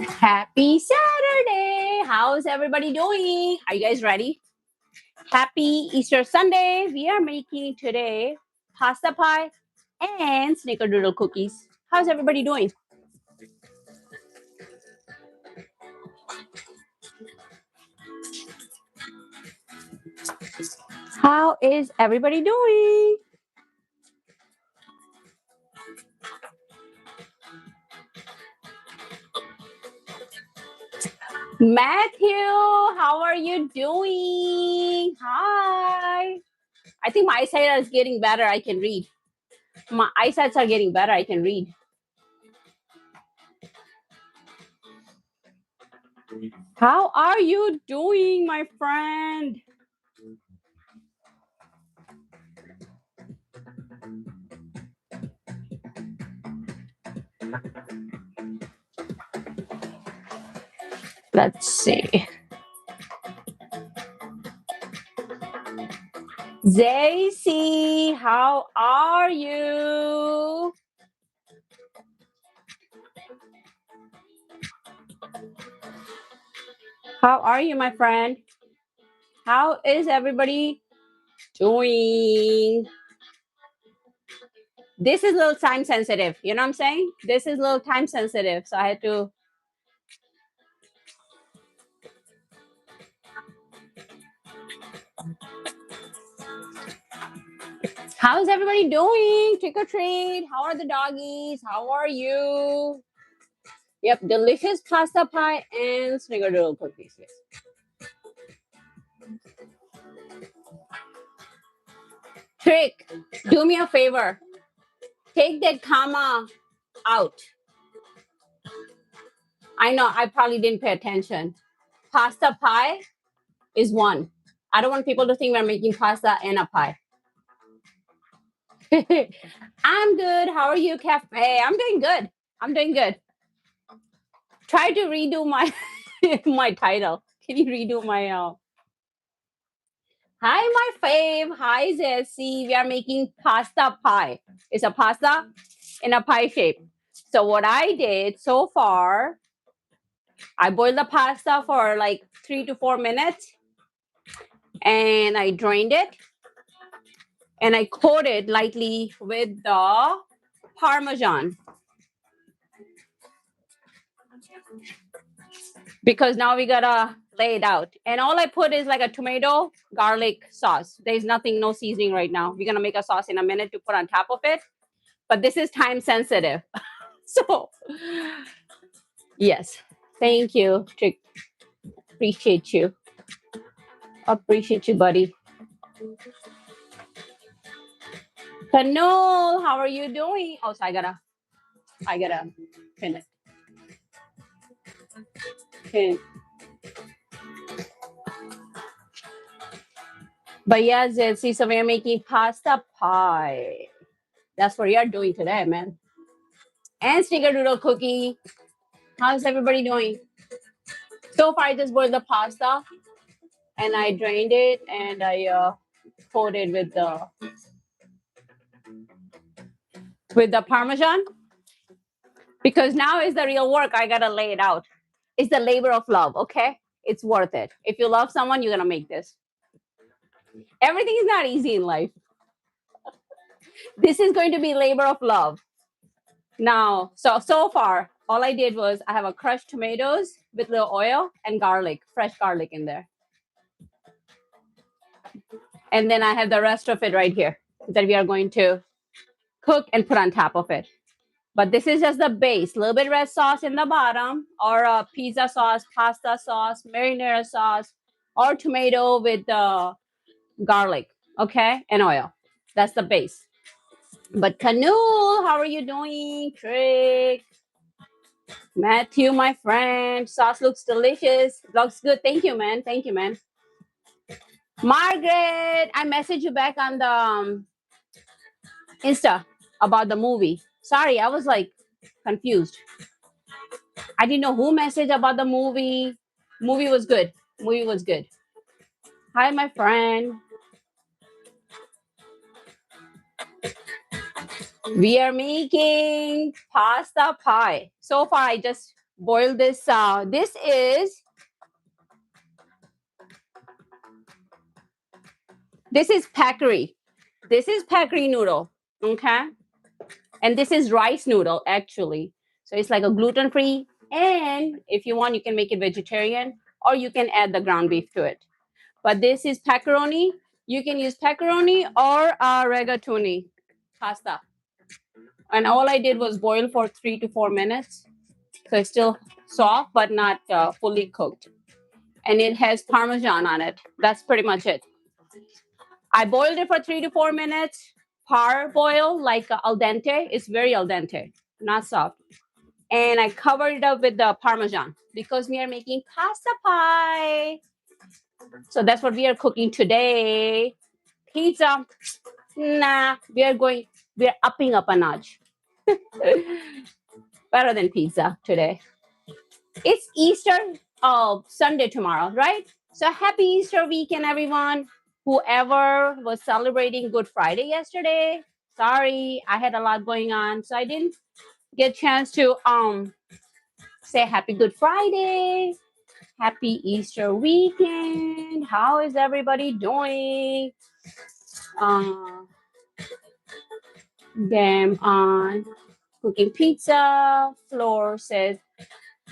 Happy Saturday. How's everybody doing? Are you guys ready? Happy Easter Sunday. We are making today pasta pie and snickerdoodle cookies. How's everybody doing? How is everybody doing? Matthew, how are you doing? Hi. I think my eyesight is getting better. I can read. My eyesights are getting better. I can read. How are you doing, my friend? Let's see. Zacy, how are you? How are you, my friend? How is everybody doing? This is a little time sensitive. You know what I'm saying? This is a little time sensitive. So I had to. How's everybody doing? Trick or treat. How are the doggies? How are you? Yep, delicious pasta pie and snickerdoodle cookies. Yes. Trick, do me a favor. Take that comma out. I know, I probably didn't pay attention. Pasta pie is one. I don't want people to think we're making pasta and a pie. I'm good. How are you, Cafe? I'm doing good. I'm doing good. Try to redo my my title. Can you redo my Hi, my fave. Hi, Zessie. We are making pasta pie. It's a pasta in a pie shape. So what I did so far, I boiled the pasta for like 3 to 4 minutes, and I drained it, and I coated lightly with the Parmesan. Because now we gotta lay it out. And all I put is like a tomato, garlic sauce. There's nothing, no seasoning right now. We're gonna make a sauce in a minute to put on top of it. But this is time sensitive. So, yes. Thank you, Trick. Appreciate you. Appreciate you, buddy. Kanul, how are you doing? Oh, so I gotta pin it. Pin. But yes, see, so we're making pasta pie. That's what you're doing today, man. And snickerdoodle cookie. How's everybody doing? So far, I just boiled the pasta and I drained it and I coated with the Parmesan, because now is the real work. I gotta lay it out. It's the labor of love. Okay, it's worth it. If you love someone, you're gonna make this. Everything is not easy in life. This is going to be labor of love. Now, so far, all I did was I have a crushed tomatoes with little oil and garlic, fresh garlic in there. And then I have the rest of it right here that we are going to cook and put on top of it. But this is just the base. A little bit red sauce in the bottom, or a pizza sauce, pasta sauce, marinara sauce, or tomato with garlic, okay, and oil. That's the base. But Kanul, how are you doing? Trick. Matthew, my friend. Sauce looks delicious. Looks good. Thank you, man. Thank you, man. Margaret, I messaged you back on the Insta about the movie. Sorry, I was like confused. I didn't know who messaged about the movie. Movie was good. Movie was good. Hi, my friend. We are making pasta pie. So far, I just boiled this. This is paccheri. This is paccheri noodle. Okay, and this is rice noodle actually. So it's like a gluten free. And if you want, you can make it vegetarian, or you can add the ground beef to it. But this is pepperoni. You can use pepperoni or rigatoni pasta. And all I did was boil for 3 to 4 minutes. So it's still soft, but not fully cooked. And it has Parmesan on it. That's pretty much it. I boiled it for 3 to 4 minutes. Par boil, like al dente. It's very al dente, not soft. And I covered it up with the Parmesan because we are making pasta pie. So that's what we are cooking today. Pizza, nah, we're upping up a notch. Better than pizza today. It's Easter Sunday tomorrow, right? So happy Easter weekend, everyone. Whoever was celebrating Good Friday yesterday, sorry, I had a lot going on, so I didn't get a chance to say happy Good Friday. Happy Easter weekend. How is everybody doing? Them on cooking pizza. Floor says,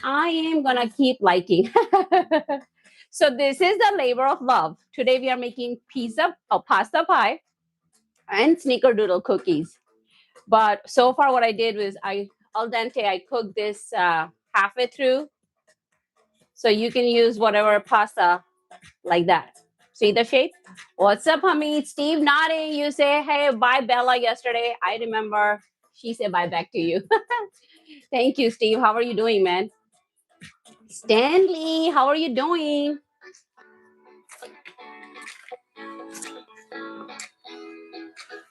I am gonna keep liking. So this is the labor of love. Today we are making pizza or pasta pie and snickerdoodle cookies. But so far what I did was al dente, I cooked this halfway through. So you can use whatever pasta like that. See the shape? What's up, Hamid? Steve nodding. You say, hey, bye, Bella, yesterday. I remember she said bye back to you. Thank you, Steve. How are you doing, man? Stanley, how are you doing?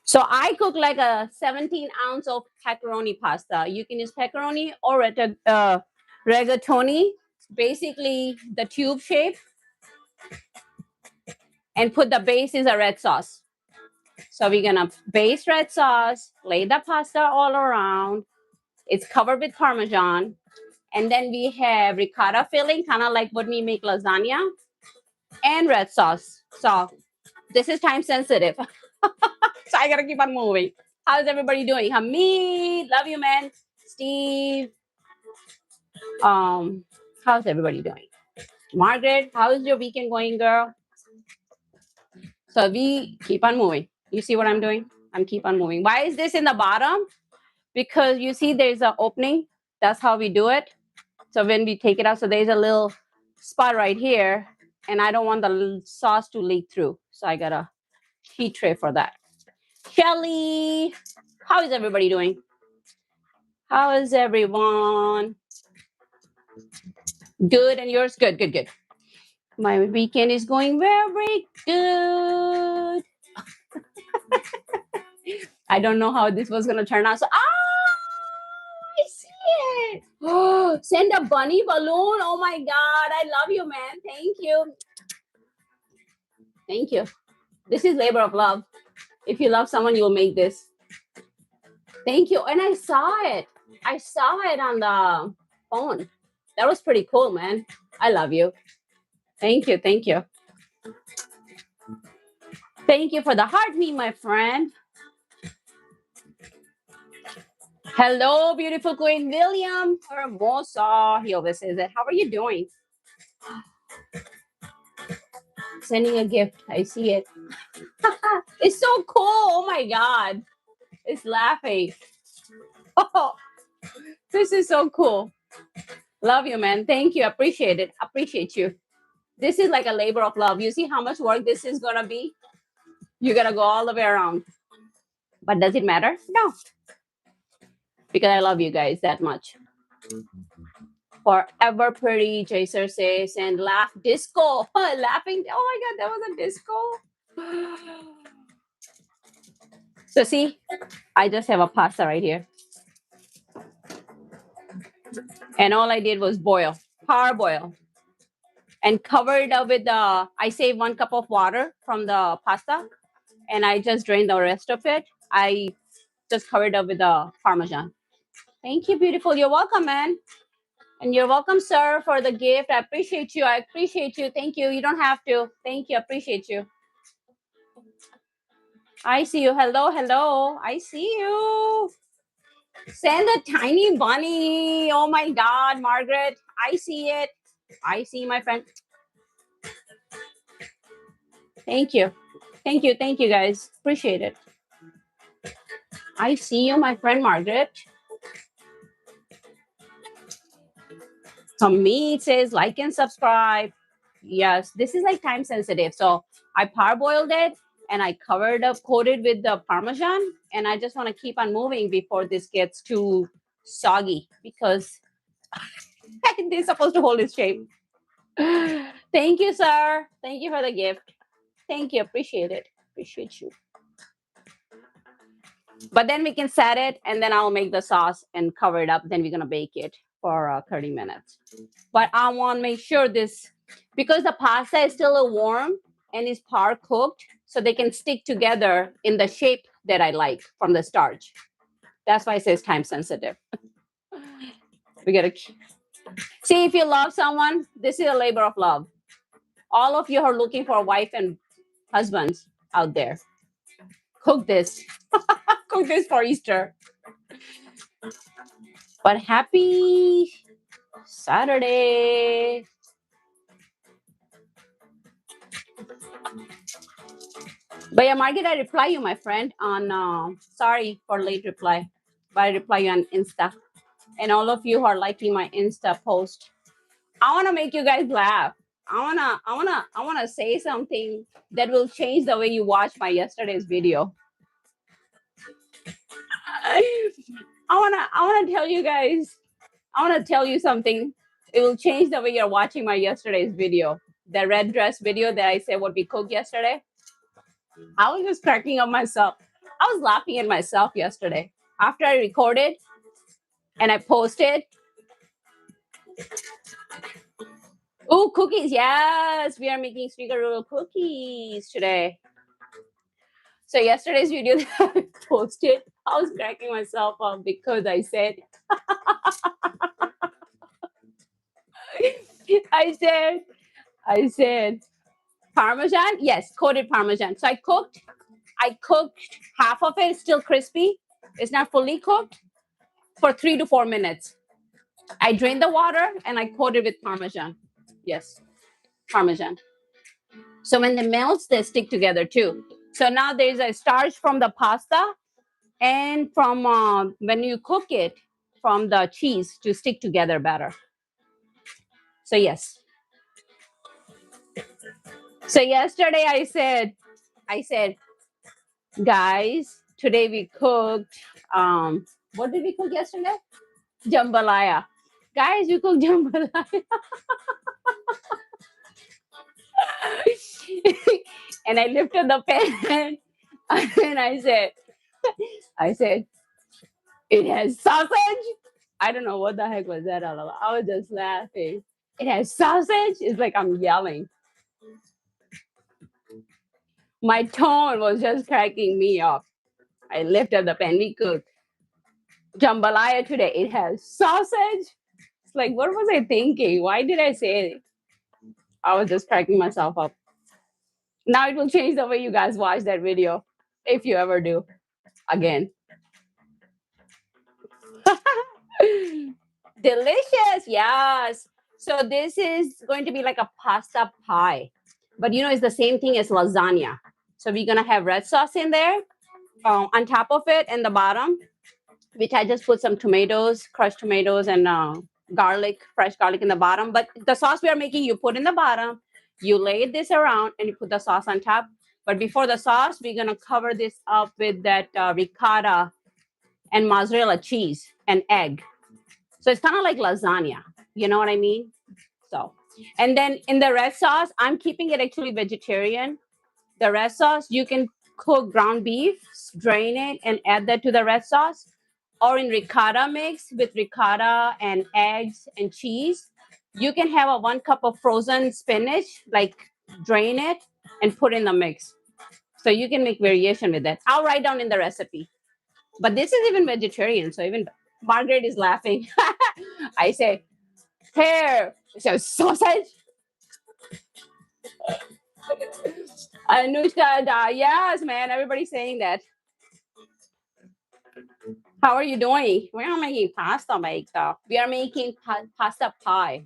So I cook like a 17 ounce of pepperoni pasta. You can use pepperoni or rigatoni, basically the tube shape, and put the base is a red sauce. So we're gonna base red sauce, lay the pasta all around. It's covered with Parmesan. And then we have ricotta filling, kind of like what we make lasagna, and red sauce. So this is time sensitive. So I gotta keep on moving. How's everybody doing? Hamid, love you, man. Steve, how's everybody doing? Margaret, how is your weekend going, girl? So we keep on moving. You see what I'm doing? I'm keep on moving. Why is this in the bottom? Because you see there's an opening. That's how we do it. So when we take it out, so there's a little spot right here, and I don't want the sauce to leak through. So I got a heat tray for that. Shelly, how is everybody doing? How is everyone? Good, and yours? Good, good, good. My weekend is going very good. I don't know how this was gonna turn out. So, I see it. Oh, send a bunny balloon. Oh my God, I love you, man. Thank you. Thank you. This is labor of love. If you love someone, you'll make this. Thank you. And I saw it. I saw it on the phone. That was pretty cool, man. I love you. Thank you. Thank you. Thank you for the heart, me, my friend. Hello, beautiful Queen William Hermosa. He always says that. How are you doing? Sending a gift. I see it. It's so cool. Oh my God. It's laughing. Oh, this is so cool. Love you, man. Thank you. Appreciate it. Appreciate you. This is like a labor of love. You see how much work this is going to be? You're going to go all the way around. But does it matter? No. Because I love you guys that much. Forever pretty, Jaser says, and laugh disco. Laughing. Oh my God, that was a disco. So see, I just have a pasta right here. And all I did was boil, parboil, and cover it up with the, I saved 1 cup of water from the pasta, and I just drained the rest of it. I just cover it up with the Parmesan. Thank you, beautiful. You're welcome, man. And you're welcome, sir, for the gift. I appreciate you. I appreciate you. Thank you. You don't have to. Thank you. Appreciate you. I see you. Hello, hello. I see you. Send a tiny bunny. Oh my God, Margaret. I see it. I see my friend. Thank you. Thank you. Thank you, guys. Appreciate it. I see you, my friend Margaret. Some me it says like and subscribe. Yes, this is like time sensitive. So I parboiled it and I covered up, coated with the Parmesan. And I just want to keep on moving before this gets too soggy because this is supposed to hold its shape. Thank you, sir. Thank you for the gift. Thank you. Appreciate it. Appreciate you. But then we can set it and then I'll make the sauce and cover it up. Then we're going to bake it for 30 minutes. But I want to make sure this, because the pasta is still a warm and is part cooked, so they can stick together in the shape that I like from the starch. That's why it says time sensitive. We got to see if you love someone, this is a labor of love. All of you are looking for a wife and husbands out there. Cook this. Cook this for Easter. But happy Saturday. But yeah, Margaret, I reply you, my friend, on sorry for late reply, but I reply you on Insta. And all of you who are liking my Insta post. I wanna make you guys laugh. I wanna say something that will change the way you watch my yesterday's video. I wanna tell you guys, I wanna tell you something. It will change the way you're watching my yesterday's video. The red dress video that I said what we cooked yesterday. I was just cracking up myself. I was laughing at myself yesterday. After I recorded and I posted. Oh, cookies. Yes, we are making Snickerdoodle cookies today. So yesterday's video that I posted, I was cracking myself up because I said, I said, Parmesan. Yes, coated Parmesan. So I cooked half of it, still crispy. It's not fully cooked for 3 to 4 minutes. I drained the water and I coated with Parmesan. Yes, Parmesan. So when they melts, they stick together too. So now there's a starch from the pasta and from when you cook it, from the cheese to stick together better. So yes. So yesterday I said, guys, today we cooked, what did we cook yesterday? Jambalaya. Guys, we cooked jambalaya. And I lifted the pan and I said, it has sausage. I don't know what the heck was that all about. I was just laughing. It has sausage. It's like I'm yelling. My tone was just cracking me up. I lifted the pan. We cooked jambalaya today. It has sausage. It's like, what was I thinking? Why did I say it? I was just cracking myself up. Now it will change the way you guys watch that video, if you ever do again. Delicious, yes. So this is going to be like a pasta pie, but you know it's the same thing as lasagna. So we're gonna have red sauce in there on top of it and the bottom, which I just put some tomatoes, crushed tomatoes, and garlic, fresh garlic in the bottom. But the sauce we are making, you put in the bottom, you lay this around, and you put the sauce on top. But before the sauce, we're gonna cover this up with that ricotta and mozzarella cheese and egg. So it's kind of like lasagna. You know what I mean? So, and then in the red sauce, I'm keeping it actually vegetarian. The red sauce, you can cook ground beef, drain it, and add that to the red sauce. Or in ricotta mix with ricotta and eggs and cheese. You can have a 1 cup of frozen spinach, like drain it and put in the mix. So you can make variation with that. I'll write down in the recipe. But this is even vegetarian, so even Margaret is laughing. I say, pear, so sausage. Anushka, yes, man, everybody's saying that. How are you doing? We are making pasta, Mike. We are making pasta pie.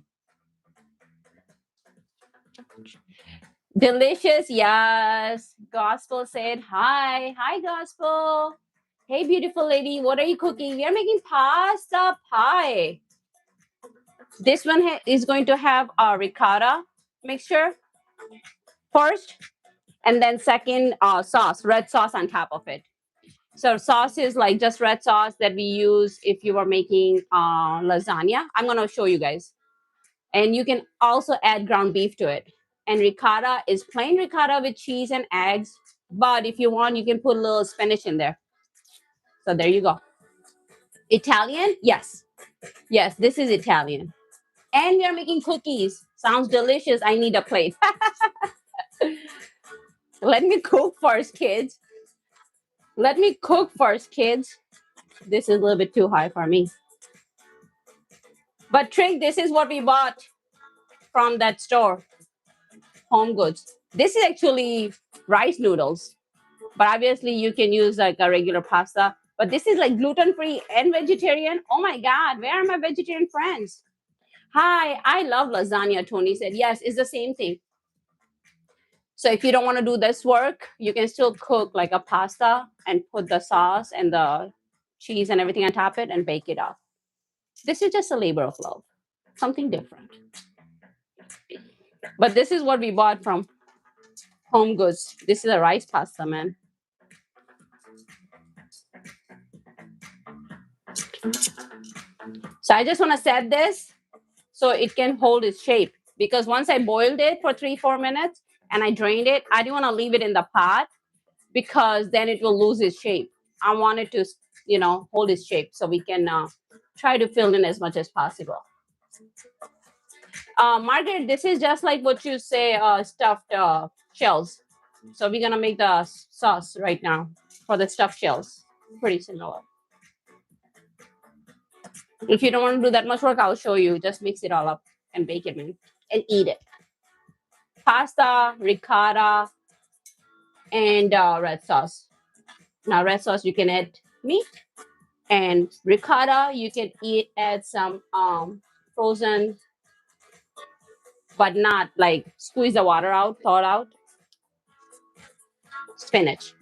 Delicious, yes. Gospel said hi. Hi, Gospel. Hey, beautiful lady, what are you cooking? We are making pasta pie. This one is going to have a ricotta mixture first, and then second sauce, red sauce on top of it. So sauce is like just red sauce that we use if you are making lasagna. I'm going to show you guys. And you can also add ground beef to it. And ricotta is plain ricotta with cheese and eggs. But if you want, you can put a little spinach in there. So there you go. Italian? Yes. Yes, this is Italian. And we are making cookies. Sounds delicious. I need a plate. Let me cook first, kids. Let me cook first, kids. This is a little bit too high for me. But Trick, this is what we bought from that store, Home Goods. This is actually rice noodles, but obviously you can use like a regular pasta. But this is like gluten-free and vegetarian. Oh my God, where are my vegetarian friends? Hi, I love lasagna, Tony said. Yes, it's the same thing. So if you don't want to do this work, you can still cook like a pasta and put the sauce and the cheese and everything on top of it and bake it up. This is just a labor of love, something different. But this is what we bought from Home Goods. This is a rice pasta, man. So I just want to set this so it can hold its shape, because once I boiled it for 3-4 minutes and I drained it, I didn't want to leave it in the pot because then it will lose its shape. I want it to, hold its shape so we can try to fill in as much as possible. Margaret, this is just like what you say, stuffed shells. So we're gonna make the sauce right now for the stuffed shells. Pretty similar. If you don't want to do that much work, I'll show you. Just mix it all up and bake it, man, and eat it. Pasta, ricotta, and red sauce. Now, red sauce you can add meat, and ricotta you can add some frozen, but not like squeeze the water out, thaw out, spinach.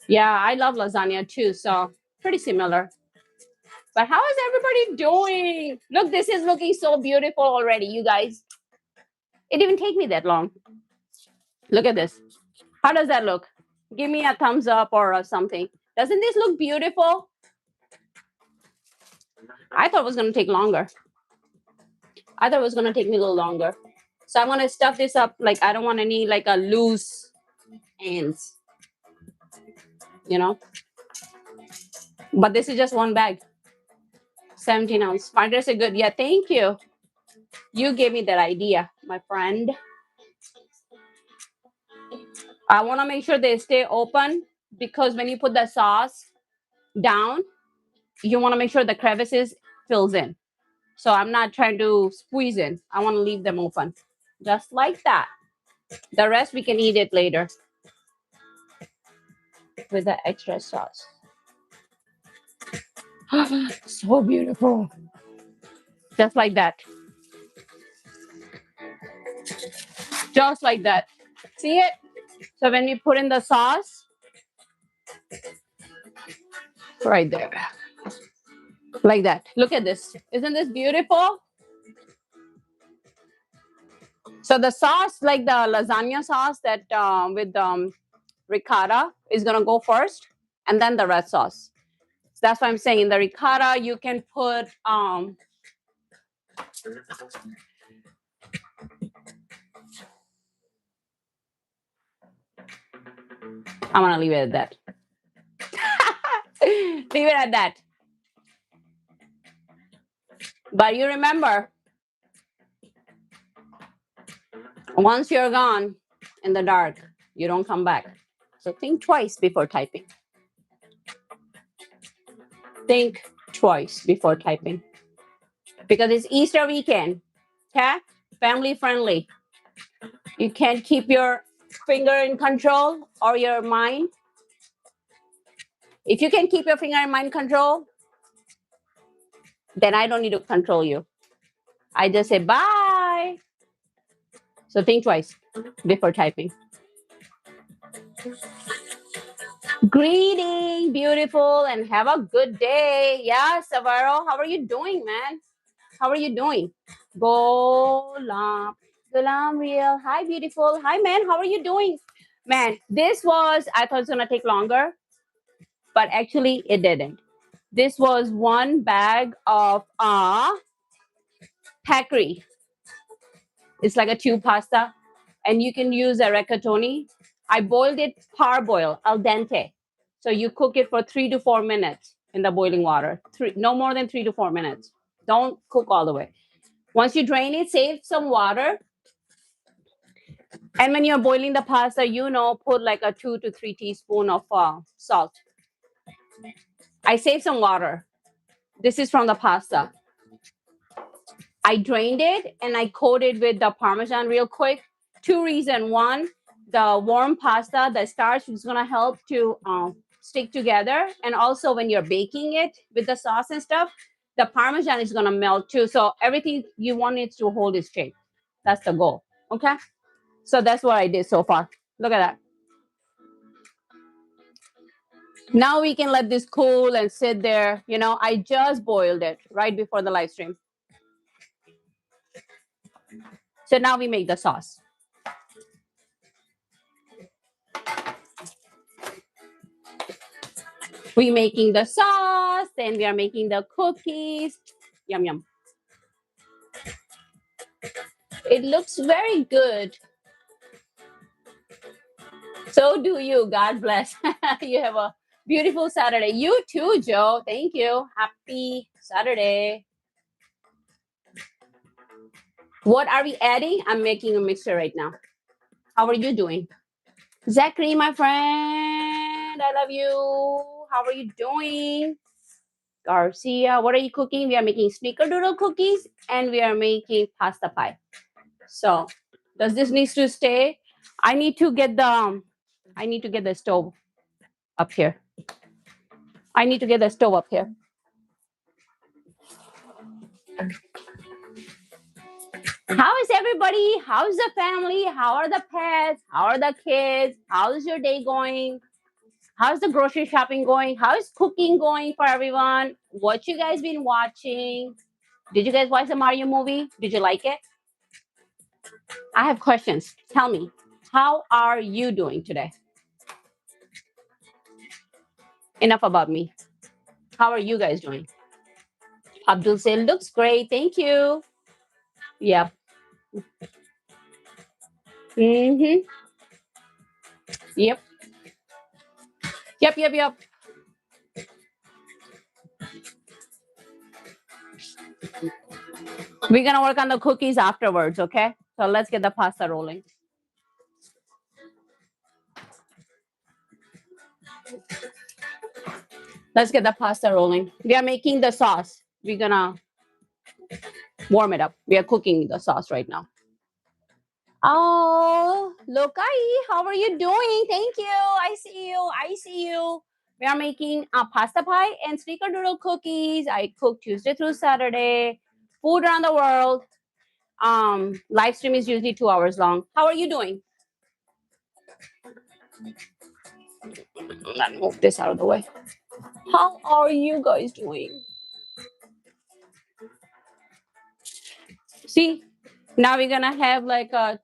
Yeah, I love lasagna too, so pretty similar. But how is everybody doing? Look, this is looking so beautiful already, you guys. It didn't take me that long. Look at this. How does that look? Give me a thumbs up or something. Doesn't this look beautiful? I thought it was going to take longer. I thought it was going to take me a little longer. So I'm going to stuff this up. Like, I don't want any like a loose ends, But this is just one bag. 17 ounce. Margaret said good. Yeah, thank you. You gave me that idea, my friend. I want to make sure they stay open because when you put the sauce down, you want to make sure the crevices fills in. So I'm not trying to squeeze in. I want to leave them open. Just like that. The rest we can eat it later with the extra sauce. So beautiful. Just like that. Just like that. See it? So when we put in the sauce, right there. Like that. Look at this. Isn't this beautiful? So the sauce, like the lasagna sauce that with ricotta is going to go first, and then the red sauce. So that's why I'm saying in the ricotta, you can put I'm going to leave it at that. Leave it at that. But you remember, once you're gone in the dark, you don't come back. So think twice before typing. Think twice before typing. Because it's Easter weekend. Okay? Family friendly. You can't keep your finger in control or your mind. If you can keep your finger in mind control, then I don't need to control you. I just say bye. So think twice before typing. Greeting, beautiful, and have a good day. Yeah, Savaro, how are you doing, man? How are you doing? Golam, Golam Real. Hi, beautiful. Hi, man. How are you doing? Man, this was, I thought it was going to take longer, but actually it didn't. This was one bag of paccheri. It's like a tube pasta, and you can use a rigatoni. I boiled it parboil, al dente. So you cook it for 3 to 4 minutes in the boiling water. No more than 3 to 4 minutes. Don't cook all the way. Once you drain it, save some water. And when you're boiling the pasta, put like a 2 to 3 teaspoons of salt. I saved some water. This is from the pasta. I drained it and I coated with the Parmesan real quick. 2 reasons. One, the warm pasta, the starch is going to help to stick together. And also when you're baking it with the sauce and stuff, the Parmesan is going to melt too. So everything you want it to hold its shape. That's the goal. Okay. So that's what I did so far. Look at that. Now we can let this cool and sit there. I just boiled it right before the live stream. So now we make the sauce. We're making the sauce, then we are making the cookies. Yum, yum. It looks very good. So do you. God bless. You have a beautiful Saturday. You too, Joe. Thank you. Happy Saturday. What are we adding? I'm making a mixture right now. How are you doing? Zachary, my friend, I love you. How are you doing? Garcia, what are you cooking? We are making Snickerdoodle cookies and we are making pasta pie. So, does this need to stay? I need to get the stove up here. I need to get the stove up here. How is everybody? How's the family? How are the pets? How are the kids? How's your day going? How's the grocery shopping going? How is cooking going for everyone? What you guys been watching? Did you guys watch the Mario movie? Did you like it? I have questions. Tell me, how are you doing today? Enough about me. How are you guys doing? Abdul said, looks great. Thank you. Yep. Mm-hmm. Yep. Yep. We're going to work on the cookies afterwards, okay? So let's get the pasta rolling. Let's get the pasta rolling. We are making the sauce. We're going to warm it up. We are cooking the sauce right now. Oh, Lokai, how are you doing? Thank you. I see you. We are making a pasta pie and Snickerdoodle cookies. I cook Tuesday through Saturday. Food around the world. Live stream is usually 2 hours long. How are you doing? Let me move this out of the way. How are you guys doing? See, now we're gonna have like a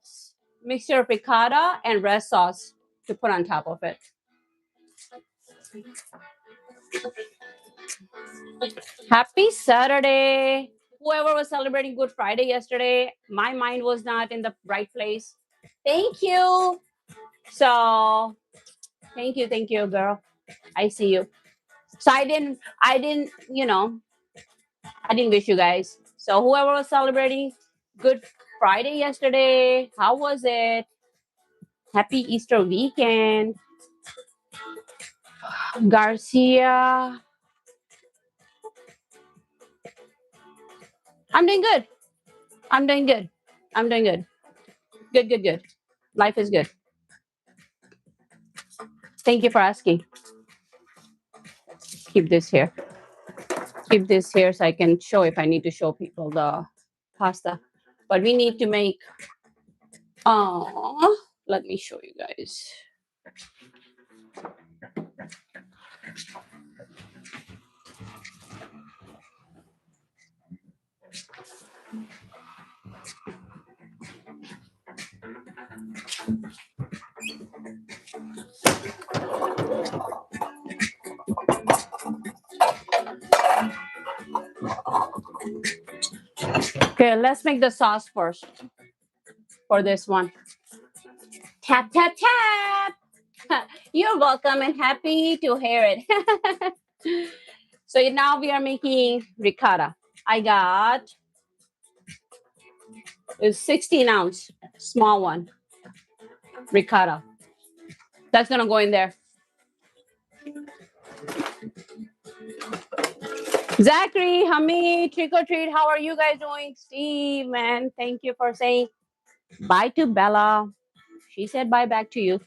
mixture of ricotta and red sauce to put on top of it. Happy Saturday. Whoever was celebrating Good Friday yesterday, my mind was not in the right place. Thank you. So, thank you, girl. I see you. So I didn't, I didn't wish you guys. So whoever was celebrating Good Friday yesterday, how was it? Happy Easter weekend. Garcia. I'm doing good. I'm doing good. I'm doing good. Good, good, good. Life is good. Thank you for asking. Keep this here. Keep this here so I can show if I need to show people the pasta. But we need to make, let me show you guys. Okay, let's make the sauce first for this one. Tap, tap, tap. You're welcome and happy to hear it. So now we are making ricotta. I got a 16 ounce, small one, ricotta. That's gonna go in there. Zachary, Hamid, trick or treat, how are you guys doing? Steve, man, thank you for saying bye to Bella. She said bye back to you.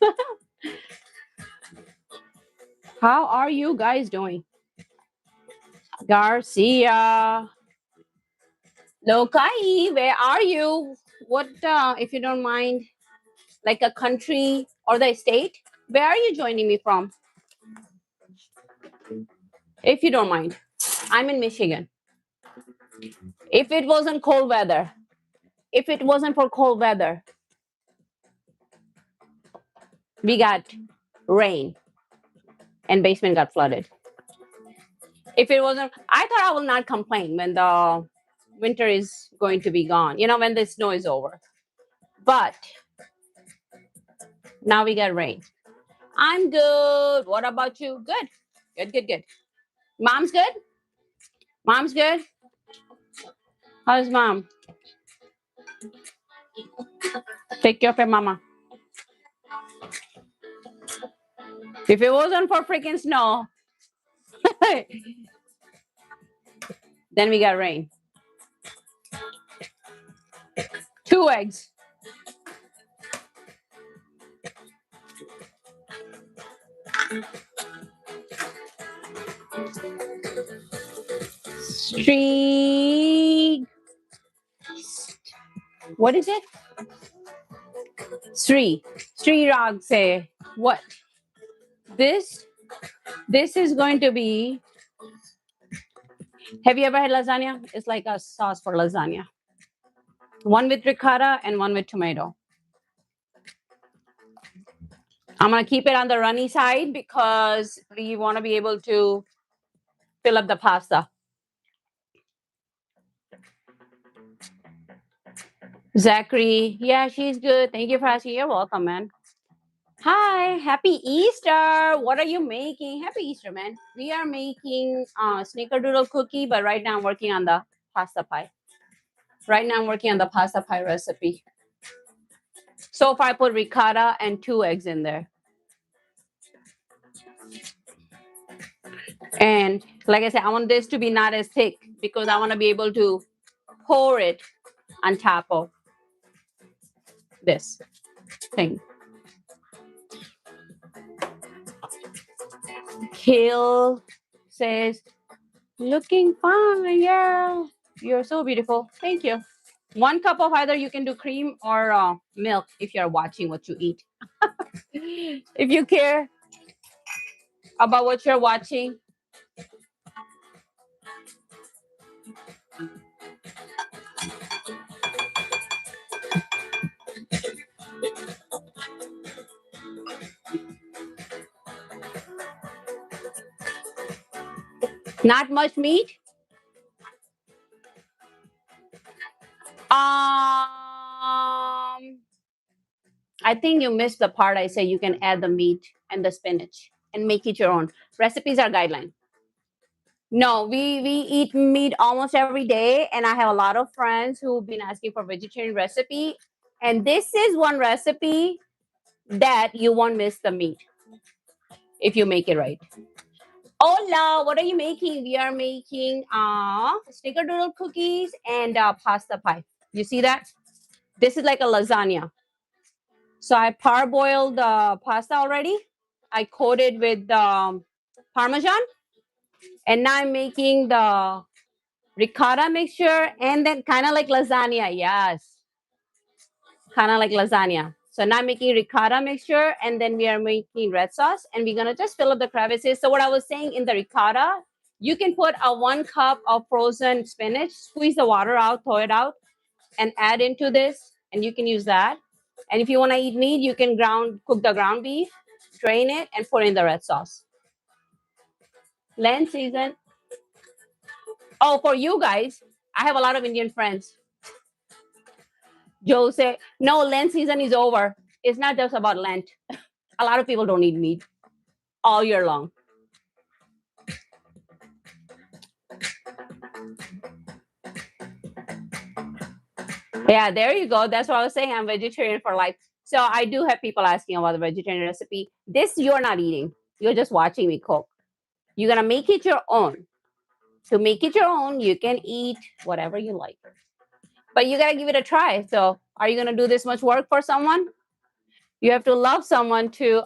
How are you guys doing? Garcia. Lokai, where are you? What, if you don't mind, like a country or the state? Where are you joining me from? If you don't mind. I'm in Michigan. If it wasn't cold weather, if it wasn't for cold weather, we got rain and basement got flooded. If it wasn't, I thought I will not complain when the winter is going to be gone, you know, when the snow is over. But now we got rain. I'm good. What about you? Good. Good, good, good. Mom's good? Mom's good? How's mom? Take care of your mama. If it wasn't for freaking snow, then we got rain. 2 eggs. Three. What is it? Three rag say what? This is going to be. Have you ever had lasagna? It's like a sauce for lasagna. One with ricotta and one with tomato. I'm gonna keep it on the runny side because we want to be able to fill up the pasta. Zachary, yeah, she's good. Thank you for asking. You're welcome, man. Hi, happy Easter. What are you making? Happy Easter, man. We are making snickerdoodle cookie, but right now I'm working on the pasta pie. Right now I'm working on the pasta pie recipe. So far I put ricotta and 2 eggs in there. And like I said, I want this to be not as thick because I want to be able to pour it on top of this thing. Hill says, looking fine, yeah. You're so beautiful. Thank you. 1 cup of either you can do cream or milk if you're watching what you eat. If you care about what you're watching. Not much meat. I think you missed the part I say you can add the meat and the spinach and make it your own. Recipes are guideline. No, we eat meat almost every day, and I have a lot of friends who've been asking for vegetarian recipe, and this is one recipe that you won't miss the meat. if you make it right. Hola, what are you making? We are making snickerdoodle cookies and pasta pie. You see that? This is like a lasagna. So I parboiled the pasta already. I coated with Parmesan. And now I'm making the ricotta mixture and then kind of like lasagna. Yes. Kind of like lasagna. So now I'm making ricotta mixture and then we are making red sauce and we're going to just fill up the crevices. So what I was saying in the ricotta, you can put a 1 cup of frozen spinach, squeeze the water out, thaw it out, and add into this, and you can use that. And if you want to eat meat, you can cook the ground beef, drain it, and put in the red sauce. Lent season. Oh, for you guys, I have a lot of Indian friends. Joe said, no, Lent season is over. It's not just about Lent. A lot of people don't eat meat all year long. Yeah, there you go. That's what I was saying. I'm vegetarian for life. So I do have people asking about the vegetarian recipe. This you're not eating. You're just watching me cook. You're going to make it your own. To make it your own, you can eat whatever you like. But you got to give it a try. So are you going to do this much work for someone? You have to love someone to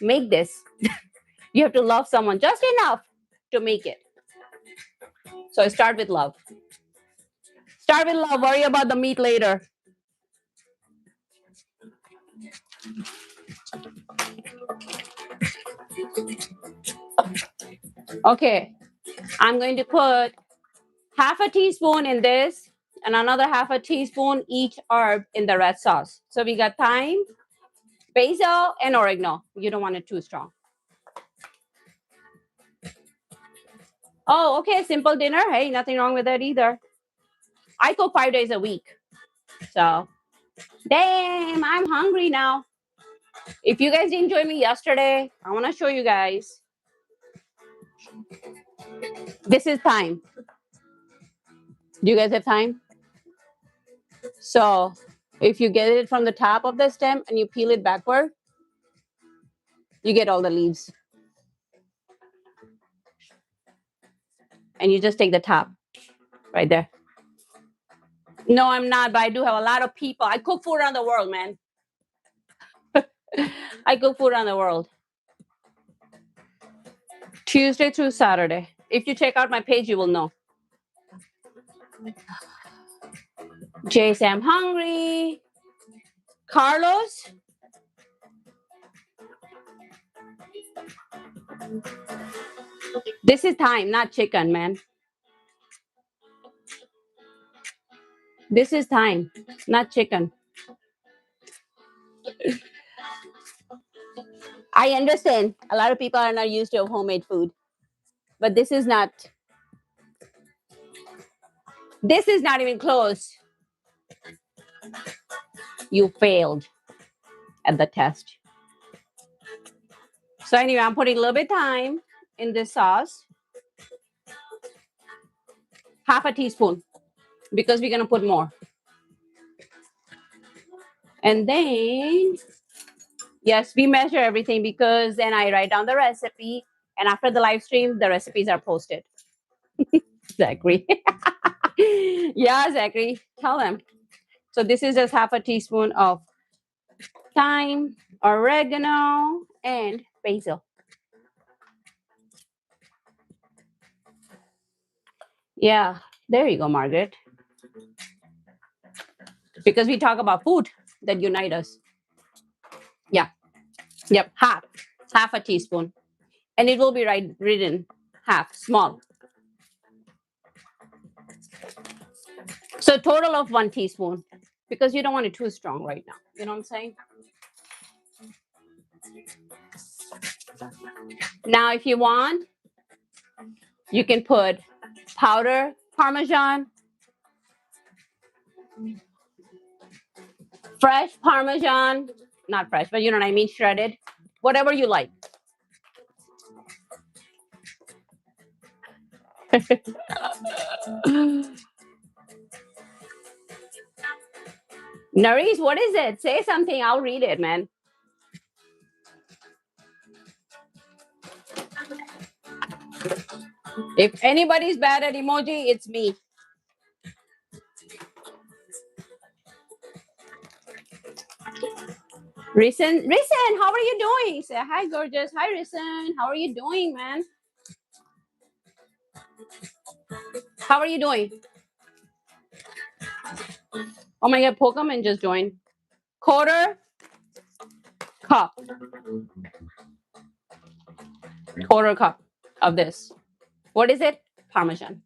make this. You have to love someone just enough to make it. So start with love. Start with love. Worry about the meat later. Okay. I'm going to put half a teaspoon in this and another half a teaspoon each herb in the red sauce. So we got thyme, basil, and oregano. You don't want it too strong. Oh, okay. Simple dinner. Hey, nothing wrong with that either. I cook 5 days a week. So, damn, I'm hungry now. If you guys didn't join me yesterday, I want to show you guys. This is thyme. Do you guys have thyme? So, if you get it from the top of the stem and you peel it backward, you get all the leaves. And you just take the top right there. No, I'm not, but I do have a lot of people. I cook food around the world, man. I cook food around the world. Tuesday through Saturday. If you check out my page, you will know. Jay say I'm hungry. Carlos. This is thyme, not chicken, man. This is thyme, not chicken. I understand a lot of people are not used to homemade food, but this is not even close. You failed at the test. So anyway, I'm putting a little bit of thyme in this sauce. Half a teaspoon, because we're gonna put more. And then, yes, we measure everything because then I write down the recipe. And after the live stream, the recipes are posted. Zachary. Yeah, Zachary, tell them. So this is just half a teaspoon of thyme, oregano, and basil. Yeah, there you go, Margaret. Because we talk about food that unite us. Yeah. Yep, half a teaspoon. And it will be written half, small. So total of 1 teaspoon, because you don't want it too strong right now. You know what I'm saying? Now, if you want, you can put powder Parmesan, fresh Parmesan, not fresh, but you know what I mean, shredded, whatever you like. Narees, what is it? Say something. I'll read it, man. If anybody's bad at emoji, it's me. Risen, how are you doing? Say hi, gorgeous. Hi, Risen. How are you doing, man? How are you doing? Oh my God, Pokemon just joined. Quarter cup. Quarter cup of this. What is it? Parmesan.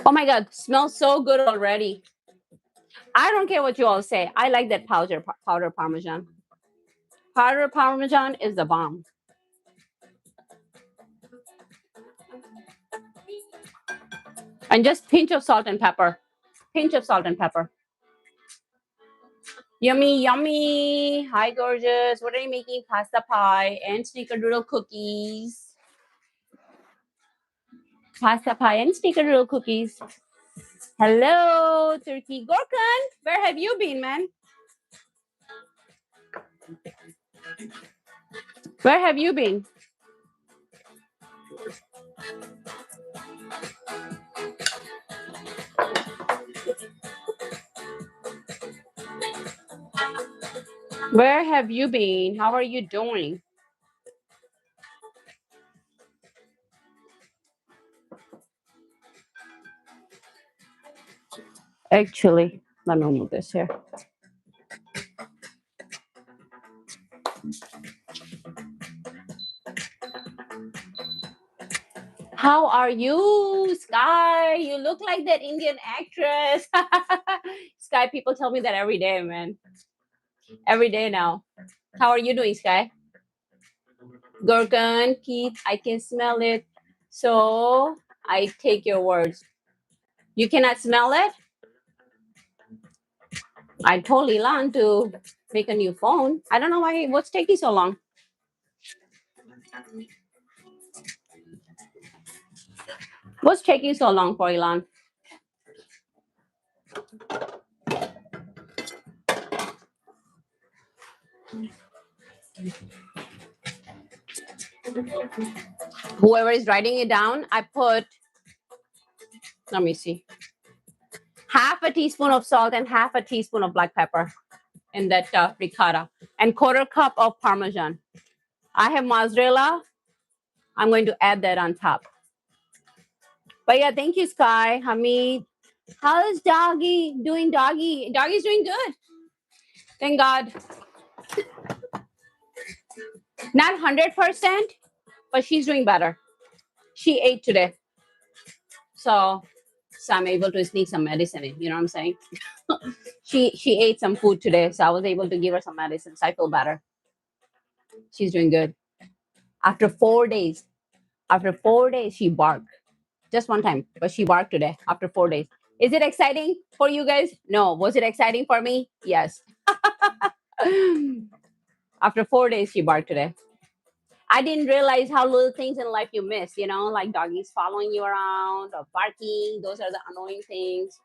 Oh my God, smells so good already. I don't care what you all say. I like that powder Parmesan. Powder Parmesan is the bomb. And just pinch of salt and pepper. Pinch of salt and pepper. Yummy, yummy. Hi, gorgeous. What are you making? Pasta pie and snickerdoodle cookies. Pasta pie and snickerdoodle cookies. Hello, Turkey Gorkan. Where have you been, man? Where have you been? Where have you been? How are you doing? Actually, let me move this here. How are you, Sky? You look like that Indian actress. Sky, people tell me that every day, man. Every day now. How are you doing, Sky? Gurkhan, Keith, I can smell it. So I take your words. You cannot smell it? I told Ilan to make a new phone. I don't know what's taking so long. What's taking so long for Ilan? Whoever is writing it down, I put, let me see, half a teaspoon of salt and half a teaspoon of black pepper in that ricotta and quarter cup of Parmesan. I have mozzarella. I'm going to add that on top. But yeah, thank you, Sky. Hamid. How is Doggy doing, Doggy? Doggy's doing good. Thank God. Not 100%, but she's doing better. She ate today. So I'm able to sneak some medicine in. You know what I'm saying? she ate some food today, so I was able to give her some medicine. So I feel better. She's doing good. After 4 days, she barked. Just one time, but she barked today after 4 days. Is it exciting for you guys? No. Was it exciting for me? Yes. After 4 days, she barked today. I didn't realize how little things in life you miss, like doggies following you around or barking. Those are the annoying things.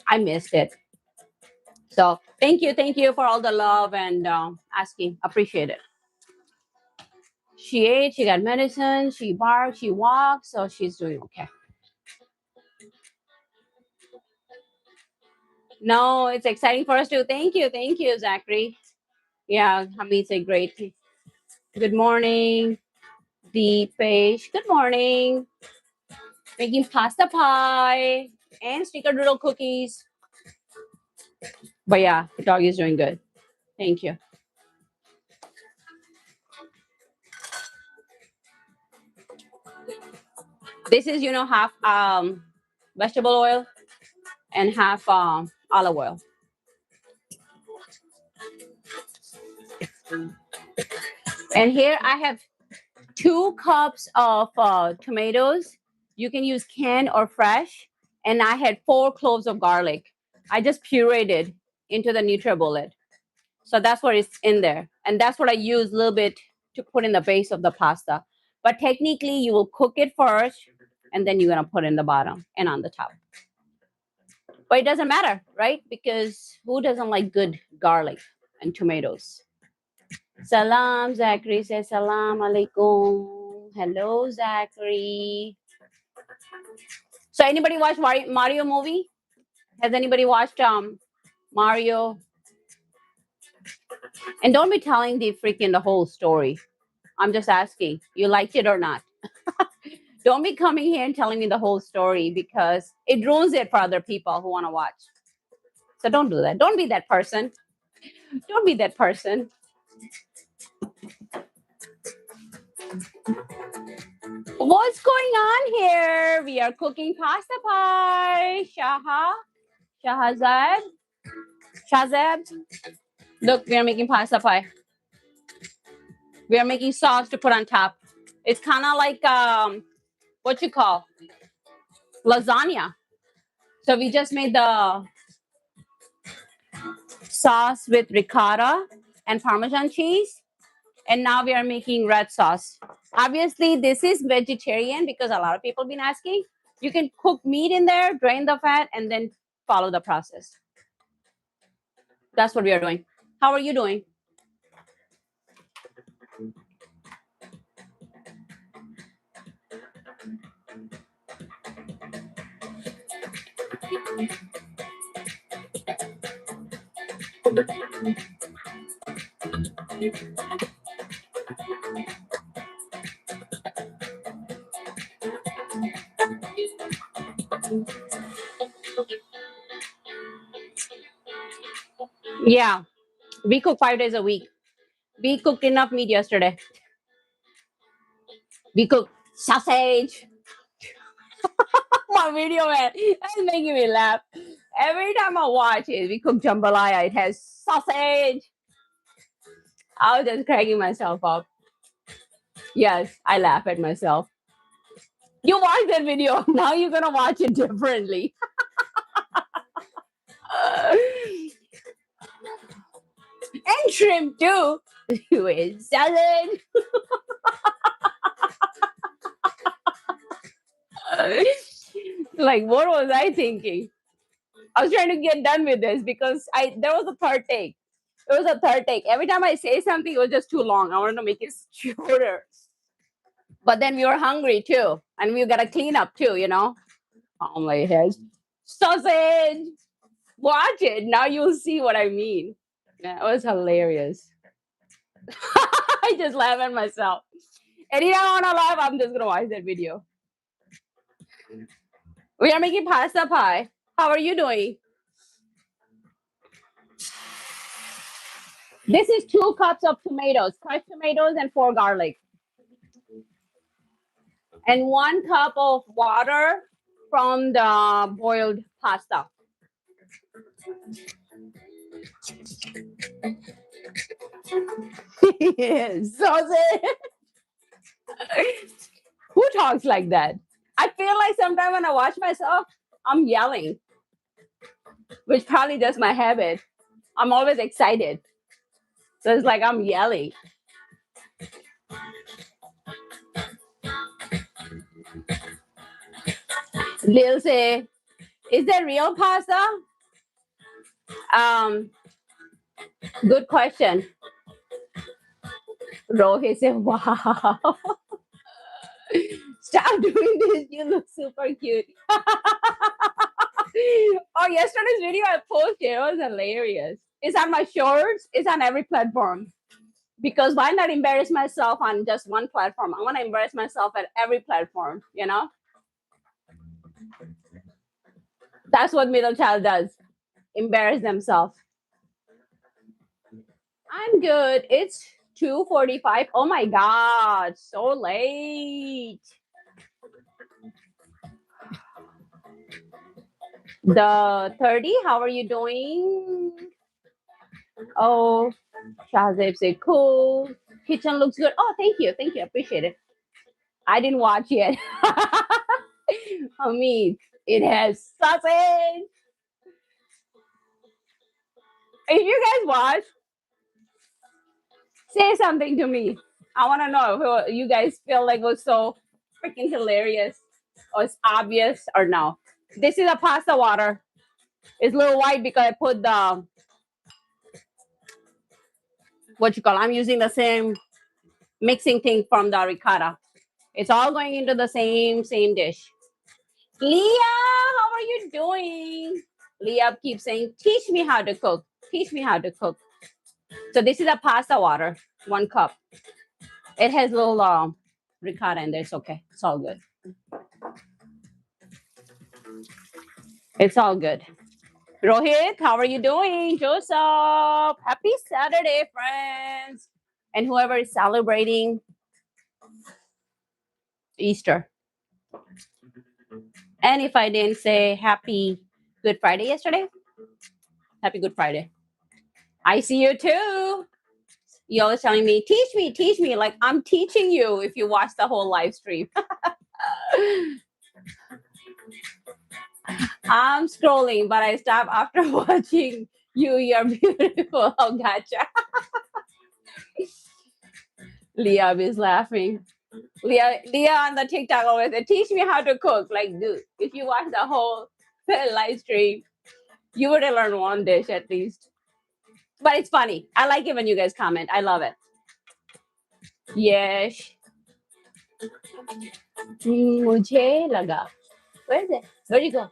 I missed it. So thank you for all the love and asking. Appreciate it. She ate, she got medicine, she barked, she walked, so she's doing okay. No, it's exciting for us too. Thank you, Zachary. Yeah, Hamid's a great. Good morning, Deepesh. Good morning. Making pasta pie and snickerdoodle cookies. But yeah, the dog is doing good. Thank you. This is, half vegetable oil and half olive oil. And here I have 2 cups of tomatoes. You can use canned or fresh. And I had 4 cloves of garlic. I just pureed it into the NutriBullet. So that's what is in there. And that's what I use a little bit to put in the base of the pasta. But technically, you will cook it first, and then you're going to put in the bottom and on the top. But it doesn't matter, right? Because who doesn't like good garlic and tomatoes? Salam, Zachary says salam alaikum. Hello, Zachary. So anybody watch Mario movie? Has anybody watched Mario? And don't be telling the whole story. I'm just asking, you liked it or not? Don't be coming here and telling me the whole story because it ruins it for other people who want to watch. So don't do that. Don't be that person. Don't be that person. What's going on here? We are cooking pasta pie. Shahazad. Shazad. Look, we are making pasta pie. We are making sauce to put on top. It's kind of like what you call lasagna. So we just made the sauce with ricotta and Parmesan cheese. And now we are making red sauce. Obviously, this is vegetarian because a lot of people have been asking. You can cook meat in there, drain the fat, and then follow the process. That's what we are doing. How are you doing? Yeah, we cook 5 days a week. We cooked enough meat yesterday. We cooked sausage. My video, man, that's making me laugh. Every time I watch it, we cook jambalaya. It has sausage. I was just cracking myself up. Yes, I laugh at myself. You watch that video. Now you're gonna watch it differently. And shrimp too. With salad. Like, what was I thinking? I was trying to get done with this because there was a third take. It was a third take. Every time I say something, it was just too long. I wanted to make it shorter. But then we were hungry too, and we gotta clean up too. Oh my head, sausage. Watch it now. You'll see what I mean. Yeah, it was hilarious. I just laugh at myself. Anytime I wanna laugh, I'm just gonna watch that video. We are making pasta pie. How are you doing? This is 2 cups of tomatoes, crushed tomatoes, and 4 garlic, and 1 cup of water from the boiled pasta. Sausage. Who talks like that? I feel like sometimes when I watch myself, I'm yelling, which probably just my habit. I'm always excited. So it's like I'm yelling. They'll say, is that real pasta? Um, Good question. Rohit said, wow. Stop doing this. You look super cute. Oh, yesterday's video I posted, it was hilarious. It's on my shorts. It's on every platform. Because why not embarrass myself on just one platform? I want to embarrass myself at every platform. That's what middle child does. Embarrass themselves. I'm good. It's 2:45. Oh my god, so late. The 30, how are you doing? Oh, Shahzeb said, cool. Kitchen looks good. Oh, thank you. Thank you. Appreciate it. I didn't watch yet. I mean, it has sausage. If you guys watch, say something to me. I want to know if you guys feel like it was so freaking hilarious or it's obvious or no. This is a pasta water. It's a little white because I put what you call, I'm using the same mixing thing from the ricotta. It's all going into the same dish. Leah, how are you doing? Leah keeps saying, teach me how to cook. Teach me how to cook. So this is a pasta water, 1 cup. It has little ricotta in there. It's okay. It's all good. It's all good. Rohit, how are you doing? Joseph, happy Saturday, friends. And whoever is celebrating Easter. And if I didn't say happy Good Friday yesterday, happy Good Friday. I see you too. You're always telling me, teach me. Like I'm teaching you if you watch the whole live stream. I'm scrolling, but I stop after watching you. You're beautiful. Oh, gotcha. Leah is laughing. Leah on the TikTok always said, teach me how to cook. Like, dude, if you watch the whole live stream, you would have learned one dish at least. But it's funny. I like it when you guys comment. I love it. Yes. Mujhe laga. Where is it? Where'd you go?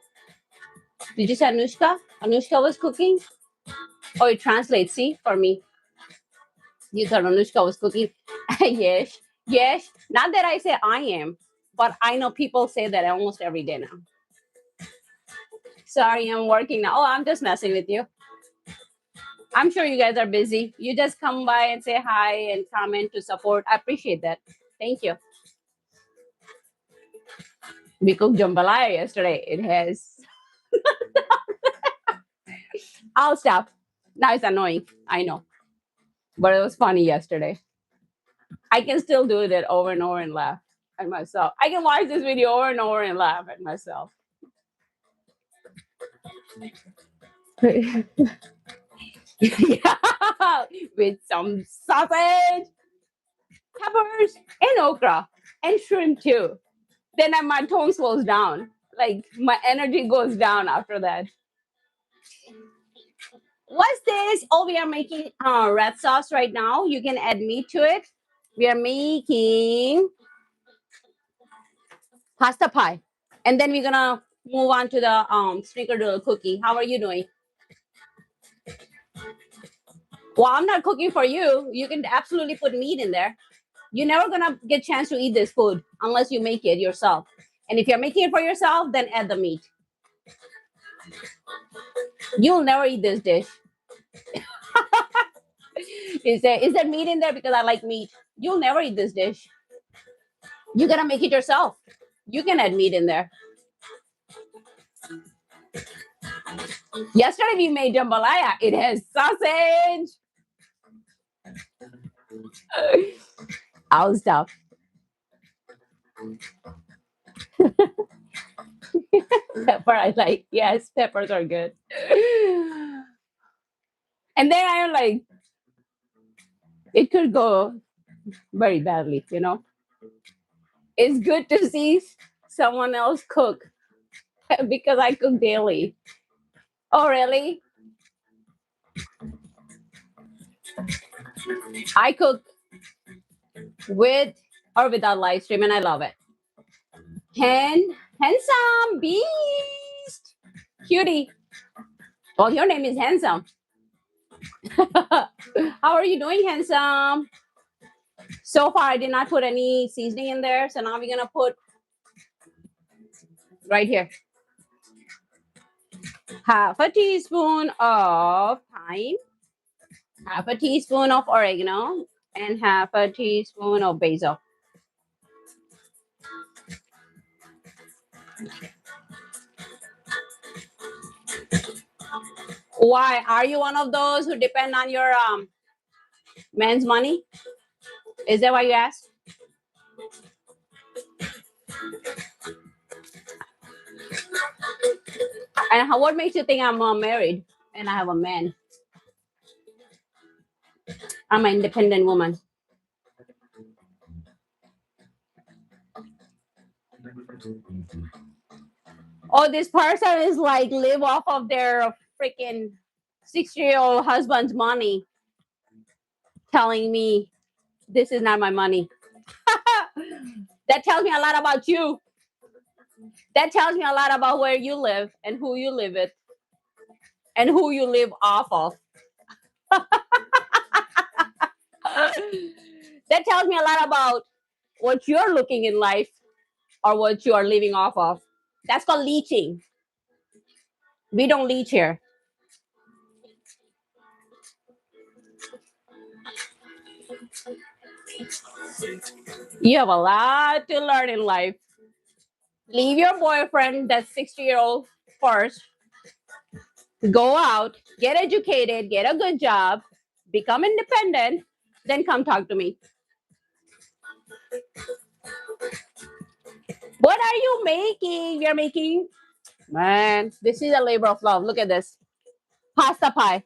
Did you say Anushka? Anushka was cooking? Oh, it translates, see, for me. You thought Anushka was cooking? Yes. Yes. Not that I say I am, but I know people say that almost every day now. Sorry, I'm working now. Oh, I'm just messing with you. I'm sure you guys are busy. You just come by and say hi and comment to support. I appreciate that. Thank you. We cooked jambalaya yesterday. It has. I'll stop. Now it's annoying. I know. But it was funny yesterday. I can still do that over and over and laugh at myself. I can watch this video over and over and laugh at myself. Yeah, with some sausage, peppers, and okra, and shrimp too. Then my tone slows down. Like my energy goes down after that. What's this? Oh, we are making red sauce right now. You can add meat to it. We are making pasta pie. And then we're gonna move on to the snickerdoodle cookie. How are you doing? Well, I'm not cooking for you. You can absolutely put meat in there. You're never gonna get a chance to eat this food unless you make it yourself. And if you're making it for yourself, then add the meat. You'll never eat this dish. Is there meat in there? Because I like meat. You'll never eat this dish. You gotta make it yourself. You can add meat in there. Yesterday we made jambalaya. It has sausage. I'll stop. Pepper, I like. Yes, peppers are good. And then I'm like, it could go very badly, you know. It's good to see someone else cook because I cook daily. Oh, really? I cook with or without live stream, and I love it. Handsome beast, cutie. Well, your name is handsome. How are you doing, handsome? So far, I did not put any seasoning in there, so now we're gonna put right here half a teaspoon of thyme, half a teaspoon of oregano, and half a teaspoon of basil. Why? Are you one of those who depend on your man's money? Is that why you asked? And what makes you think I'm married and I have a man? I'm an independent woman. Oh, this person is like live off of their freaking 60-year-old husband's money. telling me this is not my money. That tells me a lot about you. That tells me a lot about where you live and who you live with and who you live off of. That tells me a lot about what you're looking in life or what you are living off of. That's called leeching. We don't leech here. You have a lot to learn in life. Leave your boyfriend, that 60-year-old, first. Go out, get educated, get a good job, become independent, then come talk to me. What are you making? We are making, man, this is a labor of love. Look at this. Pasta pie.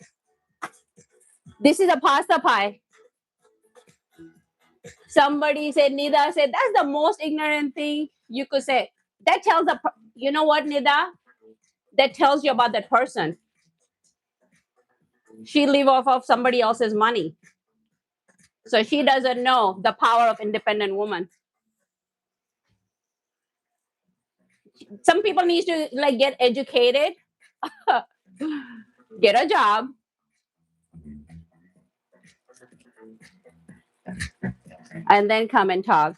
This is a pasta pie. Somebody said, Nida said, that's the most ignorant thing you could say. That tells you know what, Nida? That tells you about that person. She live off of somebody else's money. So she doesn't know the power of independent woman. Some people need to like get educated, get a job, and then come and talk.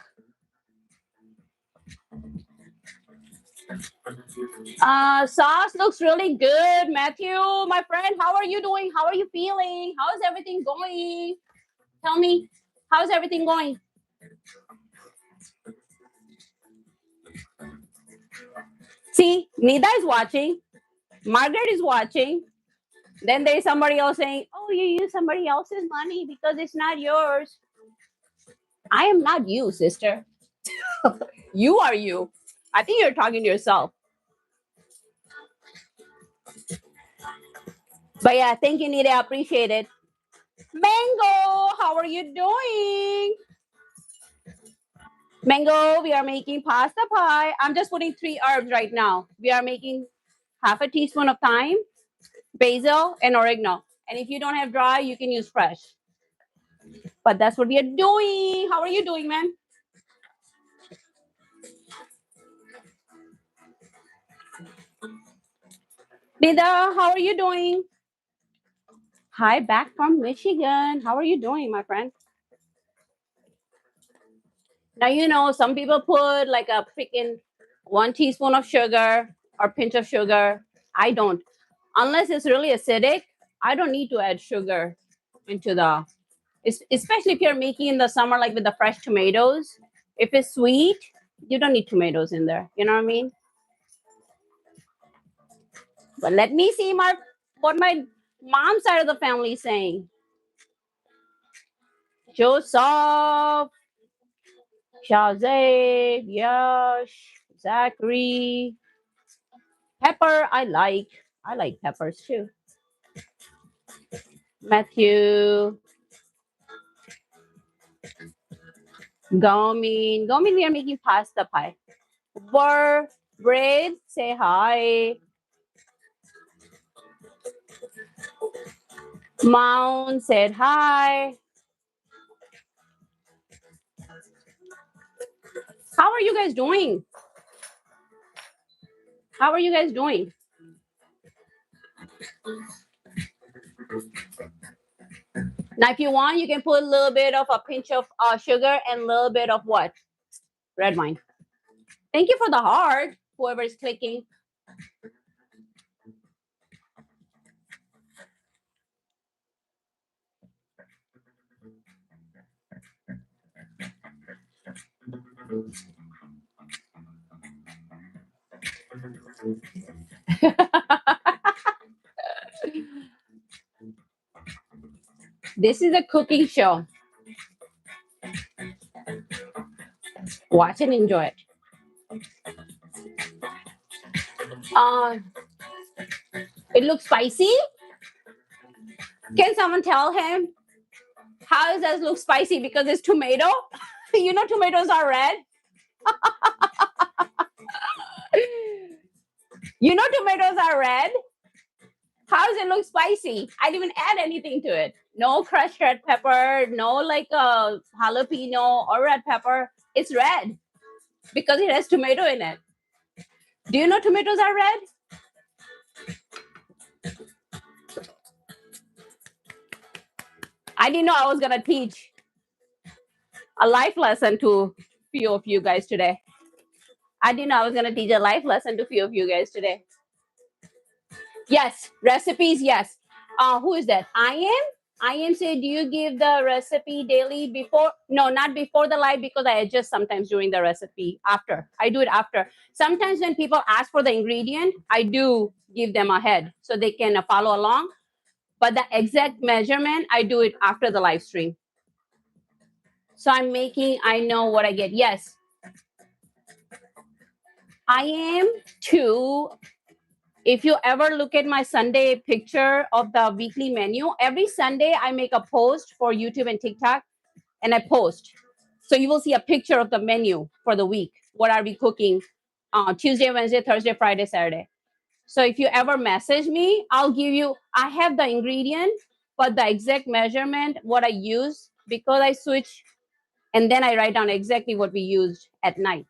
Sauce looks really good, Matthew, my friend. How are you doing? How are you feeling? How is everything going? Tell me, how's everything going? See, Nida is watching. Margaret is watching. Then there's somebody else saying, oh, you use somebody else's money because it's not yours. I am not you, sister. You are you. I think you're talking to yourself. But yeah, thank you, Nita. I appreciate it. Mango, how are you doing? Mango, we are making pasta pie. I'm just putting 3 herbs right now. We are making half a teaspoon of thyme, basil, and oregano. And if you don't have dry, you can use fresh. But that's what we are doing. How are you doing, man? Nida, how are you doing? Hi, back from Michigan. How are you doing, my friend? Now, you know, some people put like a freaking 1 teaspoon of sugar or pinch of sugar. I don't. Unless it's really acidic, I don't need to add sugar into the, especially if you're making in the summer, like with the fresh tomatoes. If it's sweet, you don't need tomatoes in there. You know what I mean? But let me see what my mom's side of the family is saying. Joseph, Shazay, Yash, Zachary, Pepper. I like peppers too. Matthew, Gomin, we are making pasta pie. Bread, say hi. Mount said hi. How are you guys doing? How are you guys doing? Now, if you want, you can put a little bit of a pinch of sugar and a little bit of what? Red wine. Thank you for the heart, whoever is clicking. This is a cooking show. Watch and enjoy it. It looks spicy. Can someone tell him how does that look spicy? Because it's tomato. You know, tomatoes are red. You know, tomatoes are red. How does it look spicy? I didn't even add anything to it. No crushed red pepper, no like a jalapeno or red pepper. It's red because it has tomato in it. Do you know tomatoes are red? I didn't know I was gonna teach a life lesson to few of you guys today. I didn't know I was gonna teach a life lesson to few of you guys today. Yes, recipes, yes. Who is that? I am say, do you give the recipe daily before? No, not before the live because I adjust sometimes during the recipe after. I do it after. Sometimes when people ask for the ingredient, I do give them ahead so they can follow along. But the exact measurement, I do it after the live stream. So I'm making, I know what I get. Yes. I am too. If you ever look at my Sunday picture of the weekly menu, every Sunday I make a post for YouTube and TikTok and I post. So you will see a picture of the menu for the week. What are we cooking Tuesday, Wednesday, Thursday, Friday, Saturday. So if you ever message me, I'll give you, I have the ingredient, but the exact measurement, what I use, because I switch, and then I write down exactly what we used at night.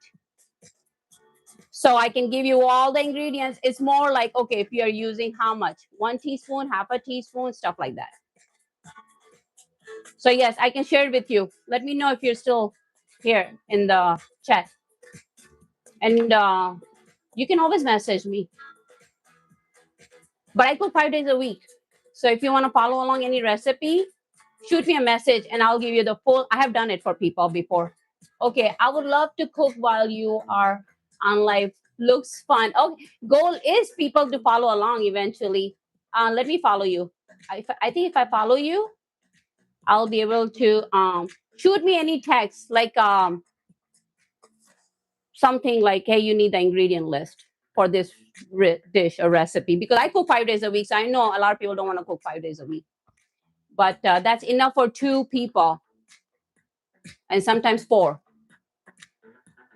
So I can give you all the ingredients. It's more like, okay, if you're using how much? 1 teaspoon, half a teaspoon, stuff like that. So yes, I can share it with you. Let me know if you're still here in the chat. And you can always message me. But I cook 5 days a week. So if you want to follow along any recipe, shoot me a message and I'll give you the full. I have done it for people before. Okay, I would love to cook while you are on live. Looks fun. Okay, goal is people to follow along eventually. Let me follow you. I think if I follow you, I'll be able to shoot me any text like something like, hey, you need the ingredient list for this dish or recipe, because I cook 5 days a week. So I know a lot of people don't want to cook 5 days a week, but that's enough for 2 people and sometimes 4.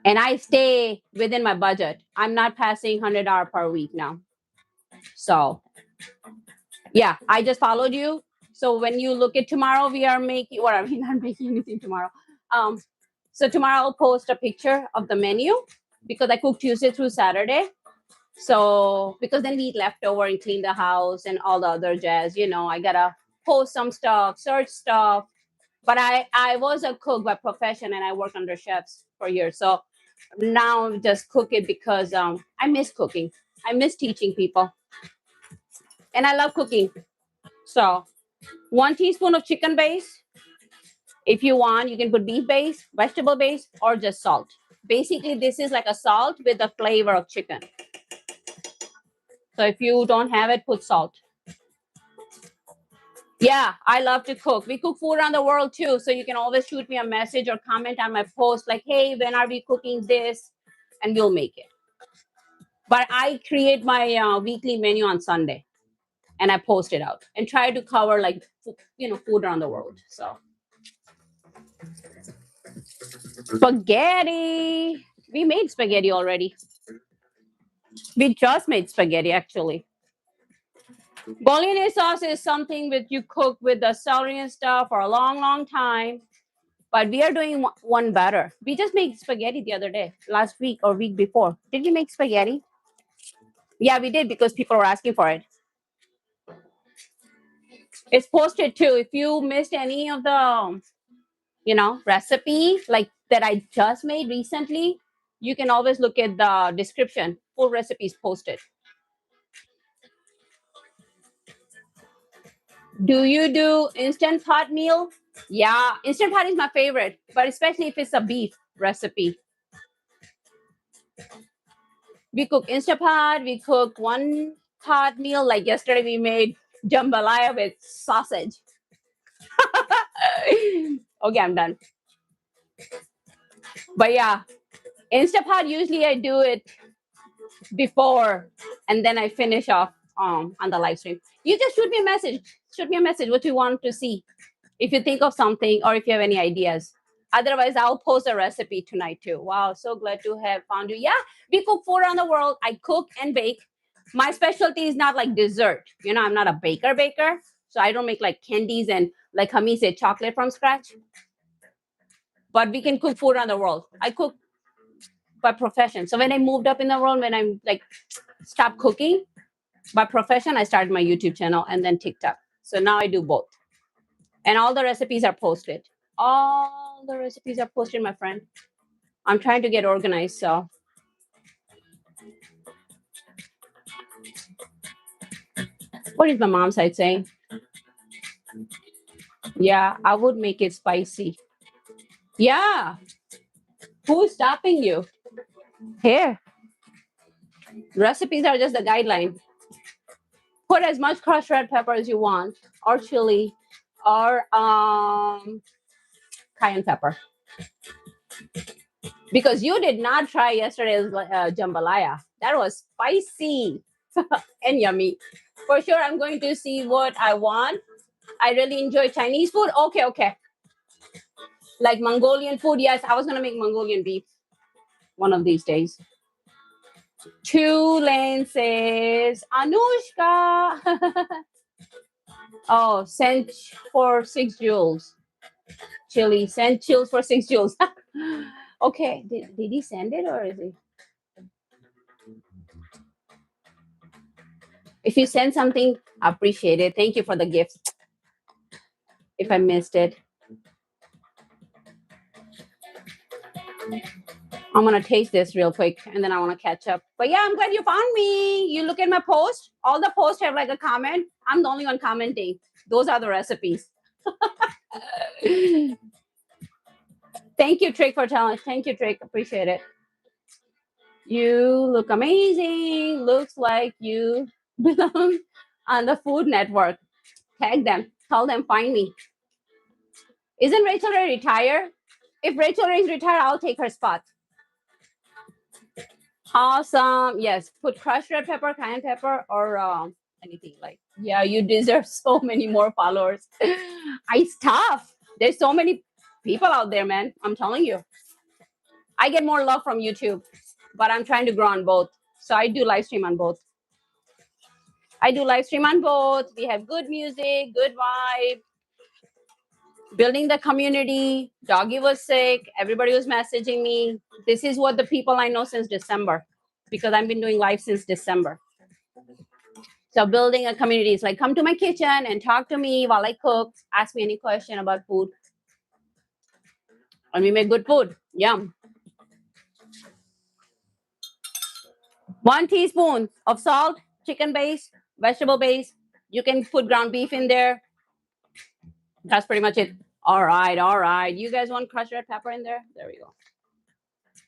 And I stay within my budget. I'm not passing $100 per week now. So yeah, I just followed you. So when you look at tomorrow, we are making, what are we not making anything tomorrow? So tomorrow I'll post a picture of the menu because I cook Tuesday through Saturday. So because then we eat leftover and clean the house and all the other jazz, you know, I gotta post some stuff, search stuff. But I was a cook by profession and I worked under chefs for years. So now just cook it because I miss cooking. I miss teaching people. And I love cooking. So 1 teaspoon of chicken base. If you want, you can put beef base, vegetable base, or just salt. Basically, this is like a salt with the flavor of chicken. So if you don't have it, put salt. Yeah, I love to cook. We cook food around the world too. So you can always shoot me a message or comment on my post like, hey, when are we cooking this? And we'll make it. But I create my weekly menu on Sunday and I post it out and try to cover like, you know, food around the world. So spaghetti. We made spaghetti already. We just made spaghetti actually. Bolognese sauce is something that you cook with the celery and stuff for a long, long time. But we are doing one better. We just made spaghetti the other day, last week or week before. Did you make spaghetti? Yeah, we did because people were asking for it. It's posted too. If you missed any of the, you know, recipe like that I just made recently, you can always look at the description. Full recipes posted. Do you do instant pot meal? Yeah, instant pot is my favorite, but especially if it's a beef recipe. We cook instant pot. We cook one pot meal. Like yesterday, we made jambalaya with sausage. Okay, I'm done. But yeah, instant pot usually I do it before, and then I finish off on the live stream. You just shoot me a message. Shoot me a message what you want to see. If you think of something or if you have any ideas. Otherwise, I'll post a recipe tonight too. Wow, so glad to have found you. Yeah, we cook food around the world. I cook and bake. My specialty is not like dessert. You know, I'm not a baker. So I don't make like candies and like Hami said, chocolate from scratch. But we can cook food around the world. I cook by profession. So when I moved up in the world, when I'm like stopped cooking by profession, I started my YouTube channel and then TikTok. So now I do both. And all the recipes are posted. All the recipes are posted, my friend. I'm trying to get organized. So what is my mom's side saying? Yeah, I would make it spicy. Yeah. Who's stopping you? Here. Recipes are just the guideline. Put as much crushed red pepper as you want, or chili, or cayenne pepper. Because you did not try yesterday's jambalaya. That was spicy and yummy. For sure, I'm going to see what I want. I really enjoy Chinese food. Okay. Like Mongolian food. Yes, I was going to make Mongolian beef one of these days. Tulane says, Anushka. Oh, sent for 6 joules. Chili, send chills for 6 joules. Okay, did he send it or is he? If you send something, I appreciate it. Thank you for the gift. If I missed it, I'm gonna taste this real quick and then I want to catch up. But yeah, I'm glad you found me. You look at my post. All the posts have like a comment. I'm the only one commenting. Those are the recipes. Thank you, Trick, for telling. Thank you, Trick. Appreciate it. You look amazing. Looks like you belong on the Food Network. Tag them. Tell them find me. Isn't Rachel Ray retired? If Rachel Ray is retired, I'll take her spot. Awesome. Yes. Put crushed red pepper, cayenne pepper, or anything like. Yeah, you deserve so many more followers. It's tough. There's so many people out there, man. I'm telling you. I get more love from YouTube, but I'm trying to grow on both. So I do live stream on both. We have good music, good vibe, building the community. Doggy was sick. Everybody was messaging me. This is what the people I know since December, because I've been doing live since December. So building a community is like, come to my kitchen and talk to me while I cook. Ask me any question about food. And we make good food. Yum. 1 teaspoon of salt, chicken base, vegetable base. You can put ground beef in there. That's pretty much it. All right. You guys want crushed red pepper in there? There we go.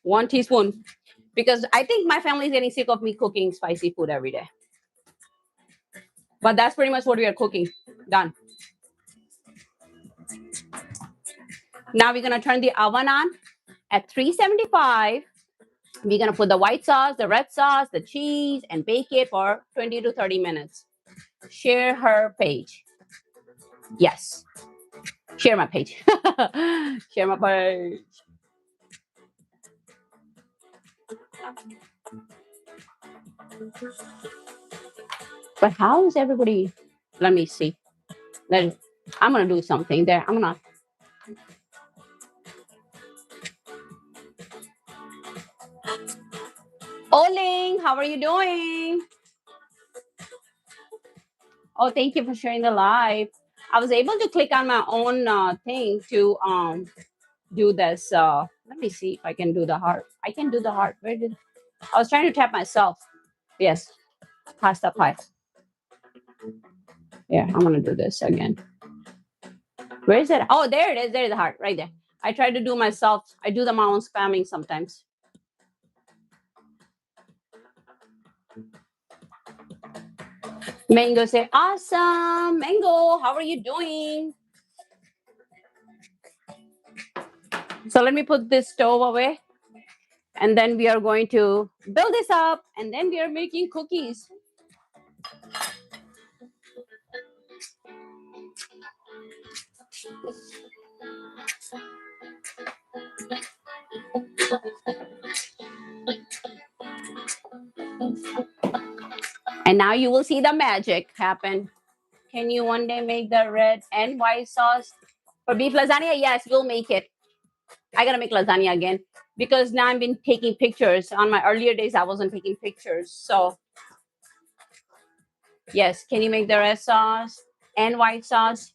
1 teaspoon. Because I think my family is getting sick of me cooking spicy food every day. But that's pretty much what we are cooking. Done. Now we're going to turn the oven on at 375. We're going to put the white sauce, the red sauce, the cheese, and bake it for 20 to 30 minutes. Share her page. Yes. Share my page. Share my page. But how is everybody? Let me see. I'm going to do something there. I'm going to. Oling, how are you doing? Oh, thank you for sharing the live. I was able to click on my own thing to do this. Let me see if I can do the heart. I can do the heart. I was trying to tap myself. Yes, pasta pie. Yeah, I'm gonna do this again. Where is it? Oh, there it is. There's the heart right there. I try to do myself. I do my own spamming sometimes. Mango say, awesome. Mango, how are you doing? So let me put this stove away. And then we are going to build this up. And then we are making cookies. And now you will see the magic happen. can you one day make the red and white sauce for beef lasagna? Yes, we'll make it. I gotta make lasagna again because now I've been taking pictures. On my earlier days, I wasn't taking pictures. So yes, can you make the red sauce and white sauce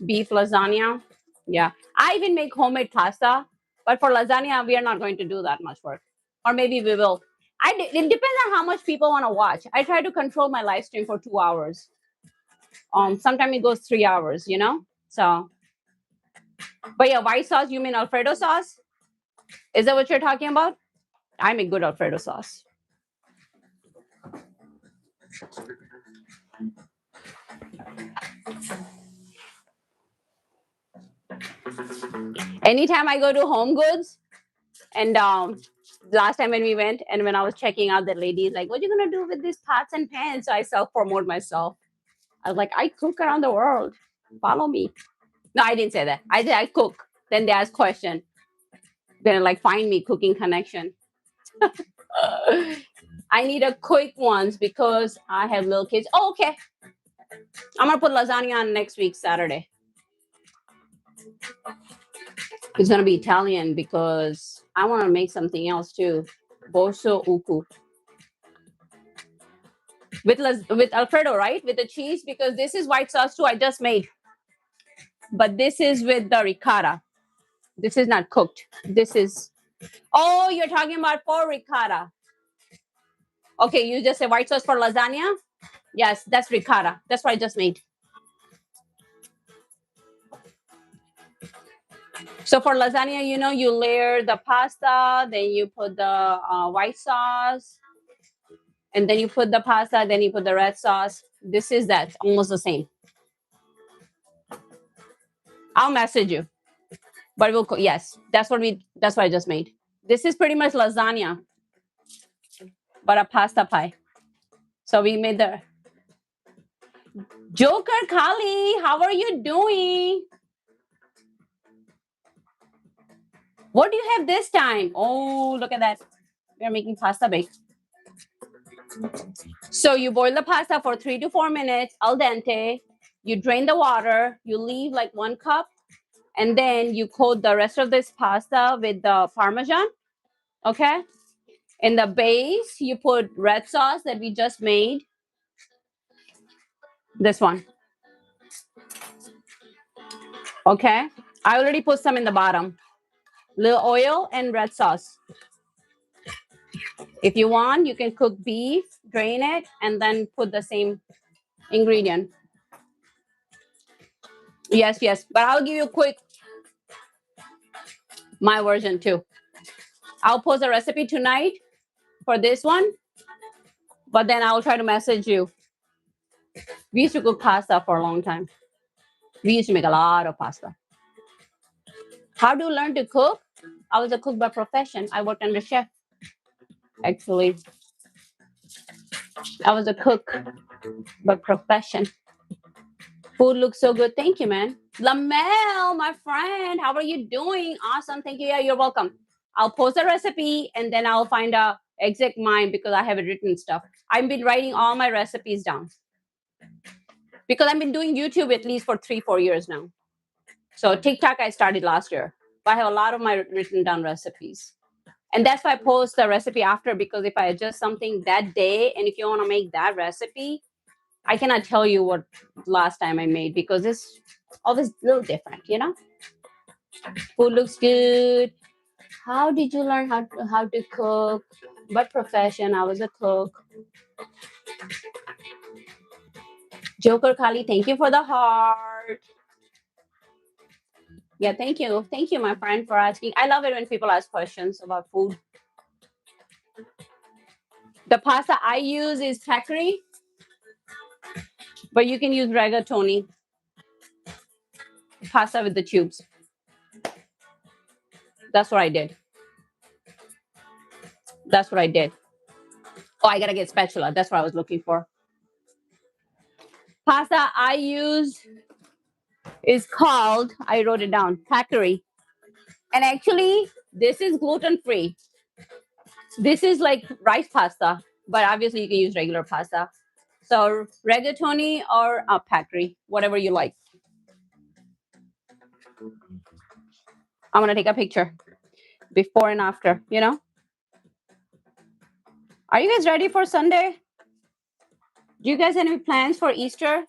beef lasagna? Yeah, I even make homemade pasta, but for lasagna, we are not going to do that much work, or maybe we will. It depends on how much people want to watch. I try to control my live stream for 2 hours. Sometimes it goes 3 hours, you know. So, but yeah, white sauce. You mean Alfredo sauce? Is that what you're talking about? I make good Alfredo sauce. Anytime I go to Home Goods, and last time when we went, and when I was checking out, the lady's like, "What are you gonna do with these pots and pans?" So I self promote myself. I was like, "I cook around the world. Follow me." No, I didn't say that. I said I cook. Then they ask question. Then like find me cooking connection. I need a quick ones because I have little kids. Oh, okay. I'm gonna put lasagna on next week Saturday. It's gonna be Italian because I want to make something else too. Borso uku with Alfredo, right? With the cheese because this is white sauce too. I just made, but this is with the ricotta. This is not cooked. This is. Oh, you're talking about for ricotta. Okay, you just say white sauce for lasagna. Yes, that's ricotta. That's what I just made. So for lasagna, you know, you layer the pasta, then you put the white sauce, and then you put the pasta, then you put the red sauce. This is that, almost the same. I'll message you, but we'll. Yes, that's what I just made. This is pretty much lasagna, but a pasta pie. So we made the Joker Kali. How are you doing? What do you have this time? Oh, look at that. We're making pasta bake. So you boil the pasta for 3 to 4 minutes, al dente. You drain the water. You leave like 1 cup. And then you coat the rest of this pasta with the Parmesan. Okay. In the base, you put red sauce that we just made. This one. Okay. I already put some in the bottom. Little oil and red sauce. If you want, you can cook beef, drain it, and then put the same ingredient. Yes, yes. But I'll give you quick my version too. I'll post a recipe tonight for this one, but then I'll try to message you. We used to cook pasta for a long time. We used to make a lot of pasta. How do you learn to cook? I was a cook by profession. I worked under chef. Actually, I was a cook by profession. Food looks so good. Thank you, man. Lamel, my friend, how are you doing? Awesome. Thank you. Yeah, you're welcome. I'll post a recipe and then I'll find a exact mine because I have it written stuff. I've been writing all my recipes down because I've been doing YouTube at least for 3-4 years now. So TikTok I started last year, but I have a lot of my written down recipes. And that's why I post the recipe after, because if I adjust something that day, and if you want to make that recipe, I cannot tell you what last time I made because it's always a little different, you know? Food looks good. How did you learn how to cook? What profession? I was a cook. Joker Kali, thank you for the heart. Yeah, thank you. Thank you, my friend, for asking. I love it when people ask questions about food. The pasta I use is paccheri, but you can use rigatoni. Pasta with the tubes. That's what I did. That's what I did. Oh, I gotta get spatula. That's what I was looking for. Pasta I use is called, I wrote it down, paccheri. And actually, this is gluten free. This is like rice pasta, but obviously you can use regular pasta. So rigatoni or paccheri, whatever you like. I'm gonna take a picture before and after, you know. Are you guys ready for Sunday? Do you guys have any plans for Easter?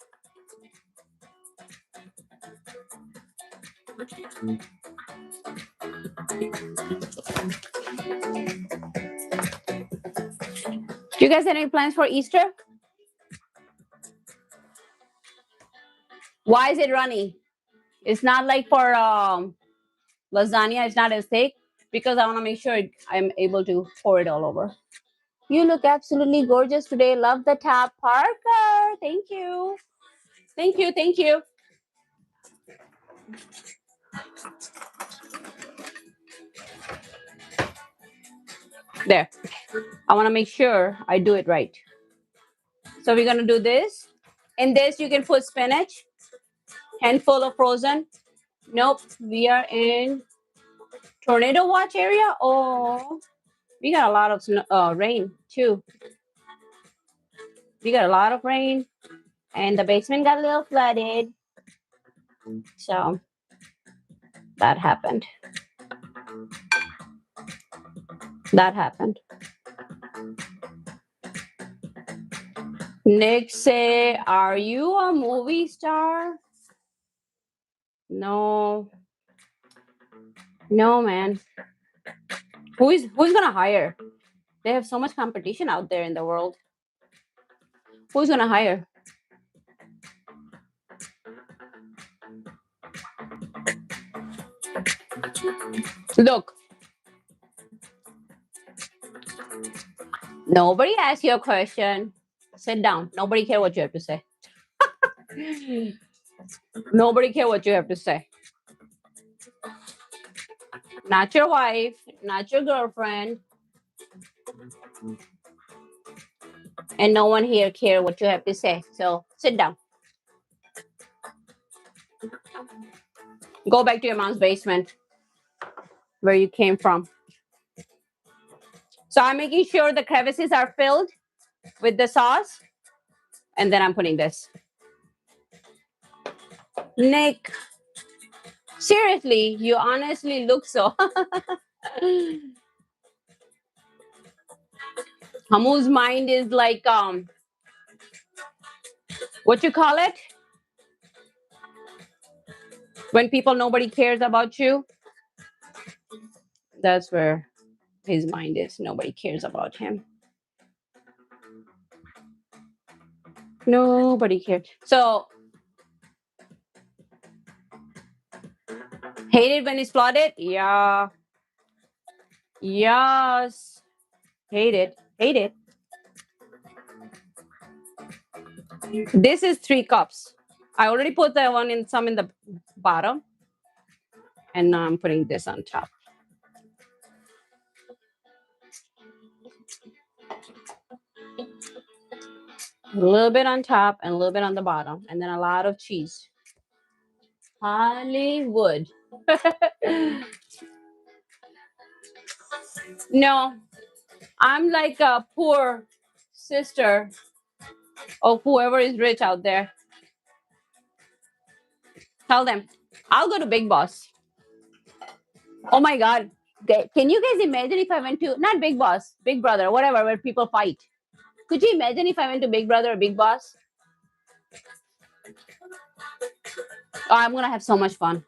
Do you guys have any plans for Easter? Why is it runny? It's not like for lasagna, it's not as thick because I want to make sure I'm able to pour it all over. You look absolutely gorgeous today. Love the top, Parker. Thank you. Thank you. Thank you. There. I want to make sure I do it right. So we're going to do this. In this, you can put spinach, handful of frozen. Nope. We are in tornado watch area. Oh, we got a lot of rain too. We got a lot of rain and the basement got a little flooded. So that happened. That happened. Nick say, are you a movie star? No. No, man. Who's gonna hire? They have so much competition out there in the world. Who's gonna hire? Look. Nobody asked you a question. Sit down. Nobody care what you have to say. Nobody care what you have to say. Not your wife, not your girlfriend. And no one here care what you have to say. So sit down. Go back to your mom's basement where you came from. So I'm making sure the crevices are filled with the sauce. And then I'm putting this. Nick, seriously, you honestly look so. Hamu's mind is like, what you call it? When nobody cares about you. That's where his mind is. Nobody cares about him. Nobody cares. So, hate it when it's flooded? Yeah. Yes. Hate it. Hate it. This is 3 cups. I already put that one in some in the bottom. And now I'm putting this on top. A little bit on top and a little bit on the bottom. And then a lot of cheese. Hollywood. No, I'm like a poor sister of whoever is rich out there. Tell them, I'll go to Big Boss. Oh my God. Can you guys imagine if I went to, not Big Boss, Big Brother, whatever, where people fight? Could you imagine if I went to Big Brother or Big Boss? Oh, I'm going to have so much fun.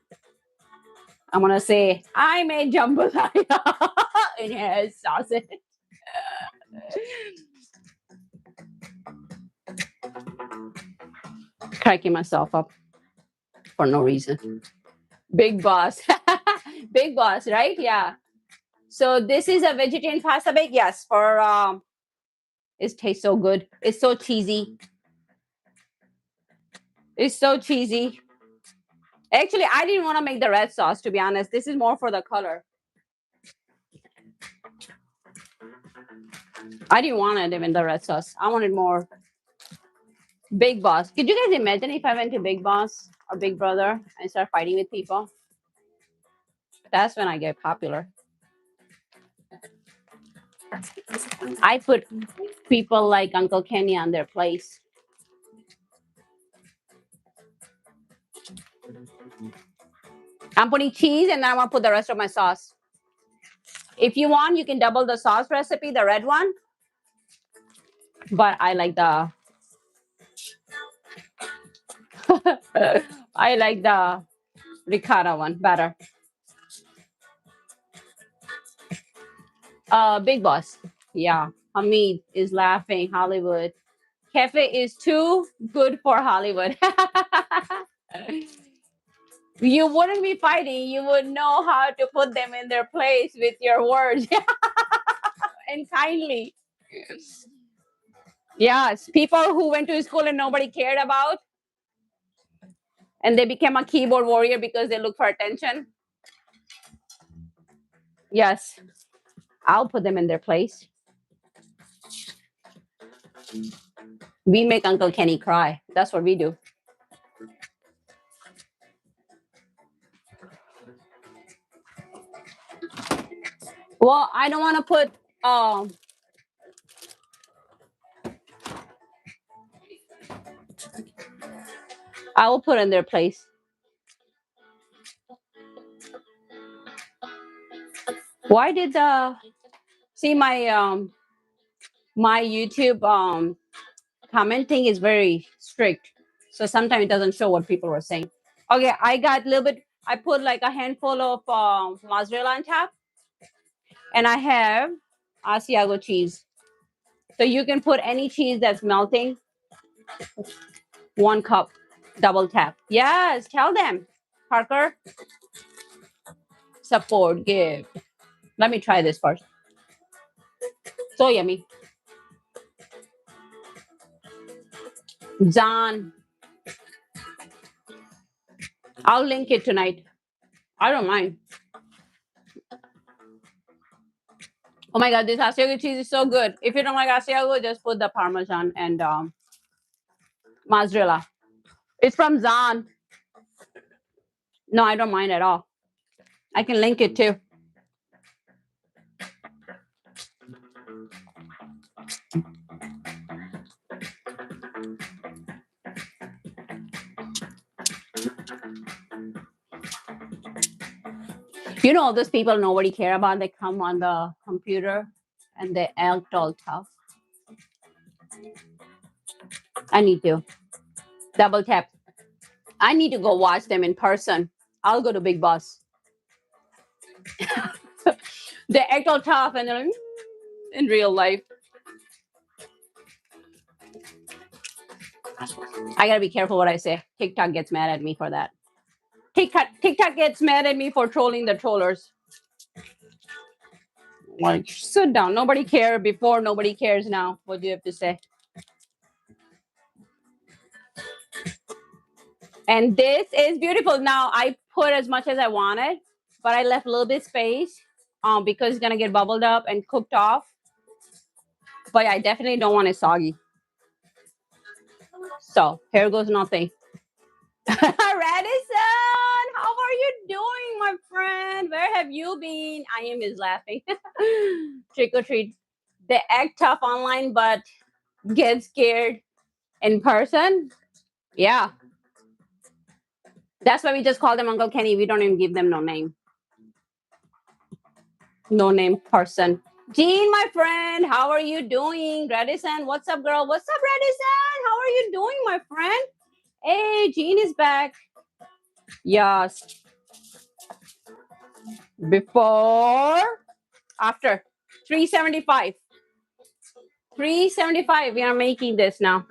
I'm going to say, I made jambalaya. And it has sausage. Cracking myself up for no reason. Big Boss. Big Boss, right? Yeah. So this is a vegetarian pasta bake. Yes, for it tastes so good. It's so cheesy. It's so cheesy. Actually, I didn't want to make the red sauce, to be honest. This is more for the color. I didn't want it even the red sauce. I wanted more. Big Boss. Could you guys imagine if I went to Big Boss or Big Brother and start fighting with people? That's when I get popular. I put people like Uncle Kenny on their place. I'm putting cheese and then I'm gonna put the rest of my sauce. If you want, you can double the sauce recipe, the red one. But I like the I like the ricotta one better. Big Boss. Yeah. Hamid is laughing. Hollywood. Cafe is too good for Hollywood. You wouldn't be fighting. You would know how to put them in their place with your words and kindly. Yes, people who went to school and nobody cared about, and they became a keyboard warrior because they look for attention. Yes, I'll put them in their place. We make Uncle Kenny cry. That's what we do. Well, I don't want to put I will put in their place. Why did the see my YouTube commenting is very strict, so sometimes it doesn't show what people were saying. Okay, I got a little bit. I put like a handful of mozzarella on top, and I have Asiago cheese. So you can put any cheese that's melting. 1 cup, double tap. Yes, tell them, Parker. Support, give. Let me try this first. So yummy. John, I'll link it tonight. I don't mind. Oh my god, this Asiago cheese is so good. If you don't like Asiago, just put the Parmesan and mozzarella. It's from Zan. No, I don't mind at all. I can link it too. You know, those people nobody care about, they come on the computer and they act all tough. I need to double tap. I need to go watch them in person. I'll go to Big Boss. They act all tough and they're like, in real life. I gotta be careful what I say. TikTok gets mad at me for that. TikTok gets mad at me for trolling the trollers. Like, sit down. Nobody cared before. Nobody cares now. What do you have to say? And this is beautiful. Now I put as much as I wanted, but I left a little bit space because it's gonna get bubbled up and cooked off. But I definitely don't want it soggy. So here goes nothing. Radisson, how are you doing, my friend? Where have you been? I am is laughing. Trick or treat. They act tough online, but get scared in person. Yeah. That's why we just call them Uncle Kenny. We don't even give them no name. No name person. Jean, my friend, how are you doing? Radisson, what's up, girl? What's up, Radisson? How are you doing, my friend? Hey, Jean is back. Yes. Before, after. 375. 375. We are making this now.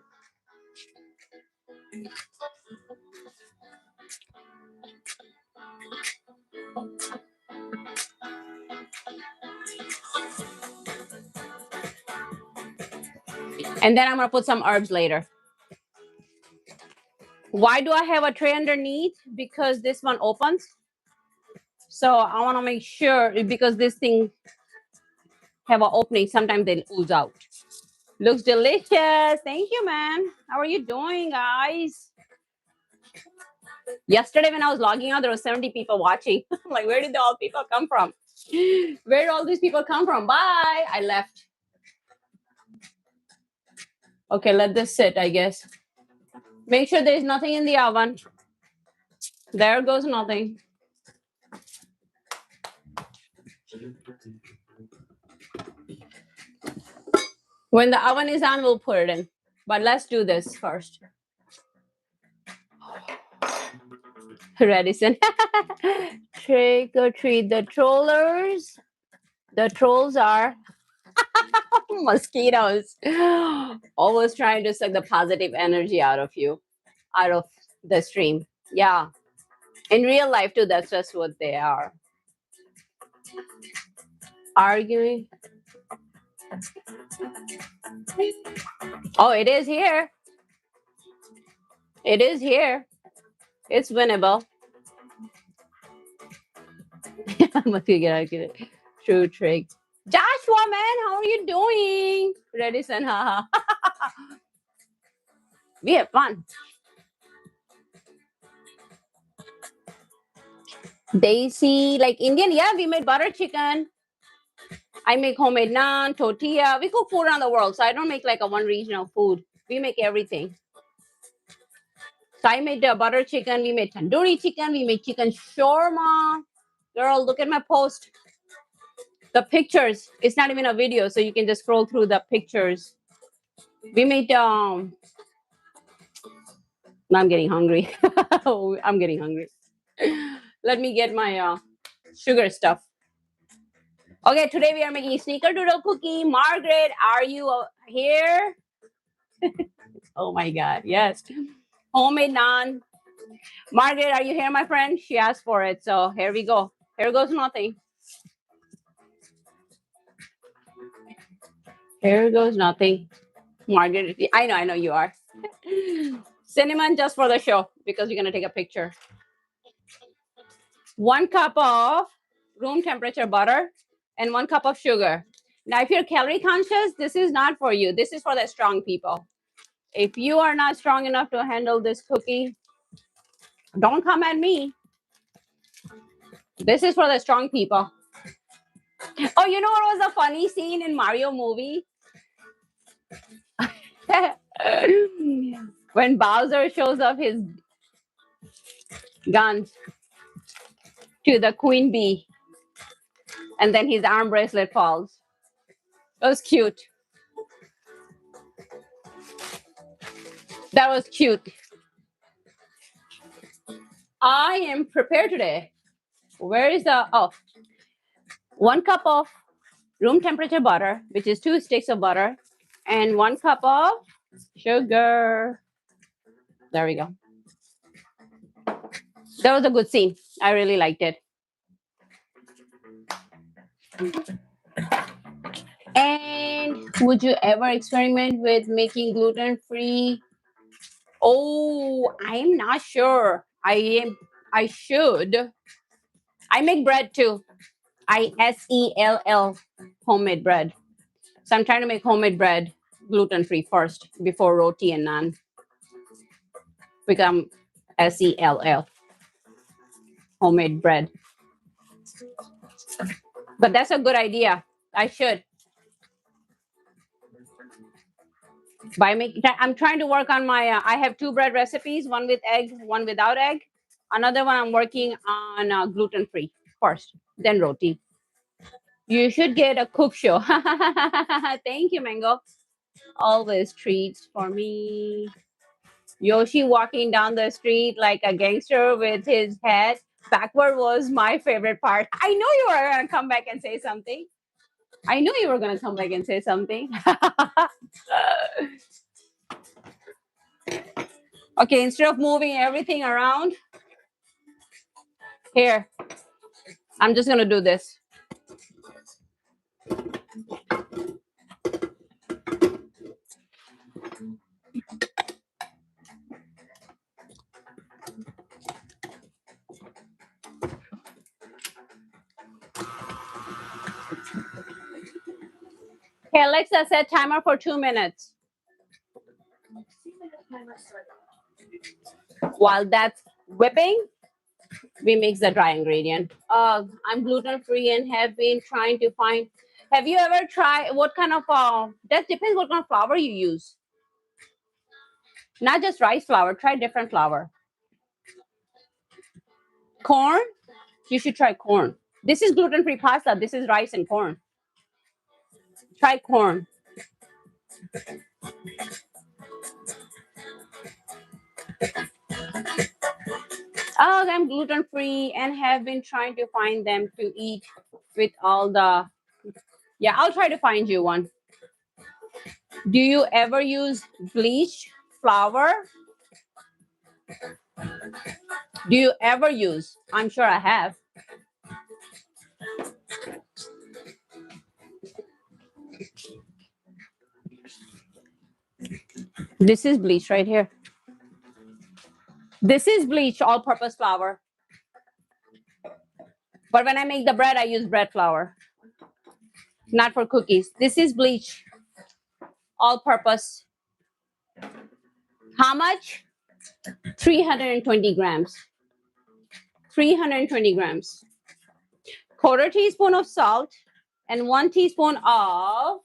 And then I'm going to put some herbs later. Why do I have a tray underneath? Because this one opens. So I want to make sure, because this thing have an opening, sometimes they ooze out. Looks delicious. Thank you, man. How are you doing, guys? Yesterday when I was logging out, there were 70 people watching. Like, where did all people come from? Where did all these people come from? Bye. I left. Okay, let this sit, I guess. Make sure there's nothing in the oven. There goes nothing. When the oven is on, we'll put it in. But let's do this first. Redison. Trick or treat the trollers. The trolls are mosquitoes. Always trying to suck the positive energy out of you, out of the stream. Yeah. In real life, too, that's just what they are. Arguing. Oh, it is here. It is here. It's winnable. True trick. Joshua, man, how are you doing? Redison, haha. We have fun. Desi, like Indian, yeah, we made butter chicken. I make homemade naan, tortilla. We cook food around the world, so I don't make like a one regional food. We make everything. So I made the butter chicken. We made tandoori chicken. We made chicken shawarma. Girl, look at my post. The pictures. It's not even a video, so you can just scroll through the pictures. We made now I'm getting hungry. I'm getting hungry. Let me get my sugar stuff. Okay, today we are making Snickerdoodle cookie. Margaret, are you here? Oh my God, yes. Homemade naan. Margaret, are you here, my friend? She asked for it, so here we go. Here goes nothing. Here goes nothing. Margaret, I know you are. Cinnamon just for the show because you're gonna take a picture. 1 cup of room temperature butter and 1 cup of sugar. Now, if you're calorie conscious, this is not for you. This is for the strong people. If you are not strong enough to handle this cookie, don't come at me. This is for the strong people. Oh, you know what was a funny scene in Mario movie? When Bowser shows off his guns to the queen bee and then his arm bracelet falls. It was cute. That was cute. I am prepared today. Where is the 1 cup of room temperature butter, which is 2 sticks of butter, and 1 cup of sugar. There we go. That was a good scene. I really liked it. And would you ever experiment with making gluten-free? Oh, I'm not sure. I should. I make bread too. ISELL, homemade bread. So I'm trying to make homemade bread gluten-free first before roti and naan become SELL, homemade bread. But that's a good idea. I should. I'm trying to work on my. I have 2 bread recipes: one with egg, one without egg. Another one I'm working on gluten-free first, then roti. You should get a cook show. Thank you, Mango. Always treats for me. Yoshi walking down the street like a gangster with his head backward was my favorite part. I knew you were going to come back and say something. I knew you were going to come back and say something. Okay, instead of moving everything around, here, I'm just going to do this. Okay, Alexa, set timer for 2 minutes. While that's whipping, we mix the dry ingredient. I'm gluten-free and have been trying to find. Have you ever tried what kind of? That depends what kind of flour you use. Not just rice flour. Try different flour. Corn. You should try corn. This is gluten-free pasta. This is rice and corn. Try corn. Oh, I'm gluten free and have been trying to find them to eat with all the. Yeah, I'll try to find you one. Do you ever use bleach flour? Do you ever use? I'm sure I have. This is bleach right here. This is bleach all purpose flour. But when I make the bread, I use bread flour, not for cookies. This is bleach all purpose. How much? 320 grams. 320 grams. Quarter teaspoon of salt and 1 teaspoon of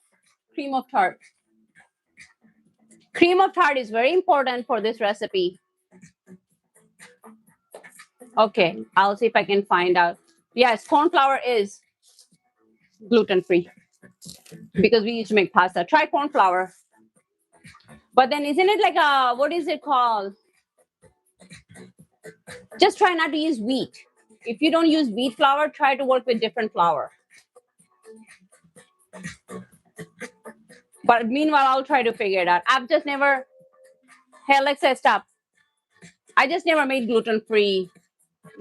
cream of tart. Cream of tart is very important for this recipe. Okay, I'll see if I can find out. Yes, corn flour is gluten free because we used to make pasta. Try corn flour. But then isn't it like a, what is it called? Just try not to use wheat. If you don't use wheat flour, try to work with different flour. But meanwhile, I'll try to figure it out. I've just never, hey, Alexa, stop. I just never made gluten-free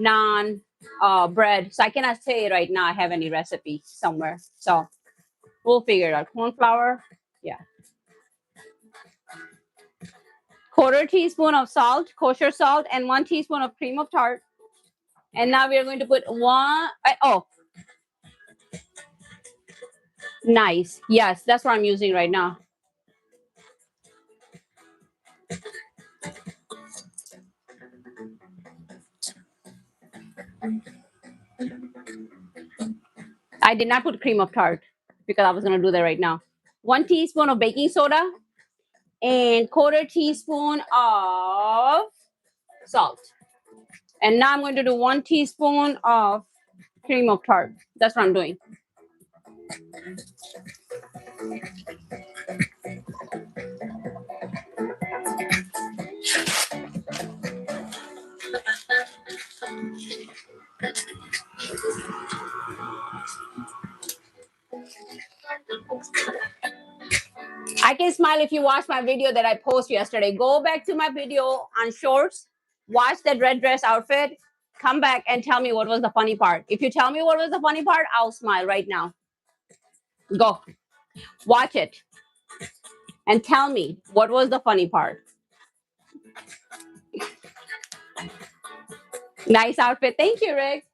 naan bread. So I cannot say right now I have any recipe somewhere. So we'll figure it out. Corn flour, yeah. Quarter teaspoon of salt, kosher salt, and 1 teaspoon of cream of tart. And now we're going to put nice. Yes, that's what I'm using right now. I did not put cream of tart because I was going to do that right now. 1 teaspoon of baking soda and quarter teaspoon of salt. And now I'm going to do 1 teaspoon of cream of tart. That's what I'm doing. I can smile if you watch my video that I posted yesterday. Go back to my video on shorts, watch that red dress outfit, come back and tell me what was the funny part. If you tell me what was the funny part, I'll smile right now. Go. Watch it. And tell me what was the funny part. Nice outfit. Thank you, Rick.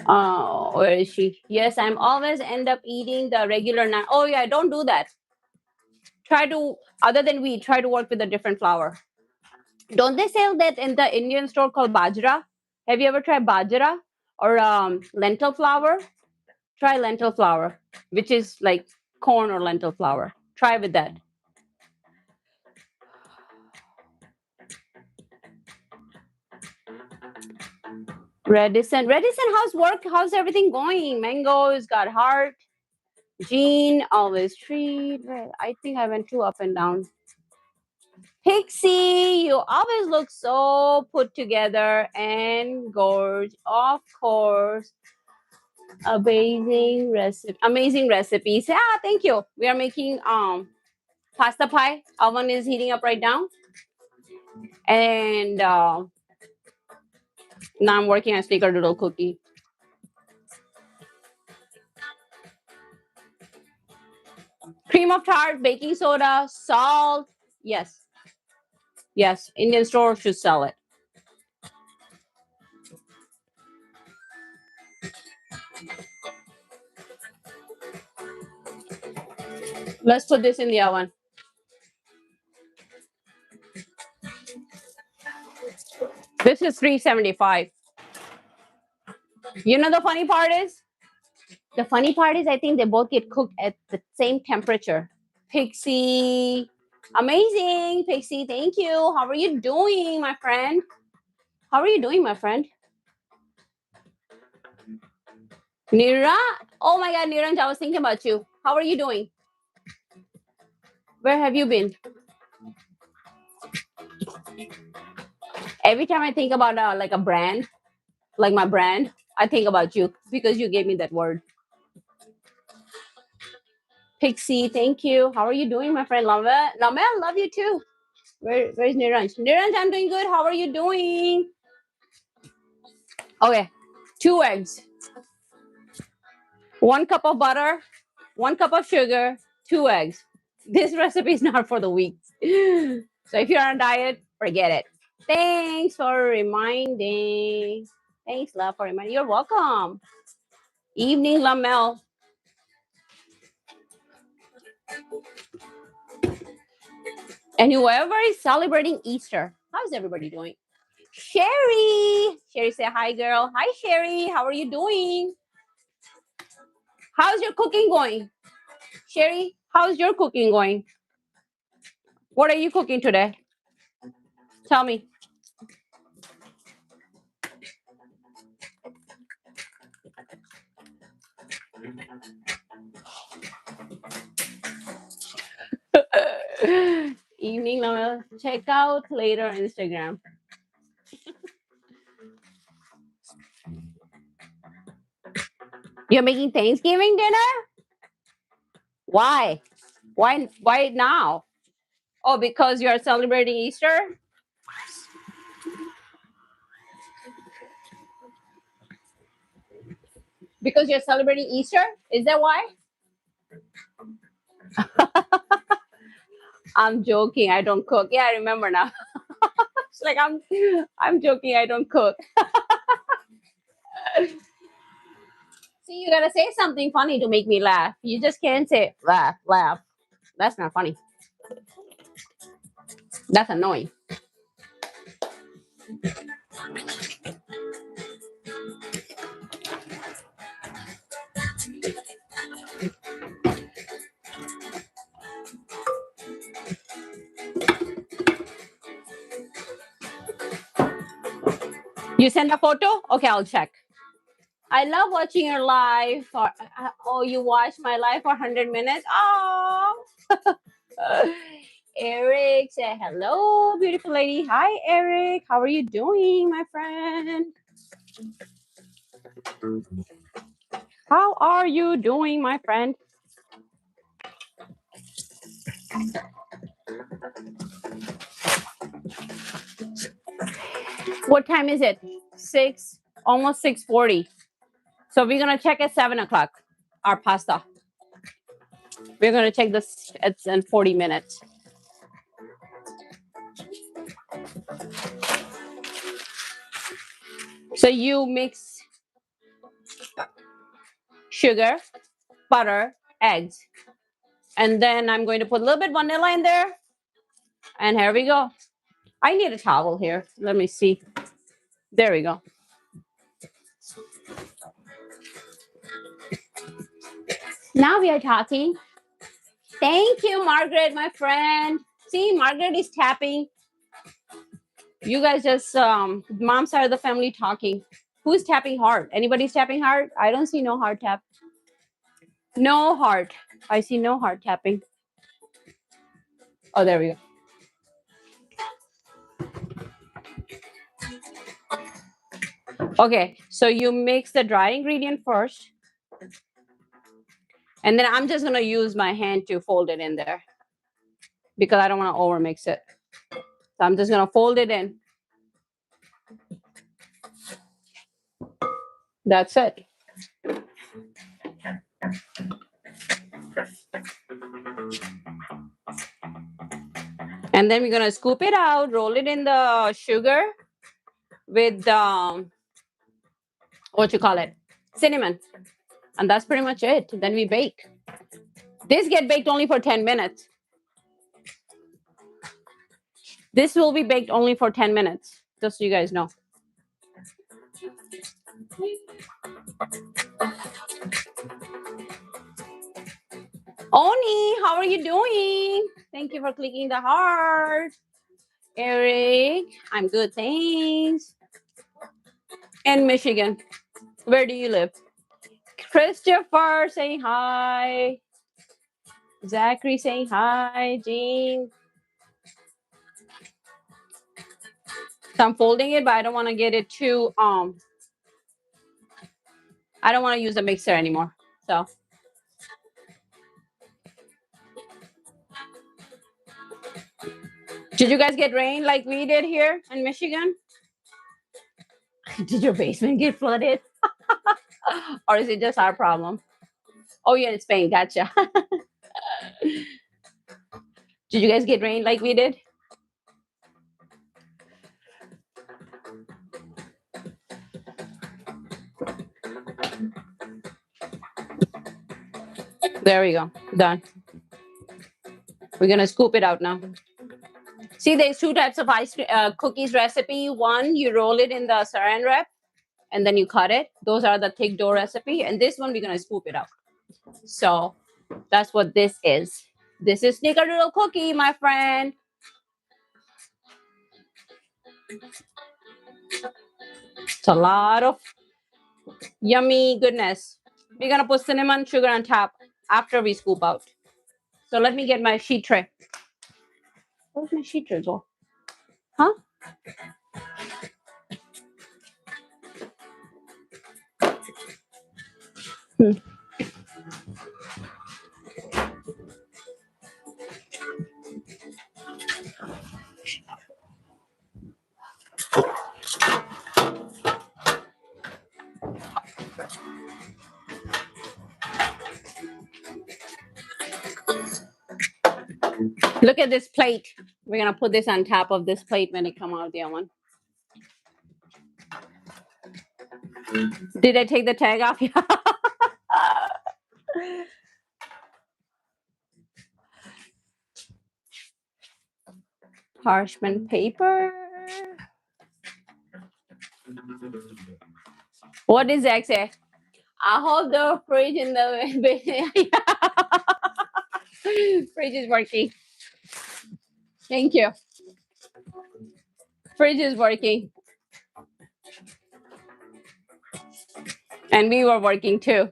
Oh, where is she? Yes, I'm always end up eating the regular naan. Oh yeah, don't do that. Try to, other than wheat, try to work with a different flour. Don't they sell that in the Indian store called bajra? Have you ever tried bajra or lentil flour? Try lentil flour, which is like corn or lentil flour. Try with that. Redison, how's work? How's everything going? Mango's got heart. Jean, always treat. I think I went too up and down. Pixie, you always look so put together and gorgeous. Of course. Amazing recipes. Yeah, thank you. We are making pasta pie. Oven is heating up right now. And now I'm working on Snickerdoodle cookie. Cream of tart, baking soda, salt. Yes. Yes, Indian store should sell it. Let's put this in the oven. This is 375. You know the funny part is? The funny part is I think they both get cooked at the same temperature. Pixie. Amazing, Pixie. Thank you. How are you doing, my friend? How are you doing, my friend? Nira? Oh my God, Niranj, I was thinking about you. How are you doing? Where have you been? Every time I think about like a brand, like my brand, I think about you because you gave me that word. Pixie, thank you. How are you doing, my friend? Lamel, love you too. Where's Niranj? Niranj, I'm doing good. How are you doing? Okay, 2 eggs, 1 cup of butter, 1 cup of sugar, 2 eggs. This recipe is not for the weak. So if you're on diet, forget it. Thanks for reminding. Thanks, love, for reminding. You're welcome. Evening, Lamel. And whoever is celebrating Easter, how's everybody doing? Sherry. Sherry, say hi, girl. Hi, Sherry. How are you doing? How's your cooking going? Sherry, how's your cooking going? What are you cooking today? Tell me. Evening, Lamel. Check out later Instagram. You're making Thanksgiving dinner? Why? Why now? Oh, because you're celebrating Easter? Because you're celebrating Easter? Is that why? I'm joking. I don't cook. Yeah, I remember now. It's like I'm joking. I don't cook. See, you gotta say something funny to make me laugh. You just can't say laugh, laugh. That's not funny. That's annoying. You send a photo? Okay, I'll check. I love watching your live. Oh, you watch my live for 100 minutes? Oh. Eric, say hello, beautiful lady. Hi, Eric. How are you doing, my friend? How are you doing, my friend? What time is it? 6, almost 6:40. So we're gonna check at 7 o'clock. Our pasta. We're gonna check this. It's in 40 minutes. So you mix sugar, butter, eggs, and then I'm going to put a little bit vanilla in there. And here we go. I need a towel here. Let me see. There we go. Now we are talking. Thank you, Margaret, my friend. See, Margaret is tapping. You guys just mom side of the family talking. Who's tapping hard? Anybody's tapping hard? I don't see no hard tap. No heart. I see no heart tapping. Oh, there we go. Okay, so you mix the dry ingredient first. And then I'm just gonna use my hand to fold it in there because I don't want to overmix it. So I'm just gonna fold it in. That's it. And then we're gonna scoop it out, roll it in the sugar with what you call it, cinnamon, and that's pretty much it. Then we bake. This get baked only for 10 minutes. This will be baked only for 10 minutes, just so you guys know. Oni, how are you doing? Thank you for clicking the heart. Eric, I'm good, thanks. In Michigan. Where do you live? Christopher saying hi. Zachary saying hi. Jean. So I'm folding it, but I don't want to get it too I don't want to use a mixer anymore. So did you guys get rain like we did here in Michigan? Did your basement get flooded? Or is it just our problem? Oh, yeah, it's Spain. Gotcha. Did you guys get rain like we did? There we go. Done. We're going to scoop it out now. See, there's two types of cookies recipe. One, you roll it in the saran wrap and then you cut it. Those are the thick dough recipe. And this one, we're going to scoop it out. So that's what this is. This is Snickerdoodle cookie, my friend. It's a lot of yummy goodness. We're going to put cinnamon sugar on top after we scoop out. So let me get my sheet tray. Where's my sheet tray go? Huh? Look at this plate. We're going to put this on top of this plate when it come out of the oven. Did I take the tag off? Parchment paper. What does Zach say? I hold the fridge in the fridge is working. Thank you. Fridge is working. And we were working too.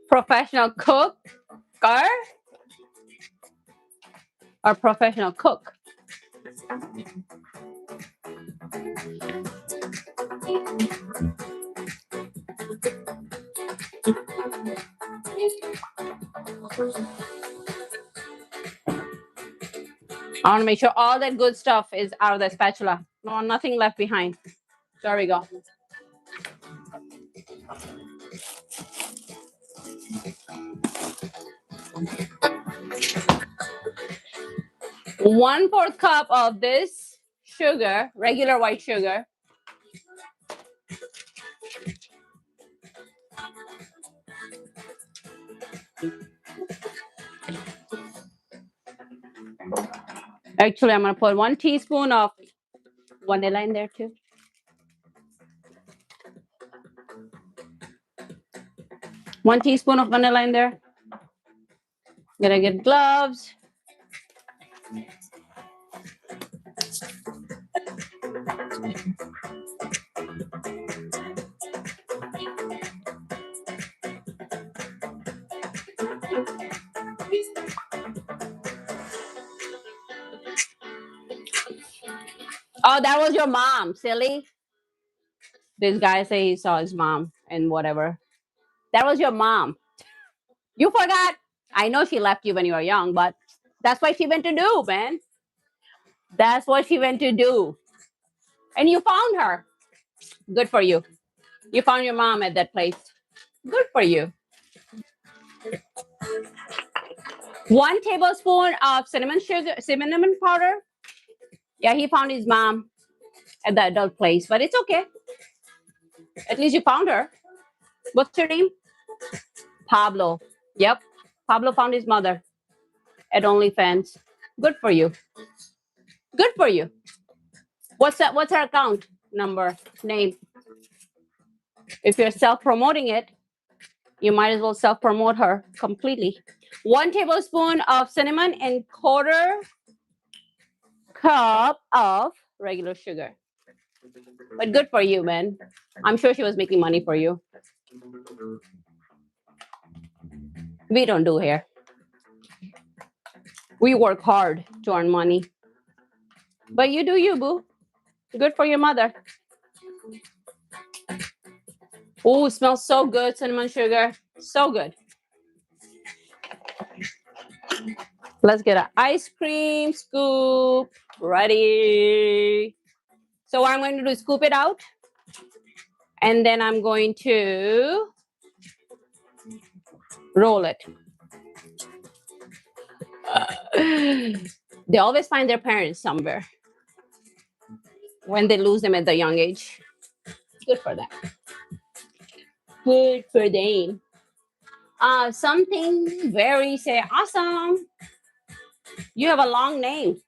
Professional cook or professional cook? I want to make sure all that good stuff is out of the spatula. No, nothing left behind. There we go. One-fourth cup of this sugar, regular white sugar. Actually, I'm going to put 1 teaspoon of vanilla in there too. One teaspoon of vanilla in there. Gonna get gloves. Oh, that was your mom, silly. This guy say he saw his mom and whatever. That was your mom. You forgot. I know she left you when you were young, but that's what she went to do, man. That's what she went to do. And you found her. Good for you. You found your mom at that place. Good for you. 1 tablespoon of cinnamon powder. Yeah, he found his mom at the adult place, but it's okay. At least you found her. What's her name? Pablo. Yep. Pablo found his mother at OnlyFans. Good for you. Good for you. What's her account number? Name? If you're self-promoting it, you might as well self-promote her completely. 1 tablespoon of cinnamon and 1/4 cup of regular sugar. But good for you, man. I'm sure she was making money for you. We don't do here. We work hard to earn money. But you do you, boo. Good for your mother. Oh, smells so good, cinnamon sugar. So good. Let's get an ice cream scoop ready. So what I'm going to do is scoop it out. And then I'm going to roll it. They always find their parents somewhere when they lose them at the young age. Good for them. Good for them. Something very say awesome. You have a long name.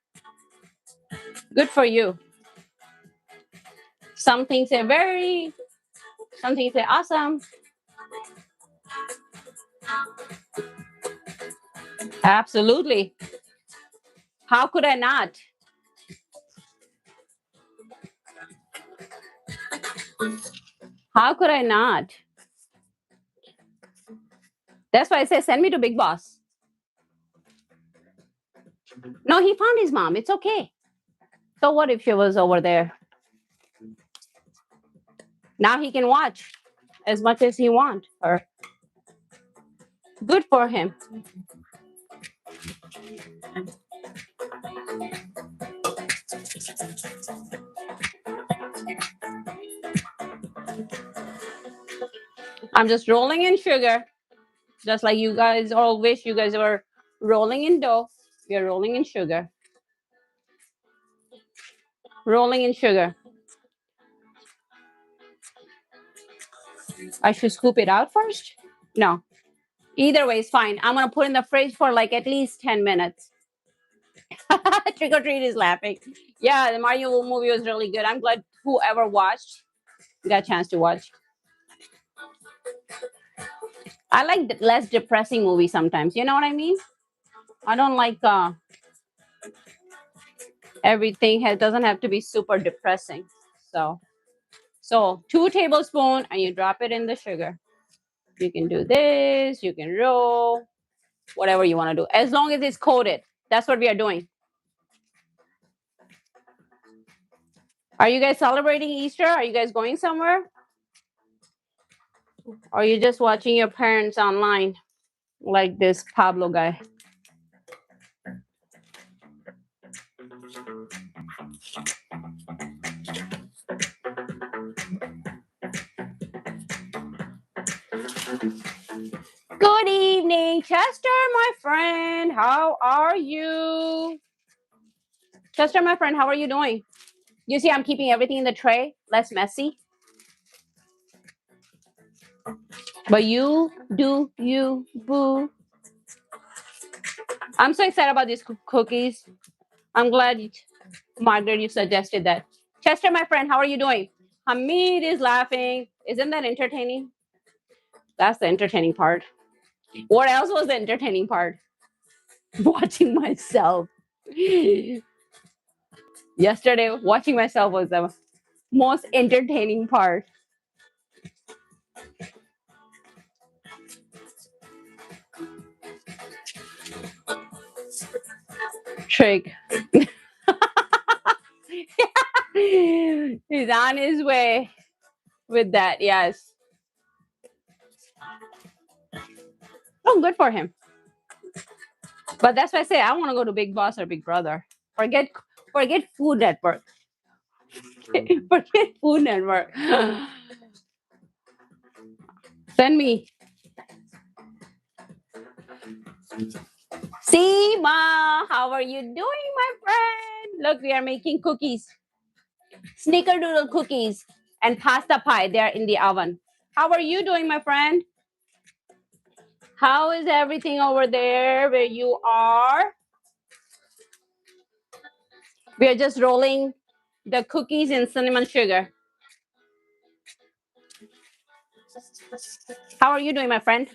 Good for you. Something say very. Something say awesome. Absolutely. How could I not? How could I not? That's why I say send me to Big Boss. No, he found his mom. It's okay. So what if she was over there? Now he can watch as much as he wants her. Good for him. I'm just rolling in sugar, just like you guys all wish you guys were rolling in dough. We are rolling in sugar. Rolling in sugar. I should scoop it out first? No. Either way is fine. I'm going to put in the fridge for like at least 10 minutes. Trick or Treat is laughing. Yeah, the Mario movie was really good. I'm glad whoever watched got a chance to watch. I like less depressing movies sometimes. You know what I mean? I don't like everything doesn't have to be super depressing. So 2 tablespoons and you drop it in the sugar. You can do this, you can roll, whatever you want to do, as long as it's coated. That's what we are doing. Are you guys celebrating Easter? Are you guys going somewhere? Or are you just watching your parents online like this Pablo guy? Good evening, Chester, my friend. How are you? Chester, my friend, how are you doing? You see, I'm keeping everything in the tray, less messy. But you do you, boo. I'm so excited about these cookies. I'm glad, Margaret, you suggested that. Chester, my friend, how are you doing? Hamid is laughing. Isn't that entertaining? That's the entertaining part. What else was the entertaining part? Watching myself. Yesterday, watching myself was the most entertaining part. Trick. He's on his way with that, yes. Oh, good for him. But that's why I say I want to go to Big Boss or Big Brother. Forget Food Network. Forget Food Network. Send me. Seema, how are you doing, my friend? Look, we are making cookies. Snickerdoodle cookies and pasta pie. They're in the oven. How are you doing, my friend? How is everything over there where you are? We are just rolling the cookies in cinnamon sugar. How are you doing, my friend?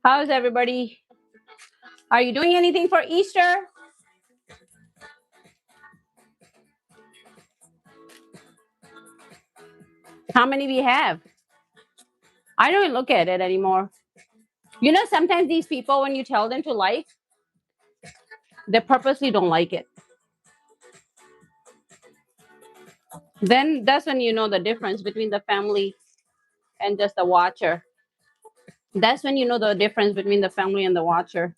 How's everybody? Are you doing anything for Easter? How many we have? I don't look at it anymore. You know, sometimes these people, when you tell them to like, they purposely don't like it. Then that's when you know the difference between the family and just the watcher. That's when you know the difference between the family and the watcher.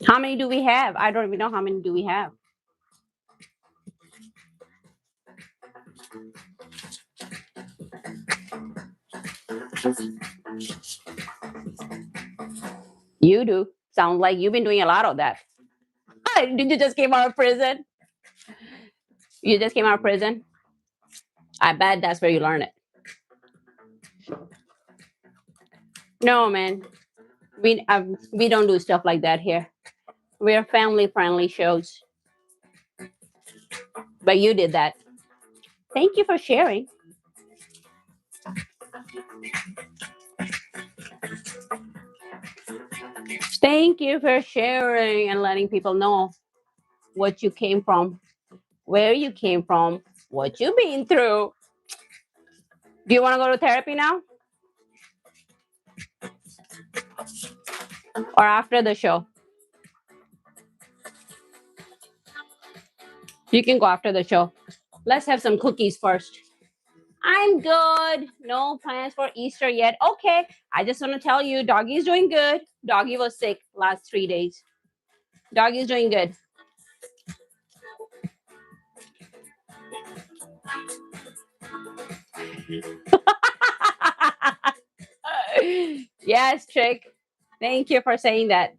How many do we have? I don't even know how many do we have. You do. Sounds like you've been doing a lot of that. Did you just came out of prison? You just came out of prison? I bet that's where you learn it. No, man. We don't do stuff like that here. We're family friendly shows. But you did that. Thank you for sharing. Thank you for sharing and letting people know what you came from, where you came from, what you've been through. Do you want to go to therapy now? Or after the show? You can go after the show. Let's have some cookies first. I'm good. No plans for Easter yet. Okay. I just want to tell you, Doggy's doing good. Doggy was sick last 3 days. Doggy's doing good. Yes, Trick. Thank you for saying that.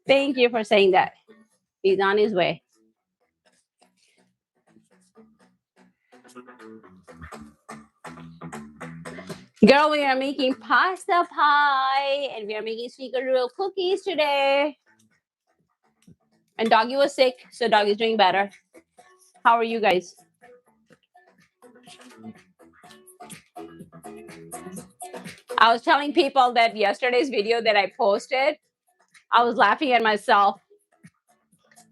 Thank you for saying that. He's on his way. Girl, we are making pasta pie and we are making Snickerdoodle cookies today. And Doggy was sick, so Doggy's doing better. How are you guys? I was telling people that yesterday's video that I posted, I was laughing at myself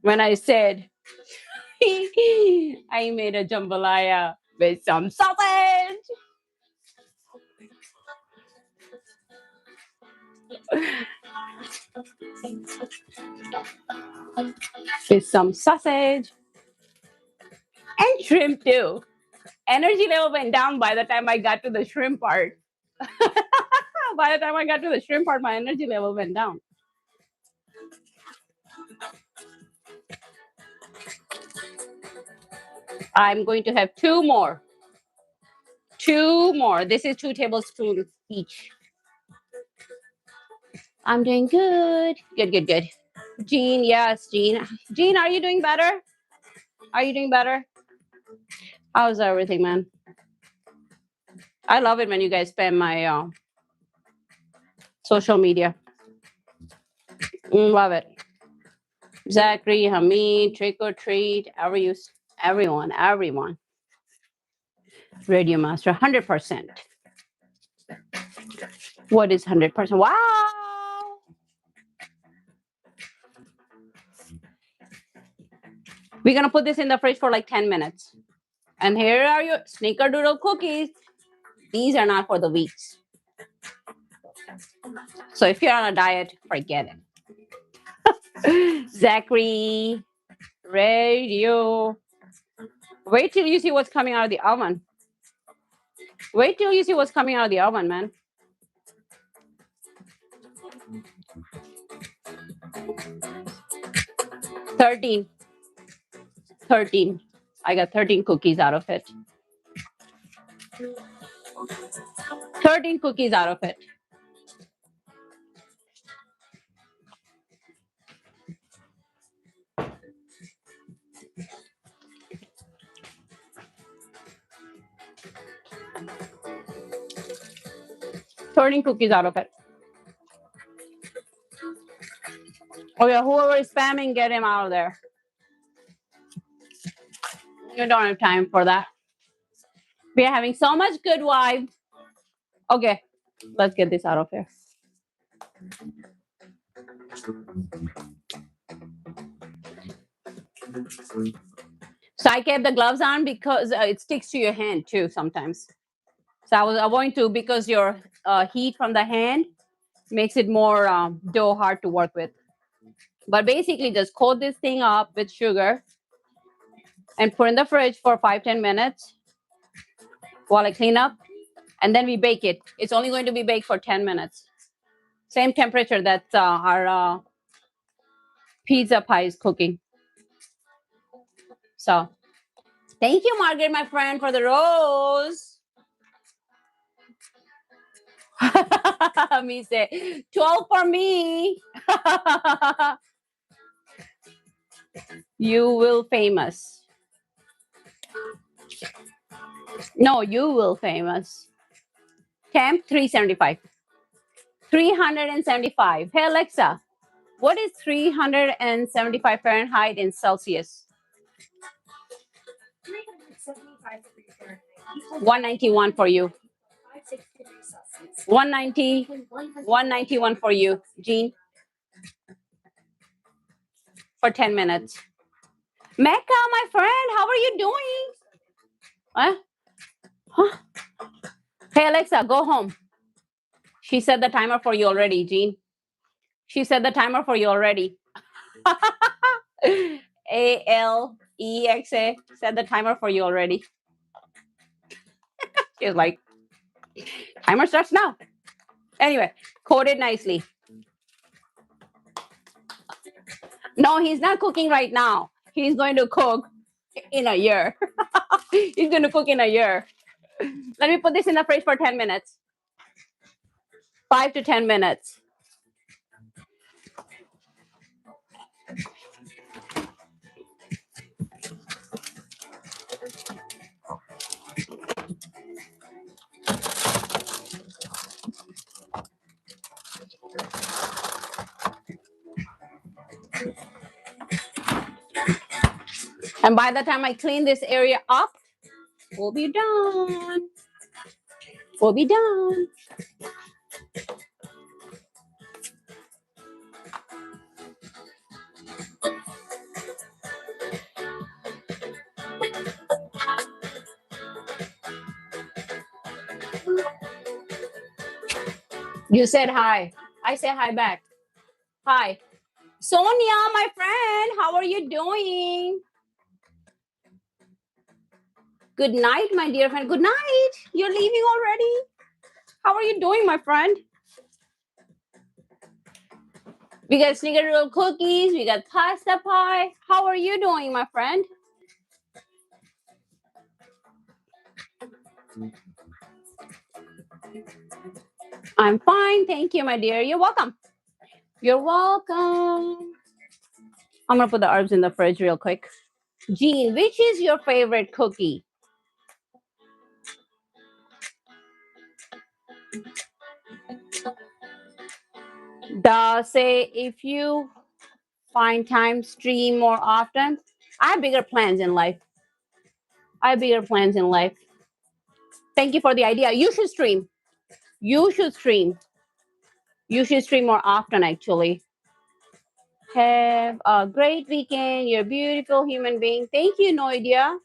when I said, I made a jambalaya with some sausage. With some sausage and shrimp too. Energy level went down by the time I got to the shrimp part. By the time I got to the shrimp part, my energy level went down. I'm going to have two more. Two more. This is 2 tablespoons each. I'm doing good. Good, good, good. Jean, yes, Jean. Jean, are you doing better? Are you doing better? How's everything, man? I love it when you guys spam my social media. Love it. Zachary, Hamid, Trick or Treat, everyone. Radio Master, 100%. What is 100%? Wow. We're going to put this in the fridge for like 10 minutes. And here are your Snickerdoodle cookies. These are not for the weeks. So if you're on a diet, forget it. Zachary, radio. Wait till you see what's coming out of the oven. Wait till you see what's coming out of the oven, man. Thirteen. I got 13 cookies out of it. 13 cookies out of it. Turning cookies out of it. Oh yeah, whoever is spamming, get him out of there. You don't have time for that. We are having so much good vibe. Okay, let's get this out of here. So I kept the gloves on because it sticks to your hand too sometimes. So I was avoiding to because your heat from the hand makes it more dough hard to work with. But basically, just coat this thing up with sugar and put in the fridge for 5-10 minutes while I clean up, and then we bake it. It's only going to be baked for 10 minutes. Same temperature that our pizza pie is cooking. So thank you, Margaret, my friend, for the rose. Me say 12 for me. You will famous. No, you will famous. Temp 375. 375. Hey Alexa, what is 375 Fahrenheit in Celsius? 191 for you. 190, 191 for you, Jean, for 10 minutes. Mecca, my friend, how are you doing? Huh? Hey, Alexa, go home. She set the timer for you already, Jean. She set the timer for you already. Alexa set the timer for you already. She's like, timer starts now. Anyway, coat it nicely. No, he's not cooking right now. He's going to cook in a year. He's going to cook in a year. Let me put this in the fridge for 10 minutes. 5 to 10 minutes. And by the time I clean this area up, we'll be done. We'll be done. You said hi. I say hi back. Hi. Sonia, my friend, how are you doing? Good night, my dear friend. Good night. You're leaving already? How are you doing, my friend? We got Snickerdoodle cookies. We got pasta pie. How are you doing, my friend? I'm fine. Thank you, my dear. You're welcome. You're welcome. I'm going to put the herbs in the fridge real quick. Jean, which is your favorite cookie? Say if you find time, stream more often. I have bigger plans in life. Thank you for the idea. You should stream. You should stream more often, actually. Have a great weekend. You're a beautiful human being. Thank you, no idea.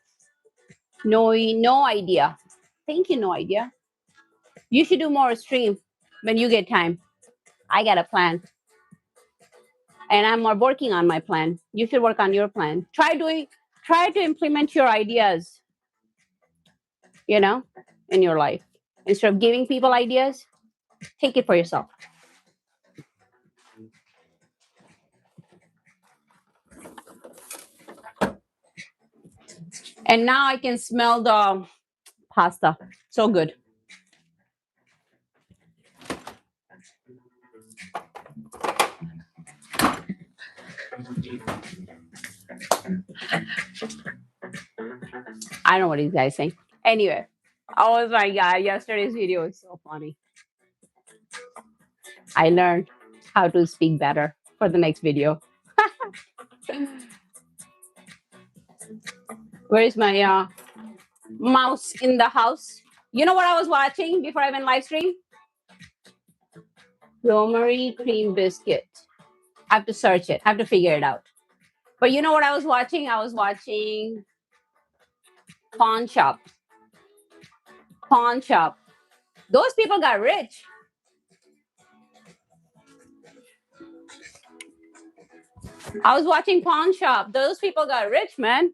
No idea. Thank you, no idea. You should do more stream when you get time. I got a plan. And I'm working on my plan. You should work on your plan. Try to implement your ideas, in your life. Instead of giving people ideas, take it for yourself. And now I can smell the pasta. So good. I don't know what these guys saying. Anyway, oh my God, yesterday's video was so funny. I learned how to speak better for the next video. Where is my mouse in the house? You know what I was watching before I went live stream? Rosemary cream biscuit. I have to search it. I have to figure it out. But you know what I was watching? I was watching Pawn Shop. Pawn Shop. Those people got rich. I was watching Pawn Shop. Those people got rich, man.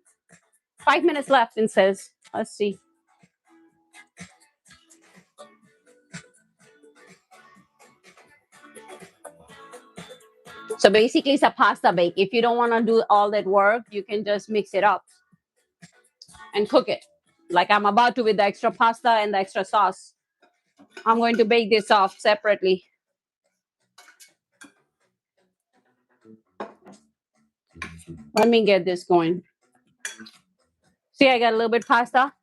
5 minutes left, and says, let's see. So basically, it's a pasta bake. If you don't want to do all that work, you can just mix it up and cook it. Like I'm about to with the extra pasta and the extra sauce. I'm going to bake this off separately. Let me get this going. See, I got a little bit pasta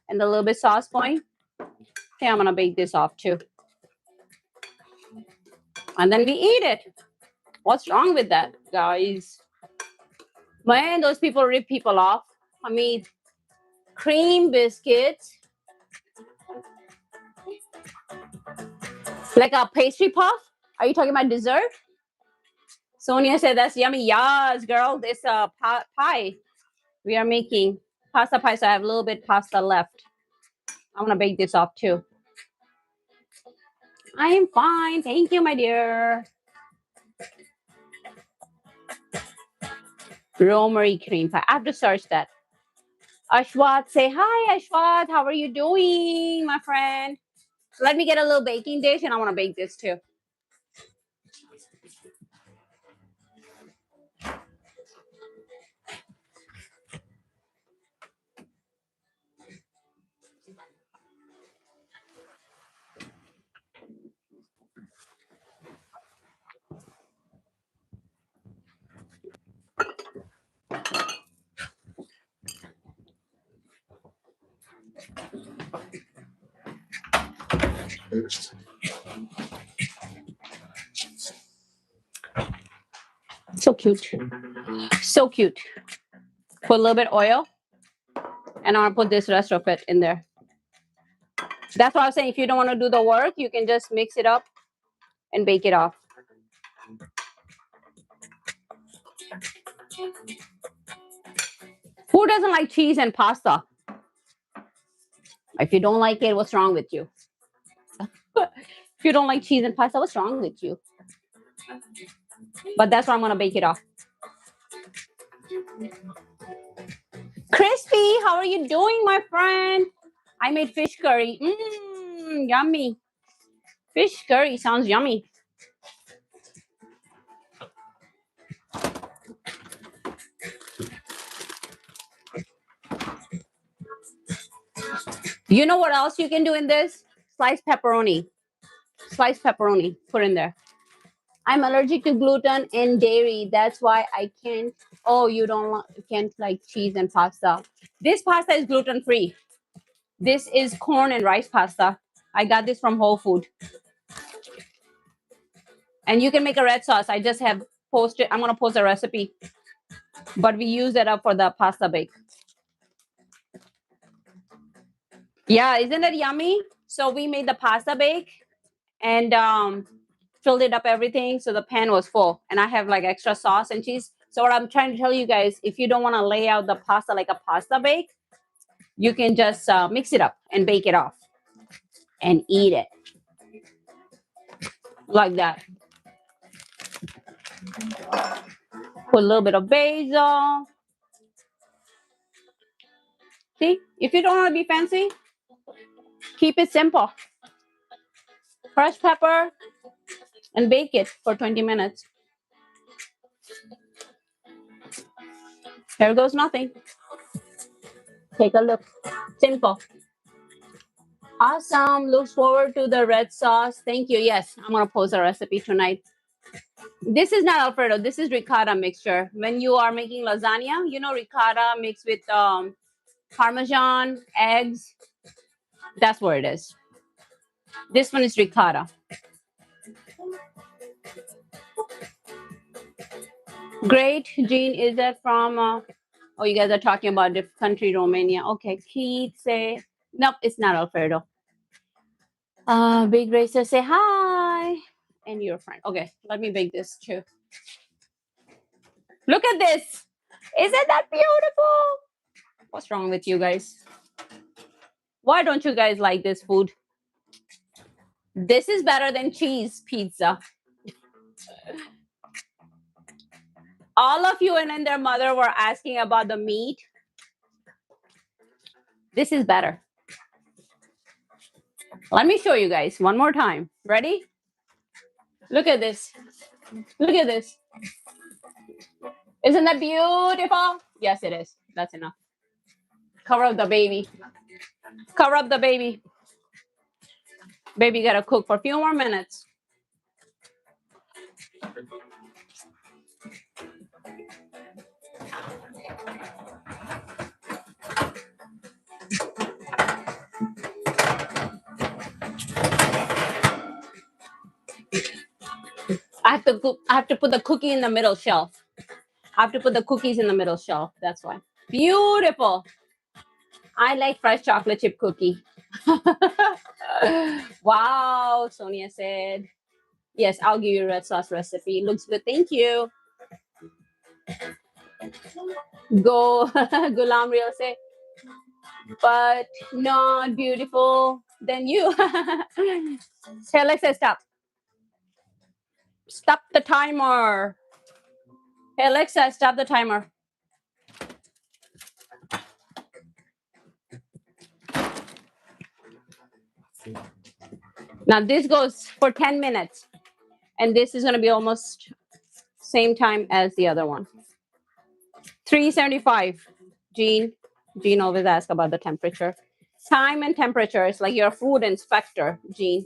and a little bit sauce going. Okay, I'm gonna bake this off too. And then we eat it. What's wrong with that, guys? Man, those people rip people off. I mean, cream biscuits. Like a pastry puff? Are you talking about dessert? Sonia said that's yummy. Yes, girl. This pie we are making. Pasta pie, so I have a little bit pasta left. I'm gonna bake this off too. I am fine. Thank you, my dear. Rosemary cream pie. I have to search that. Ashwat, say hi, Ashwat. How are you doing, my friend? Let me get a little baking dish and I want to bake this too. So cute. So cute. Put a little bit oil and I'll put this rest of it in there. That's why I was saying if you don't want to do the work, you can just mix it up and bake it off. Who doesn't like cheese and pasta? If you don't like it, what's wrong with you? If you don't like cheese and pasta, what's wrong with you? But that's why I'm going to bake it off. Crispy, how are you doing, my friend? I made fish curry. Yummy. Fish curry sounds yummy. You know what else you can do in this? Sliced pepperoni. Sliced pepperoni. Put in there. I'm allergic to gluten and dairy. That's why I can't. Oh, you can't like cheese and pasta. This pasta is gluten free. This is corn and rice pasta. I got this from Whole Food. And you can make a red sauce. I just have posted. I'm gonna post a recipe. But we use that up for the pasta bake. Yeah, isn't it yummy? So we made the pasta bake and filled it up everything. So the pan was full. And I have like extra sauce and cheese. So what I'm trying to tell you guys, if you don't want to lay out the pasta like a pasta bake, you can just mix it up and bake it off and eat it. Like that. Put a little bit of basil. See, if you don't want to be fancy, keep it simple. Crushed pepper and bake it for 20 minutes. Here goes nothing. Take a look. Simple. Awesome. Looks forward to the red sauce. Thank you. Yes, I'm going to post a recipe tonight. This is not Alfredo. This is ricotta mixture. When you are making lasagna, you know ricotta mixed with Parmesan, eggs. That's what it is. This one is ricotta. Great, Jean. Is that from... Oh, you guys are talking about the country, Romania. Okay, Keith say, nope, it's not Alfredo. Big Racer say hi. And your friend. Okay, let me bake this too. Look at this. Isn't that beautiful? What's wrong with you guys? Why don't you guys like this food? This is better than cheese pizza. All of you and then their mother were asking about the meat. This is better. Let me show you guys one more time. Ready? Look at this. Look at this. Isn't that beautiful? Yes, it is. That's enough. Cover up the baby. Cover up the baby. Baby gotta cook for a few more minutes. I have to put the cookie in the middle shelf. I have to put the cookies in the middle shelf. That's why. Beautiful. I like fresh chocolate chip cookie. Wow, Sonia said. Yes, I'll give you a red sauce recipe. Looks good. Thank you. Go, Gulam Real say, but not beautiful than you. Hey, Alexa, stop. Stop the timer. Hey, Alexa, stop the timer. Now this goes for 10 minutes. And this is going to be almost same time as the other one. 375. Jean always asks about the temperature. Time and temperature is like you're a food inspector, Jean.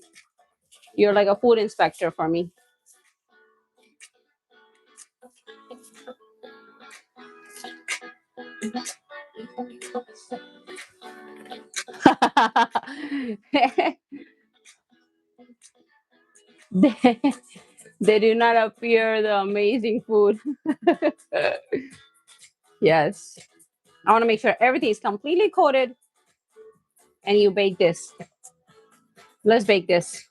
You're like a food inspector for me. they do not appear the amazing food. Yes. I want to make sure everything is completely coated. And you bake this. Let's bake this.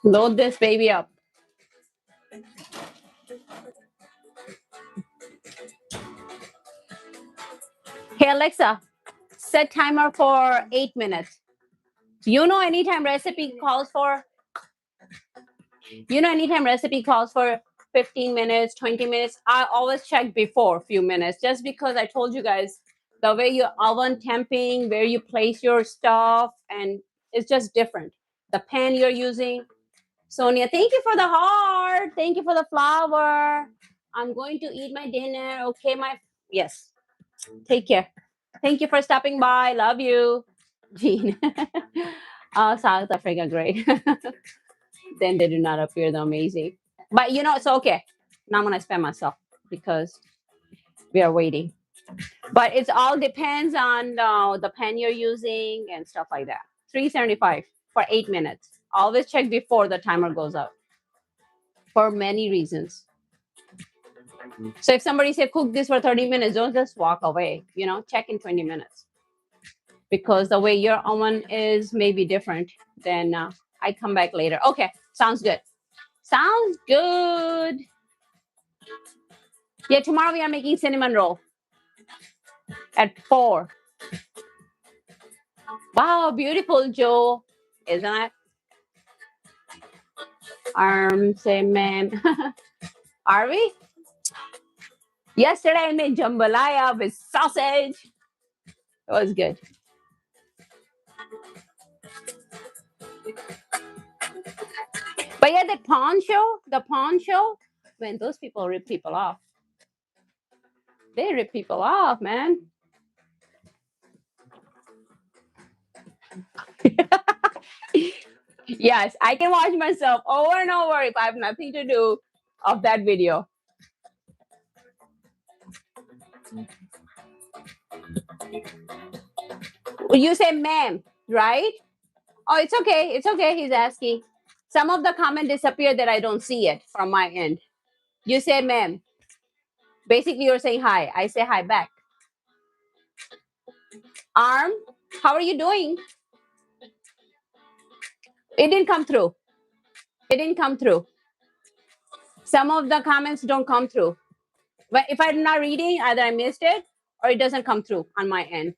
Load this baby up. Hey, Alexa, set timer for 8 minutes. Anytime recipe calls for 15 minutes, 20 minutes. I always check before a few minutes just because I told you guys the way your oven temping, where you place your stuff, and it's just different. The pan you're using. Sonia, thank you for the heart. Thank you for the flower. I'm going to eat my dinner. Okay, yes. Take care. Thank you for stopping by. Love you. Jean. South Africa, great. Then they do not appear the amazing. But it's okay. Now I'm gonna spend myself because we are waiting. But it all depends on the pan you're using and stuff like that. 375 for 8 minutes. Always check before the timer goes up for many reasons. So if somebody say cook this for 30 minutes, don't just walk away. Check in 20 minutes because the way your oven is maybe different. Then I come back later. Okay, sounds good. Sounds good. Yeah, tomorrow we are making cinnamon roll at 4. Wow, beautiful, Joe. Isn't it? Say, man. Are we? Yesterday I made jambalaya with sausage. It was good. But yeah, the pawn show, man, those people rip people off. They rip people off, man. Yes, I can watch myself over and over if I have nothing to do of that video. You say ma'am, right? Oh, it's okay. It's okay. He's asking. Some of the comment disappear that I don't see it from my end. You say, ma'am. Basically, you're saying hi. I say hi back. Arm, how are you doing? It didn't come through. It didn't come through. Some of the comments don't come through. But if I'm not reading, either I missed it or it doesn't come through on my end.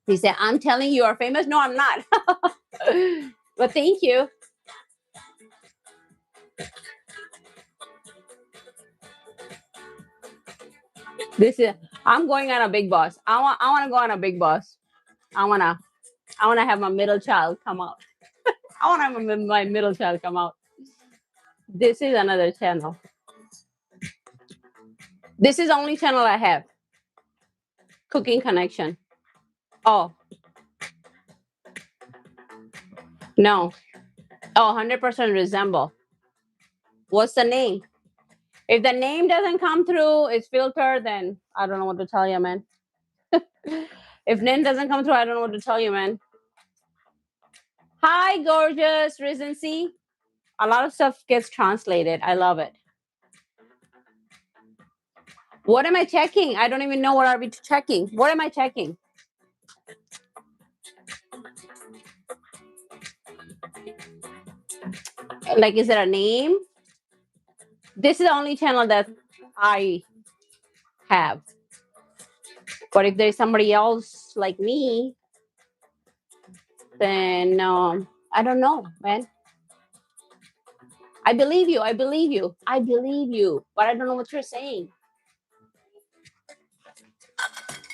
He said, I'm telling you are famous. No, I'm not. But thank you. This is I'm going on a big boss. I want to go on a big boss. I wanna have my middle child come out. I want to have my middle child come out. This is another channel. This is the only channel I have. Cooking Connection. Oh. No. Oh, 100% resemble. What's the name? If the name doesn't come through, it's filtered, then I don't know what to tell you, man. If name doesn't come through, I don't know what to tell you, man. Hi, gorgeous Recency. A lot of stuff gets translated. I love it. What am I checking? I don't even know what are we checking. What am I checking? Like, is it a name? This is the only channel that I have. But if there's somebody else like me, then I don't know, man. I believe you. I believe you. I believe you. But I don't know what you're saying.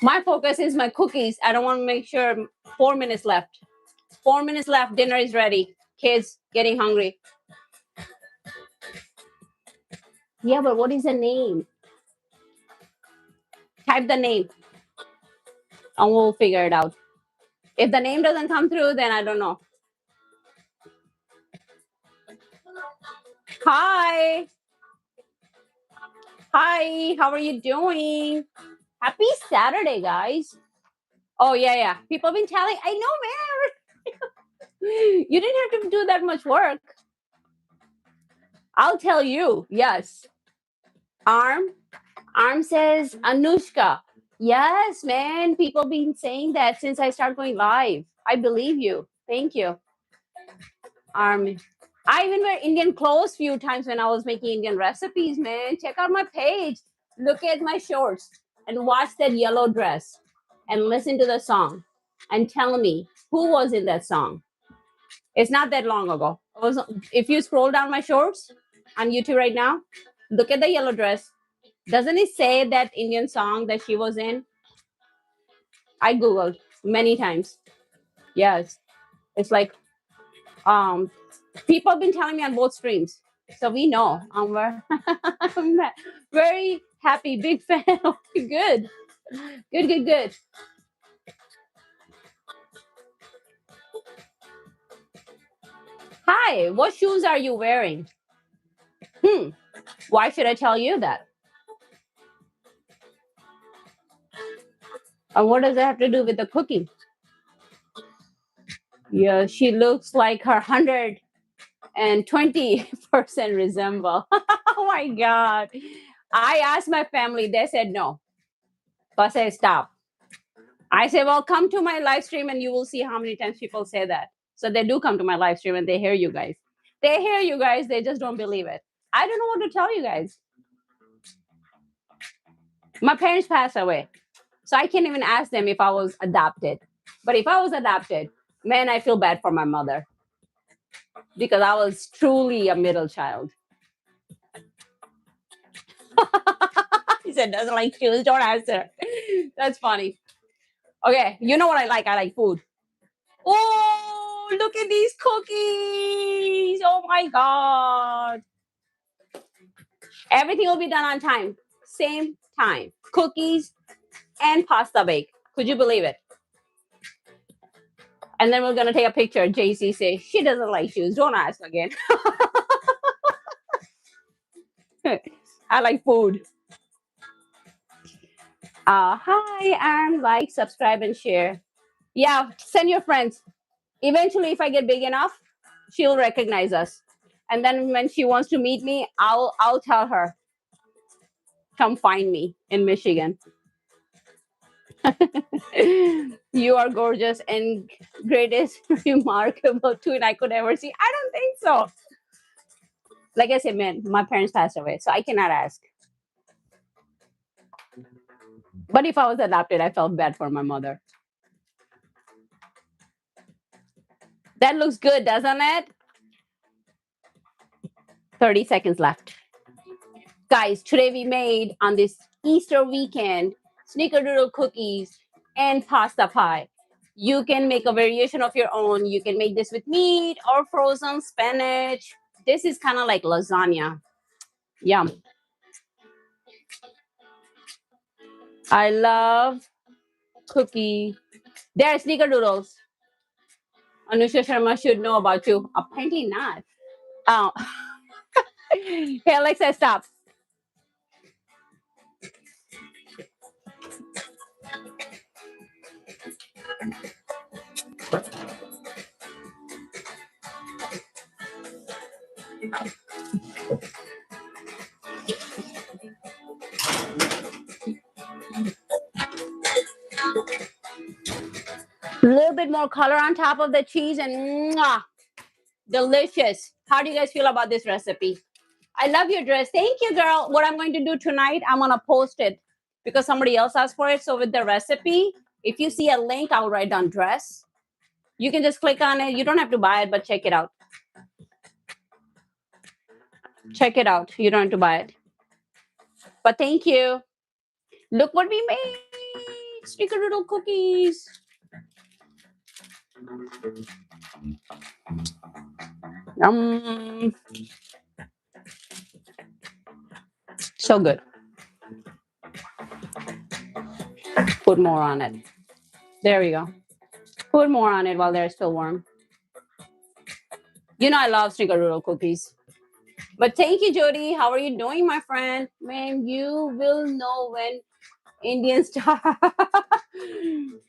My focus is my cookies. I don't want to make sure 4 minutes left. 4 minutes left. Dinner is ready. Kids getting hungry. Yeah, but what is the name? Type the name and we'll figure it out. If the name doesn't come through, then I don't know. Hi. Hi. How are you doing? Happy Saturday, guys. Oh, yeah. People have been telling. I know, man. You didn't have to do that much work. I'll tell you. Yes. Arm says Anushka. Yes, man. People been saying that since I started going live. I believe you. Thank you. Arm. I even wear Indian clothes few times when I was making Indian recipes, man. Check out my page. Look at my shorts and watch that yellow dress and listen to the song and tell me who was in that song. It's not that long ago. If you scroll down my shorts on YouTube right now, look at the yellow dress. Doesn't it say that Indian song that she was in? I Googled many times. Yes. It's like people have been telling me on both streams. So we know. I'm very happy, big fan. Good. Good. Hi, what shoes are you wearing? Why should I tell you that? And what does it have to do with the cooking? Yeah, she looks like her 120% resemble. Oh my God. I asked my family, they said no. So I said, stop. I said, well, come to my live stream and you will see how many times people say that. So they do come to my live stream and they hear you guys. They hear you guys, they just don't believe it. I don't know what to tell you guys. My parents passed away. So I can't even ask them if I was adopted. But if I was adopted, man, I feel bad for my mother. Because I was truly a middle child. He said, doesn't like shoes, don't answer. That's funny. Okay, you know what I like? I like food. Oh, look at these cookies. Oh my God. Everything will be done on time. Same time. Cookies and pasta bake. Could you believe it? And then we're going to take a picture. JC says, she doesn't like shoes. Don't ask again. I like food. Hi, and like, subscribe, and share. Yeah, send your friends. Eventually, if I get big enough, she'll recognize us. And then when she wants to meet me, I'll tell her, come find me in Michigan. You are gorgeous and greatest remarkable twin I could ever see. I don't think so. Like I said, man, my parents passed away, so I cannot ask. But if I was adopted, I felt bad for my mother. That looks good, doesn't it? 30 seconds left. Guys, today we made on this Easter weekend Snickerdoodle cookies and pasta pie. You can make a variation of your own. You can make this with meat or frozen spinach. This is kind of like lasagna. Yum. I love cookie. They're Snickerdoodles. Anusha Sharma should know about you. Apparently not. Oh. Hey, Alexa, stop. A little bit more color on top of the cheese and mwah, delicious. How do you guys feel about this recipe? I love your dress. Thank you, girl. What I'm going to do tonight, I'm going to post it because somebody else asked for it. So with the recipe, if you see a link, I'll write down dress. You can just click on it. You don't have to buy it, but check it out. Check it out. You don't have to buy it. But thank you. Look what we made. Snickerdoodle cookies. So good. Put more on it. There we go. Put more on it while they're still warm. You know I love Snickerdoodle cookies. But thank you, Jody. How are you doing, my friend? Man, you will know when Indian star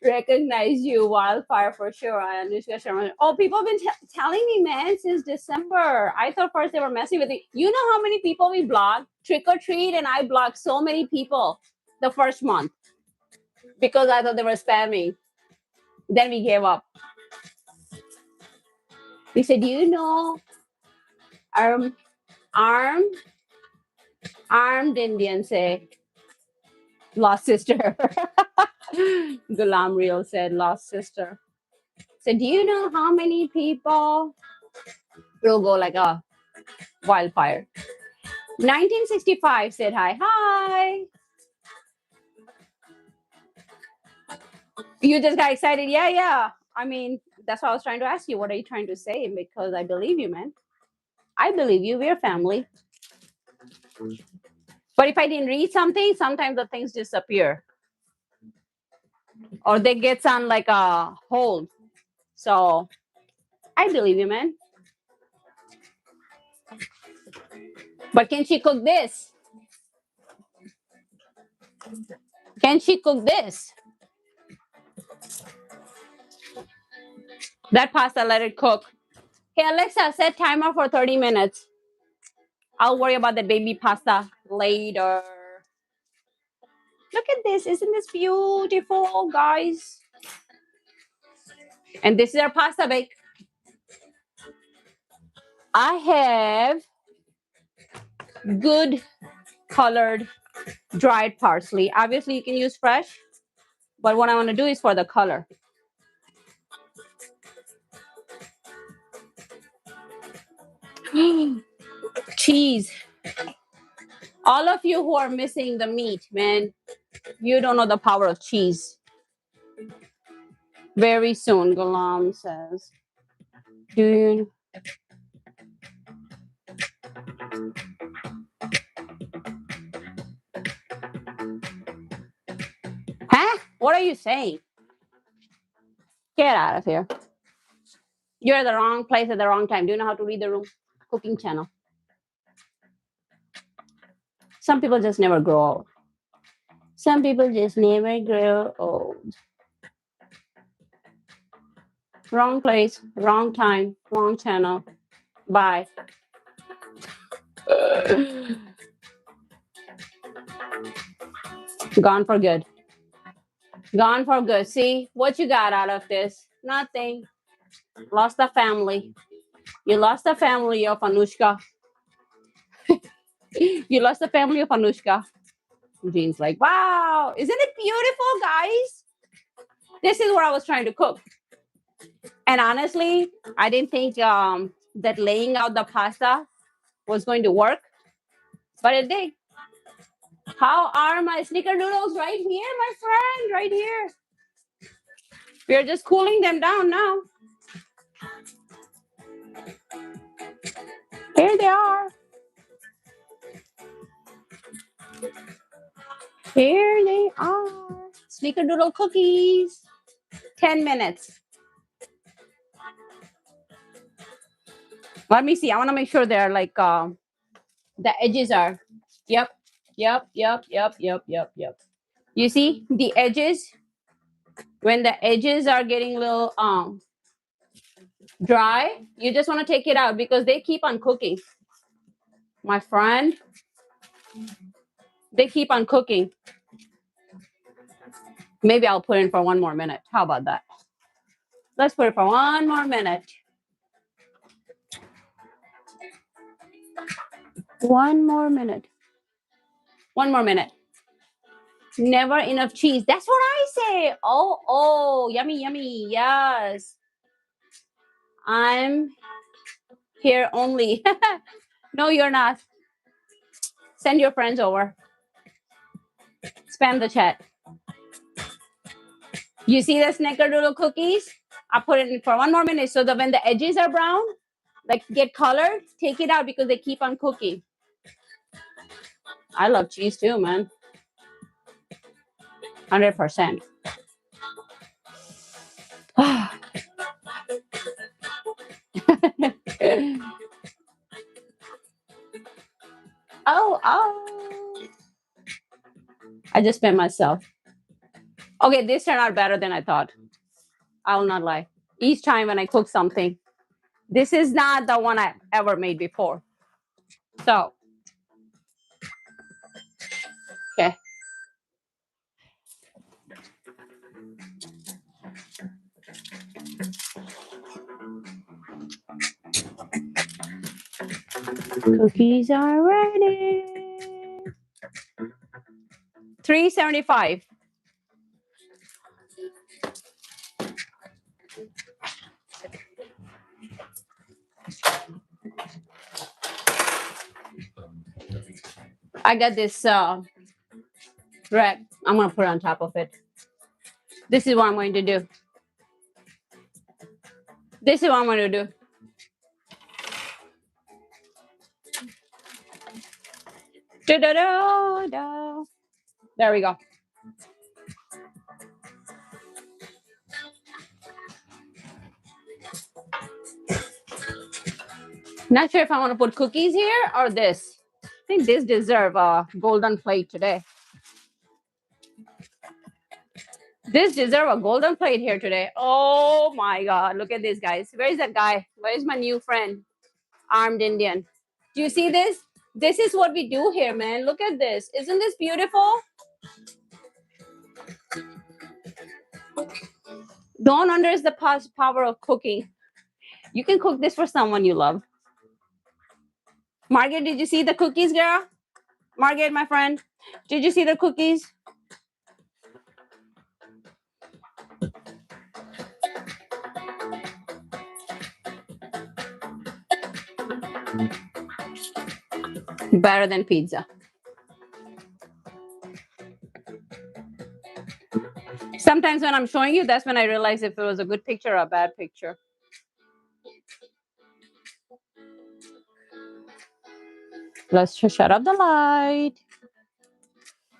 recognize you. Wildfire for sure. I understand. Oh, people have been telling me, man, since December. I thought first they were messing with me. You know how many people we blocked? Trick or treat, and I blocked so many people the first month because I thought they were spamming. Then we gave up. We said, you know, armed Indians say lost sister. Gulam Real said lost sister. So do you know how many people will go like a wildfire? 1965 said hi. Hi. You just got excited. Yeah, yeah. I mean, that's what I was trying to ask you. What are you trying to say? Because I believe you, man. I believe you. We're family. But if I didn't read something, sometimes the things disappear. Or they get on like a hold. So I believe you, man. But can she cook this? Can she cook this? That pasta, let it cook. Hey, Alexa, set timer for 30 minutes. I'll worry about the baby pasta later. Look at this. Isn't this beautiful, guys? And this is our pasta bake. I have good colored dried parsley. Obviously, you can use fresh, but what I want to do is for the color. Cheese. All of you who are missing the meat, man, you don't know the power of cheese. Very soon, Gulam says. Do you? Huh? What are you saying? Get out of here. You're at the wrong place at the wrong time. Do you know how to read the room? Cooking channel. Some people just never grow old. Some people just never grow old. Wrong place, wrong time, wrong channel. Bye. Gone for good. Gone for good. See what you got out of this? Nothing. Lost the family. You lost the family of Anushka. You lost the family of Anushka. Jean's like, wow, isn't it beautiful, guys? This is what I was trying to cook. And honestly, I didn't think that laying out the pasta was going to work, but it did. How are my snickerdoodles? Right here, my friend, right here. We are just cooling them down now. Here they are. Here they are. Snickerdoodle cookies. 10 minutes. Let me see. I want to make sure they're like the edges are. Yep. Yep. Yep. Yep. Yep. Yep. Yep. You see the edges? When the edges are getting a little dry, you just want to take it out because they keep on cooking. My friend, they keep on cooking. Maybe I'll put in for 1 more minute. How about that? Let's put it for 1 more minute. 1 more minute. 1 more minute. Never enough cheese. That's what I say. Oh, yummy, yummy. Yes. I'm here only. No, you're not. Send your friends over. Spam the chat. You see the snickerdoodle cookies? I put it in for 1 more minute so that when the edges are brown, like get colored, take it out because they keep on cooking. I love cheese too, man. 100%. Oh. I just spent myself. Okay, this turned out better than I thought. I will not lie. Each time when I cook something, this is not the one I ever made before. So, okay. Cookies are ready. $3.75. I got this red. I'm gonna put it on top of it. This is what I'm going to do. This is what I'm going to do. Da-da-da-da. There we go. Not sure if I want to put cookies here or this. I think this deserve a golden plate today. This deserve a golden plate here today. Oh my God. Look at this, guys. Where is that guy? Where is my new friend? Armed Indian. Do you see this? This is what we do here, man. Look at this. Isn't this beautiful? Don't underestimate the power of cooking. You can cook this for someone you love. Margaret, did you see the cookies, girl? Margaret, my friend, did you see the cookies? Better than pizza. Sometimes when I'm showing you, that's when I realize if it was a good picture or a bad picture. Let's shut off the light.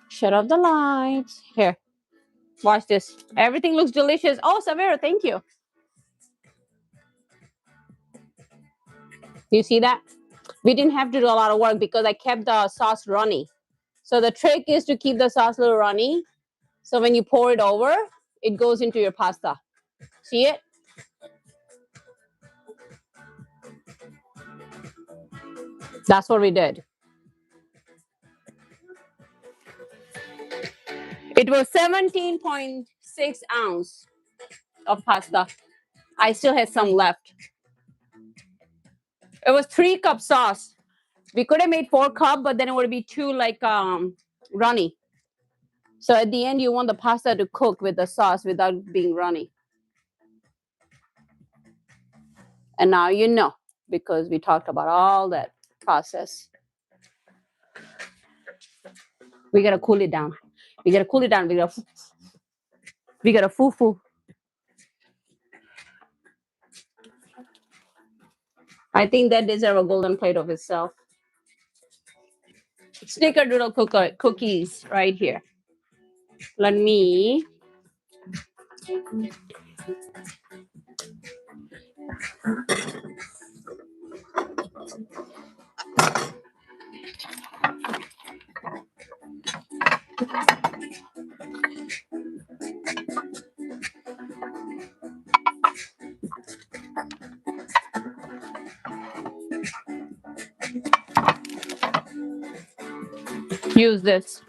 Shut off the lights. Here, watch this. Everything looks delicious. Oh, Savera, thank you. You see that? We didn't have to do a lot of work because I kept the sauce runny. So the trick is to keep the sauce a little runny. So when you pour it over, it goes into your pasta. See it? That's what we did. It was 17.6 ounce of pasta. I still had some left. It was 3 cup sauce. We could have made 4 cup, but then it would be too like runny. So at the end, you want the pasta to cook with the sauce without being runny. And now you know, because we talked about all that process. We gotta cool it down. We gotta cool it down. We gotta foo-foo. I think that deserves a golden plate of itself. Snickerdoodle cookies right here. Let me use this.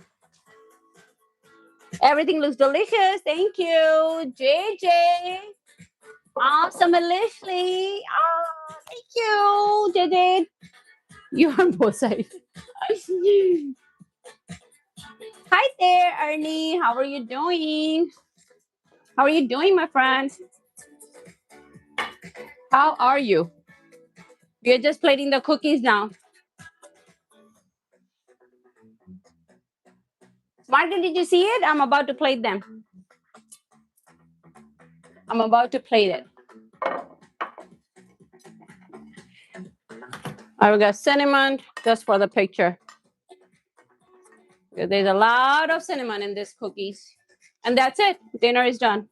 Everything looks delicious. Thank you, JJ. Awesome, Elishly. Oh, thank you, JJ. You're on both sides. Hi there, Ernie. How are you doing? How are you doing, my friend? How are you? We're just plating the cookies now. Margaret, did you see it? I'm about to plate them. I'm about to plate it. I got cinnamon just for the picture. There's a lot of cinnamon in these cookies. And that's it. Dinner is done.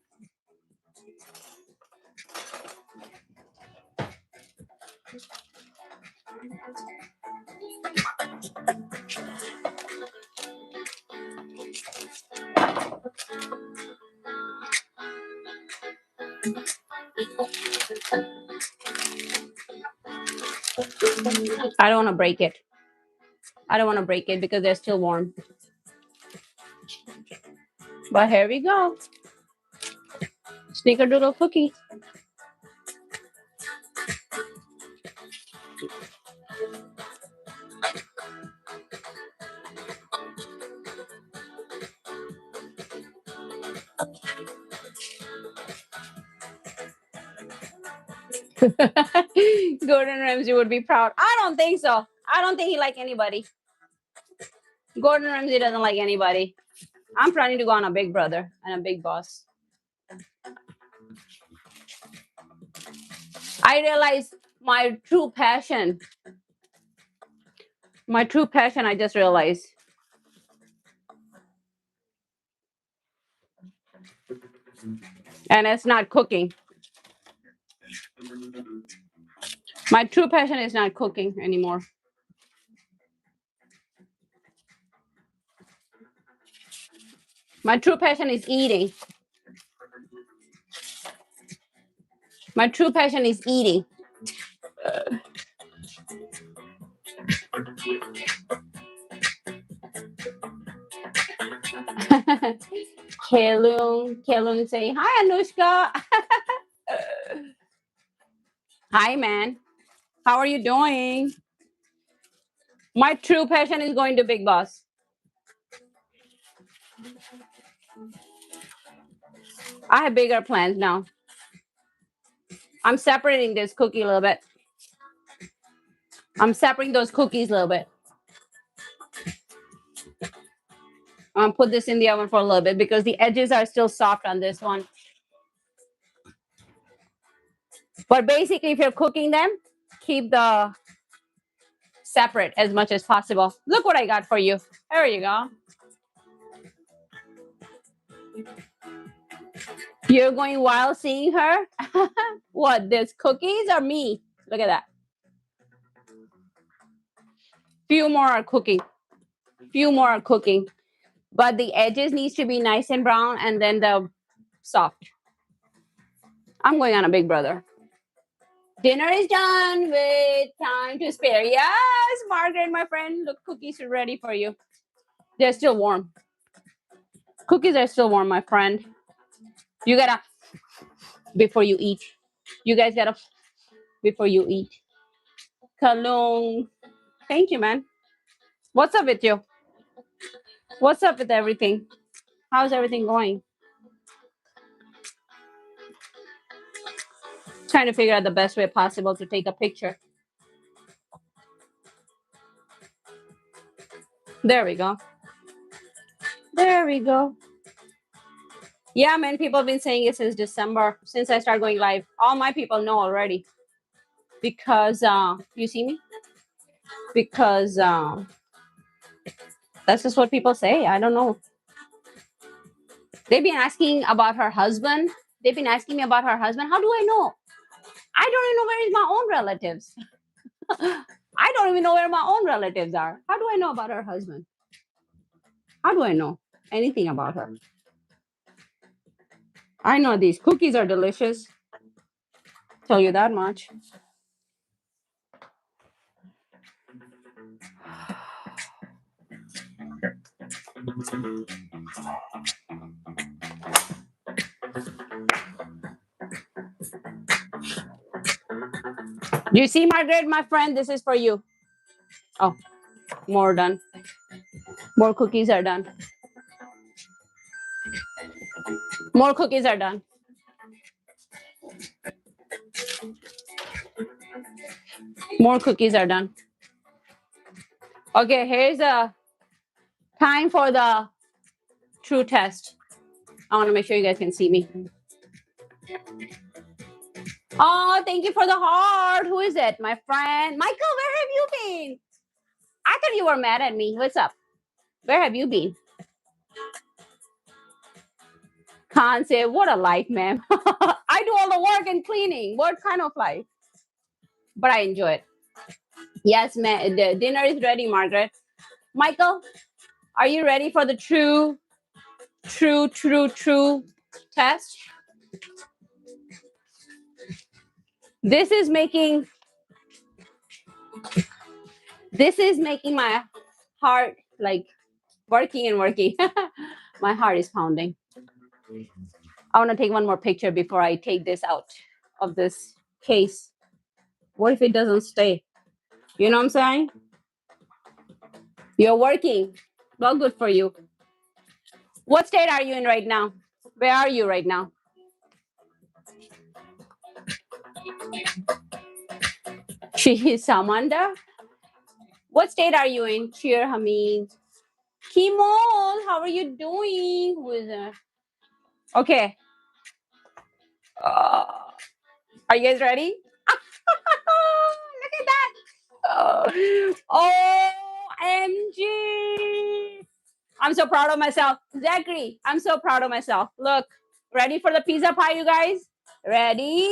I don't want to break it. I don't want to break it because they're still warm. But here we go. Snickerdoodle cookie. Gordon Ramsay would be proud. I don't think so. I don't think he like anybody. Gordon Ramsay doesn't like anybody. I'm planning to go on a Big Brother and a Big Boss. I realized my true passion. My true passion, I just realized. And it's not cooking. My true passion is not cooking anymore. My true passion is eating. My true passion is eating. Kelung say, hi, Anushka. Hi, man. How are you doing? My true passion is going to Big Boss. I have bigger plans now. I'm separating this cookie a little bit. I'm separating those cookies a little bit. I'm gonna put this in the oven for a little bit because the edges are still soft on this one. But basically, if you're cooking them, keep the separate as much as possible. Look what I got for you. There you go. You're going wild seeing her? What, this cookies or me? Look at that. Few more are cooking. Few more are cooking. But the edges needs to be nice and brown and then the soft. I'm going on a Big Brother. Dinner is done with time to spare. Yes, Margaret, my friend. Look, cookies are ready for you. They're still warm. Cookies are still warm, my friend. You gotta, before you eat. You guys gotta, before you eat. Kalung. Thank you, man. What's up with you? What's up with everything? How's everything going? Trying to figure out the best way possible to take a picture. There we go. There we go. Yeah, man, people have been saying it since December, since I started going live. All my people know already. Because you see me? Because that's just what people say. I don't know. They've been asking about her husband. They've been asking me about her husband. How do I know? I don't even know where is my own relatives. I don't even know where my own relatives are. How do I know about her husband? How do I know anything about her? I know these cookies are delicious. Tell you that much. You see, Margaret, my friend, this is for you. Oh, more done. More cookies are done. More cookies are done. More cookies are done. Okay, here's a time for the true test. I want to make sure you guys can see me. Oh, thank you for the heart. Who is it? My friend. Michael, where have you been? I thought you were mad at me. What's up? Where have you been? Can't say, what a life, man. I do all the work and cleaning. What kind of life? But I enjoy it. Yes, man. The dinner is ready, Margaret. Michael, are you ready for the true test? This is making my heart like working and working. My heart is pounding. I want to take one more picture before I take this out of this case. What if it doesn't stay? You know what I'm saying? You're working. Well, good for you. What state are you in right now? Where are you right now? She is Samanda. What state are you in? Cheer Hamid. Kimol, how are you doing? Who is that? Okay. Are you guys ready? Look at that. OMG. I'm so proud of myself. Zachary, I'm so proud of myself. Look, ready for the pizza pie, you guys? Ready?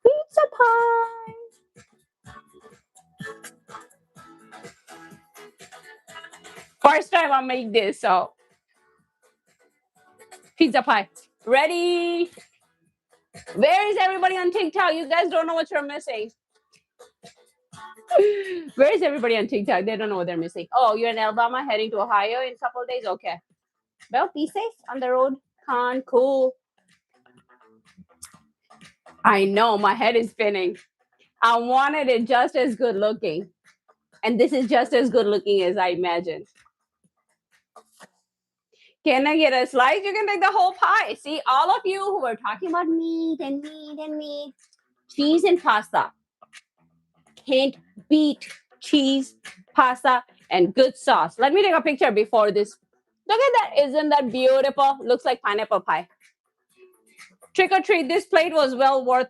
Pizza pie. First time I make this, so pizza pie. Ready? Where is everybody on TikTok? You guys don't know what you're missing. Where is everybody on TikTok? They don't know what they're missing. Oh, you're in Alabama heading to Ohio in a couple of days? Okay. Well, be safe on the road. Cool. I know, my head is spinning. I wanted it just as good looking. And this is just as good looking as I imagined. Can I get a slice? You can take the whole pie. See, all of you who were talking about meat and meat and meat, cheese and pasta can't beat cheese, pasta, and good sauce. Let me take a picture before this. Look at that. Isn't that beautiful? Looks like pineapple pie. Trick or treat. This plate was well worth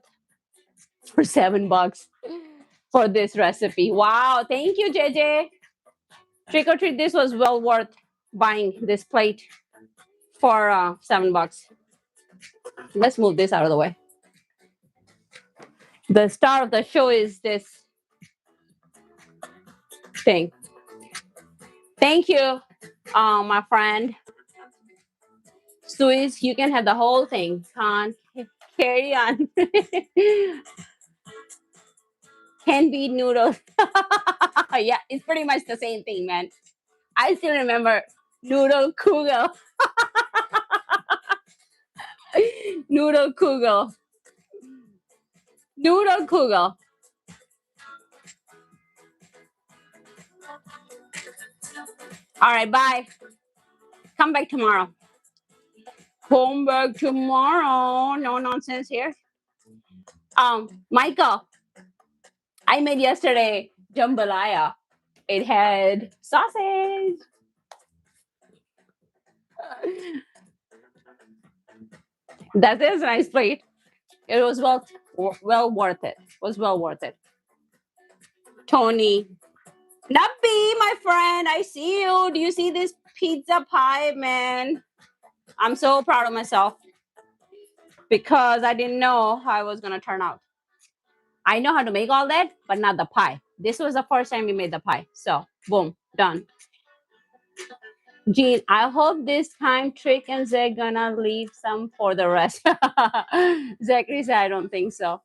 for $7 for this recipe. Wow. Thank you, JJ. Trick or treat. This was well worth buying this plate for $7. Let's move this out of the way. The star of the show is this thing. Thank you, my friend. Suis, you can have the whole thing. Can't carry on. Can be noodles. Yeah, it's pretty much the same thing, man. I still remember noodle kugel. Noodle kugel. Noodle kugel. All right, bye. Come back tomorrow. Come back tomorrow. No nonsense here. Michael, I made yesterday jambalaya. It had sausage. That is a nice plate. It was well worth it. Was well worth it. Tony, Nubby, my friend, I see you. Do you see this pizza pie, man? I'm so proud of myself because I didn't know how it was gonna turn out. I know how to make all that, but not the pie. This was the first time we made the pie. So boom, done. Jean, I hope this time Trick and Zach gonna leave some for the rest. Zachary said, I don't think so.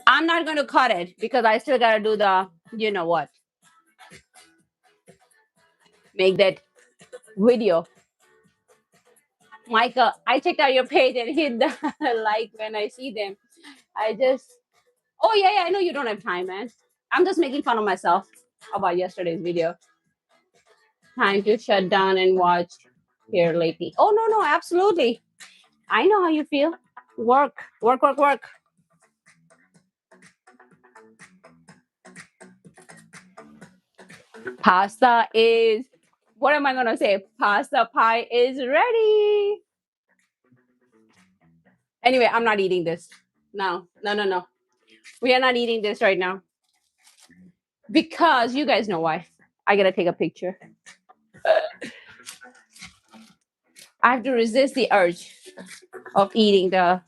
I'm not gonna cut it because I still gotta do the, you know what, make that video. Michael, I checked out your page and hit the like when I see them. Oh yeah, I know you don't have time, man. I'm just making fun of myself about yesterday's video. Time to shut down and watch here lately. Oh no, absolutely. I know how you feel. Work. Pasta is, what am I gonna say? Pasta pie is ready. Anyway, I'm not eating this. No. We are not eating this right now. Because you guys know why. I gotta take a picture. I have to resist the urge of eating the.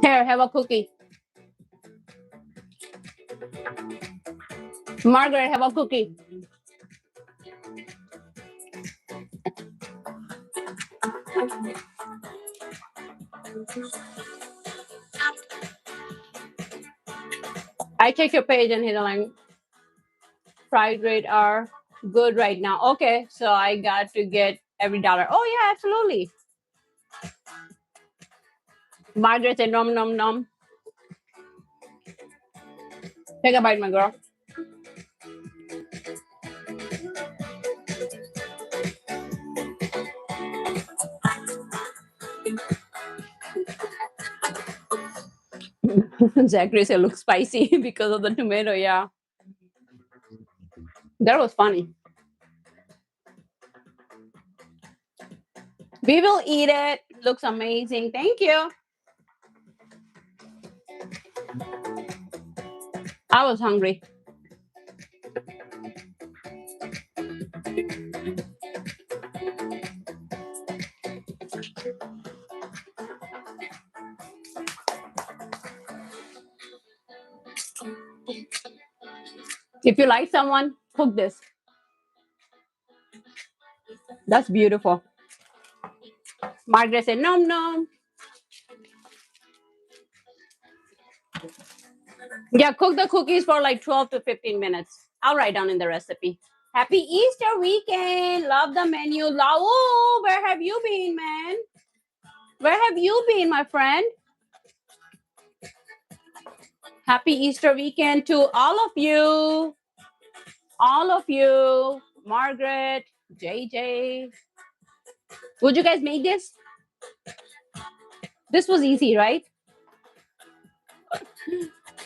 Here, have a cookie. Margaret, have a cookie. I check your page and hit a line. Fried rate are good right now. Okay, so I got to get every dollar. Oh yeah, absolutely. Margaret said nom nom nom. Take a bite, my girl. Zachary said looks spicy because of the tomato. Yeah, that was funny. We will eat it. Looks amazing. Thank you. I was hungry. If you like someone, cook this. That's beautiful. Margaret said nom nom. Yeah, cook the cookies for like 12 to 15 minutes. I'll write down in the recipe. Happy Easter weekend. Love the menu. Oh, where have you been, man? Where have you been, my friend? Happy Easter weekend to all of you. All of you. Margaret, JJ. Would you guys make this? This was easy, right?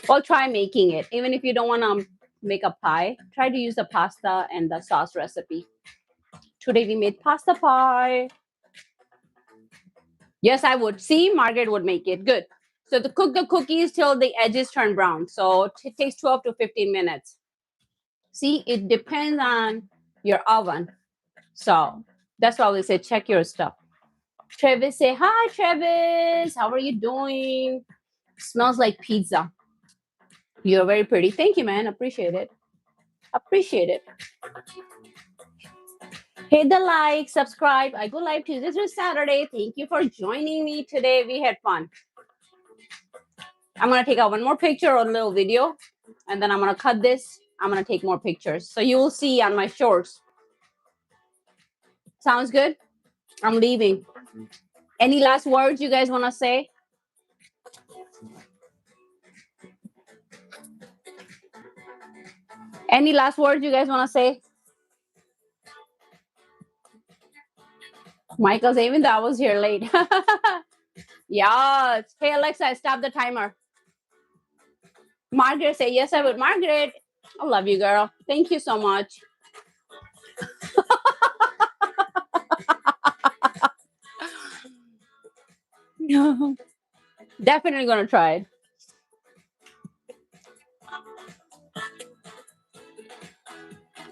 Well, try making it. Even if you don't want to make a pie, try to use the pasta and the sauce recipe. Today we made pasta pie. Yes, I would. See, Margaret would make it. Good. So to cook the cookies till the edges turn brown. So it takes 12 to 15 minutes. See, it depends on your oven. So that's why we say check your stuff. Travis, say hi, Travis. How are you doing? Smells like pizza. You're very pretty. Thank you, man. Appreciate it. Appreciate it. Hit the like, subscribe. I go live Tuesdays through Saturday. Thank you for joining me today. We had fun. I'm gonna take out one more picture or a little video, and then I'm gonna cut this. I'm gonna take more pictures. So you will see on my shorts. Sounds good? I'm leaving. Any last words you guys wanna say? Any last words you guys wanna say? Michael's even though I was here late. Yes. Hey Alexa, stop the timer. Margaret, say yes, I would. Margaret, I love you, girl. Thank you so much. Definitely gonna try it.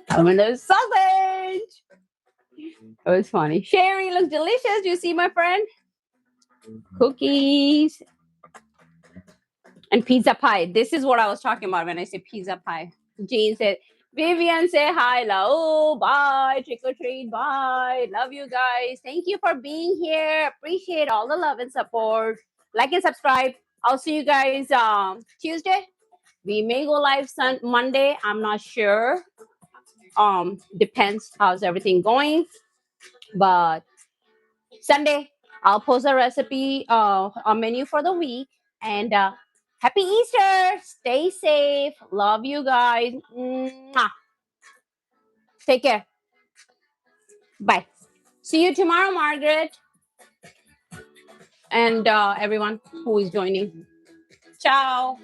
I'm in the sausage. It was funny. Sherry looks delicious. You see, my friend? Cookies and pizza pie. This is what I was talking about when I say pizza pie. Jean said, Vivian, say hi. Lao. Bye. Trick or treat. Bye. Love you guys. Thank you for being here. Appreciate all the love and support. Like and subscribe. I'll see you guys Tuesday. We may go live Monday. I'm not sure. Depends how's everything going. But Sunday, I'll post a recipe, a menu for the week. And happy Easter. Stay safe. Love you guys. Mwah. Take care. Bye. See you tomorrow, Margaret. And everyone who is joining. Ciao.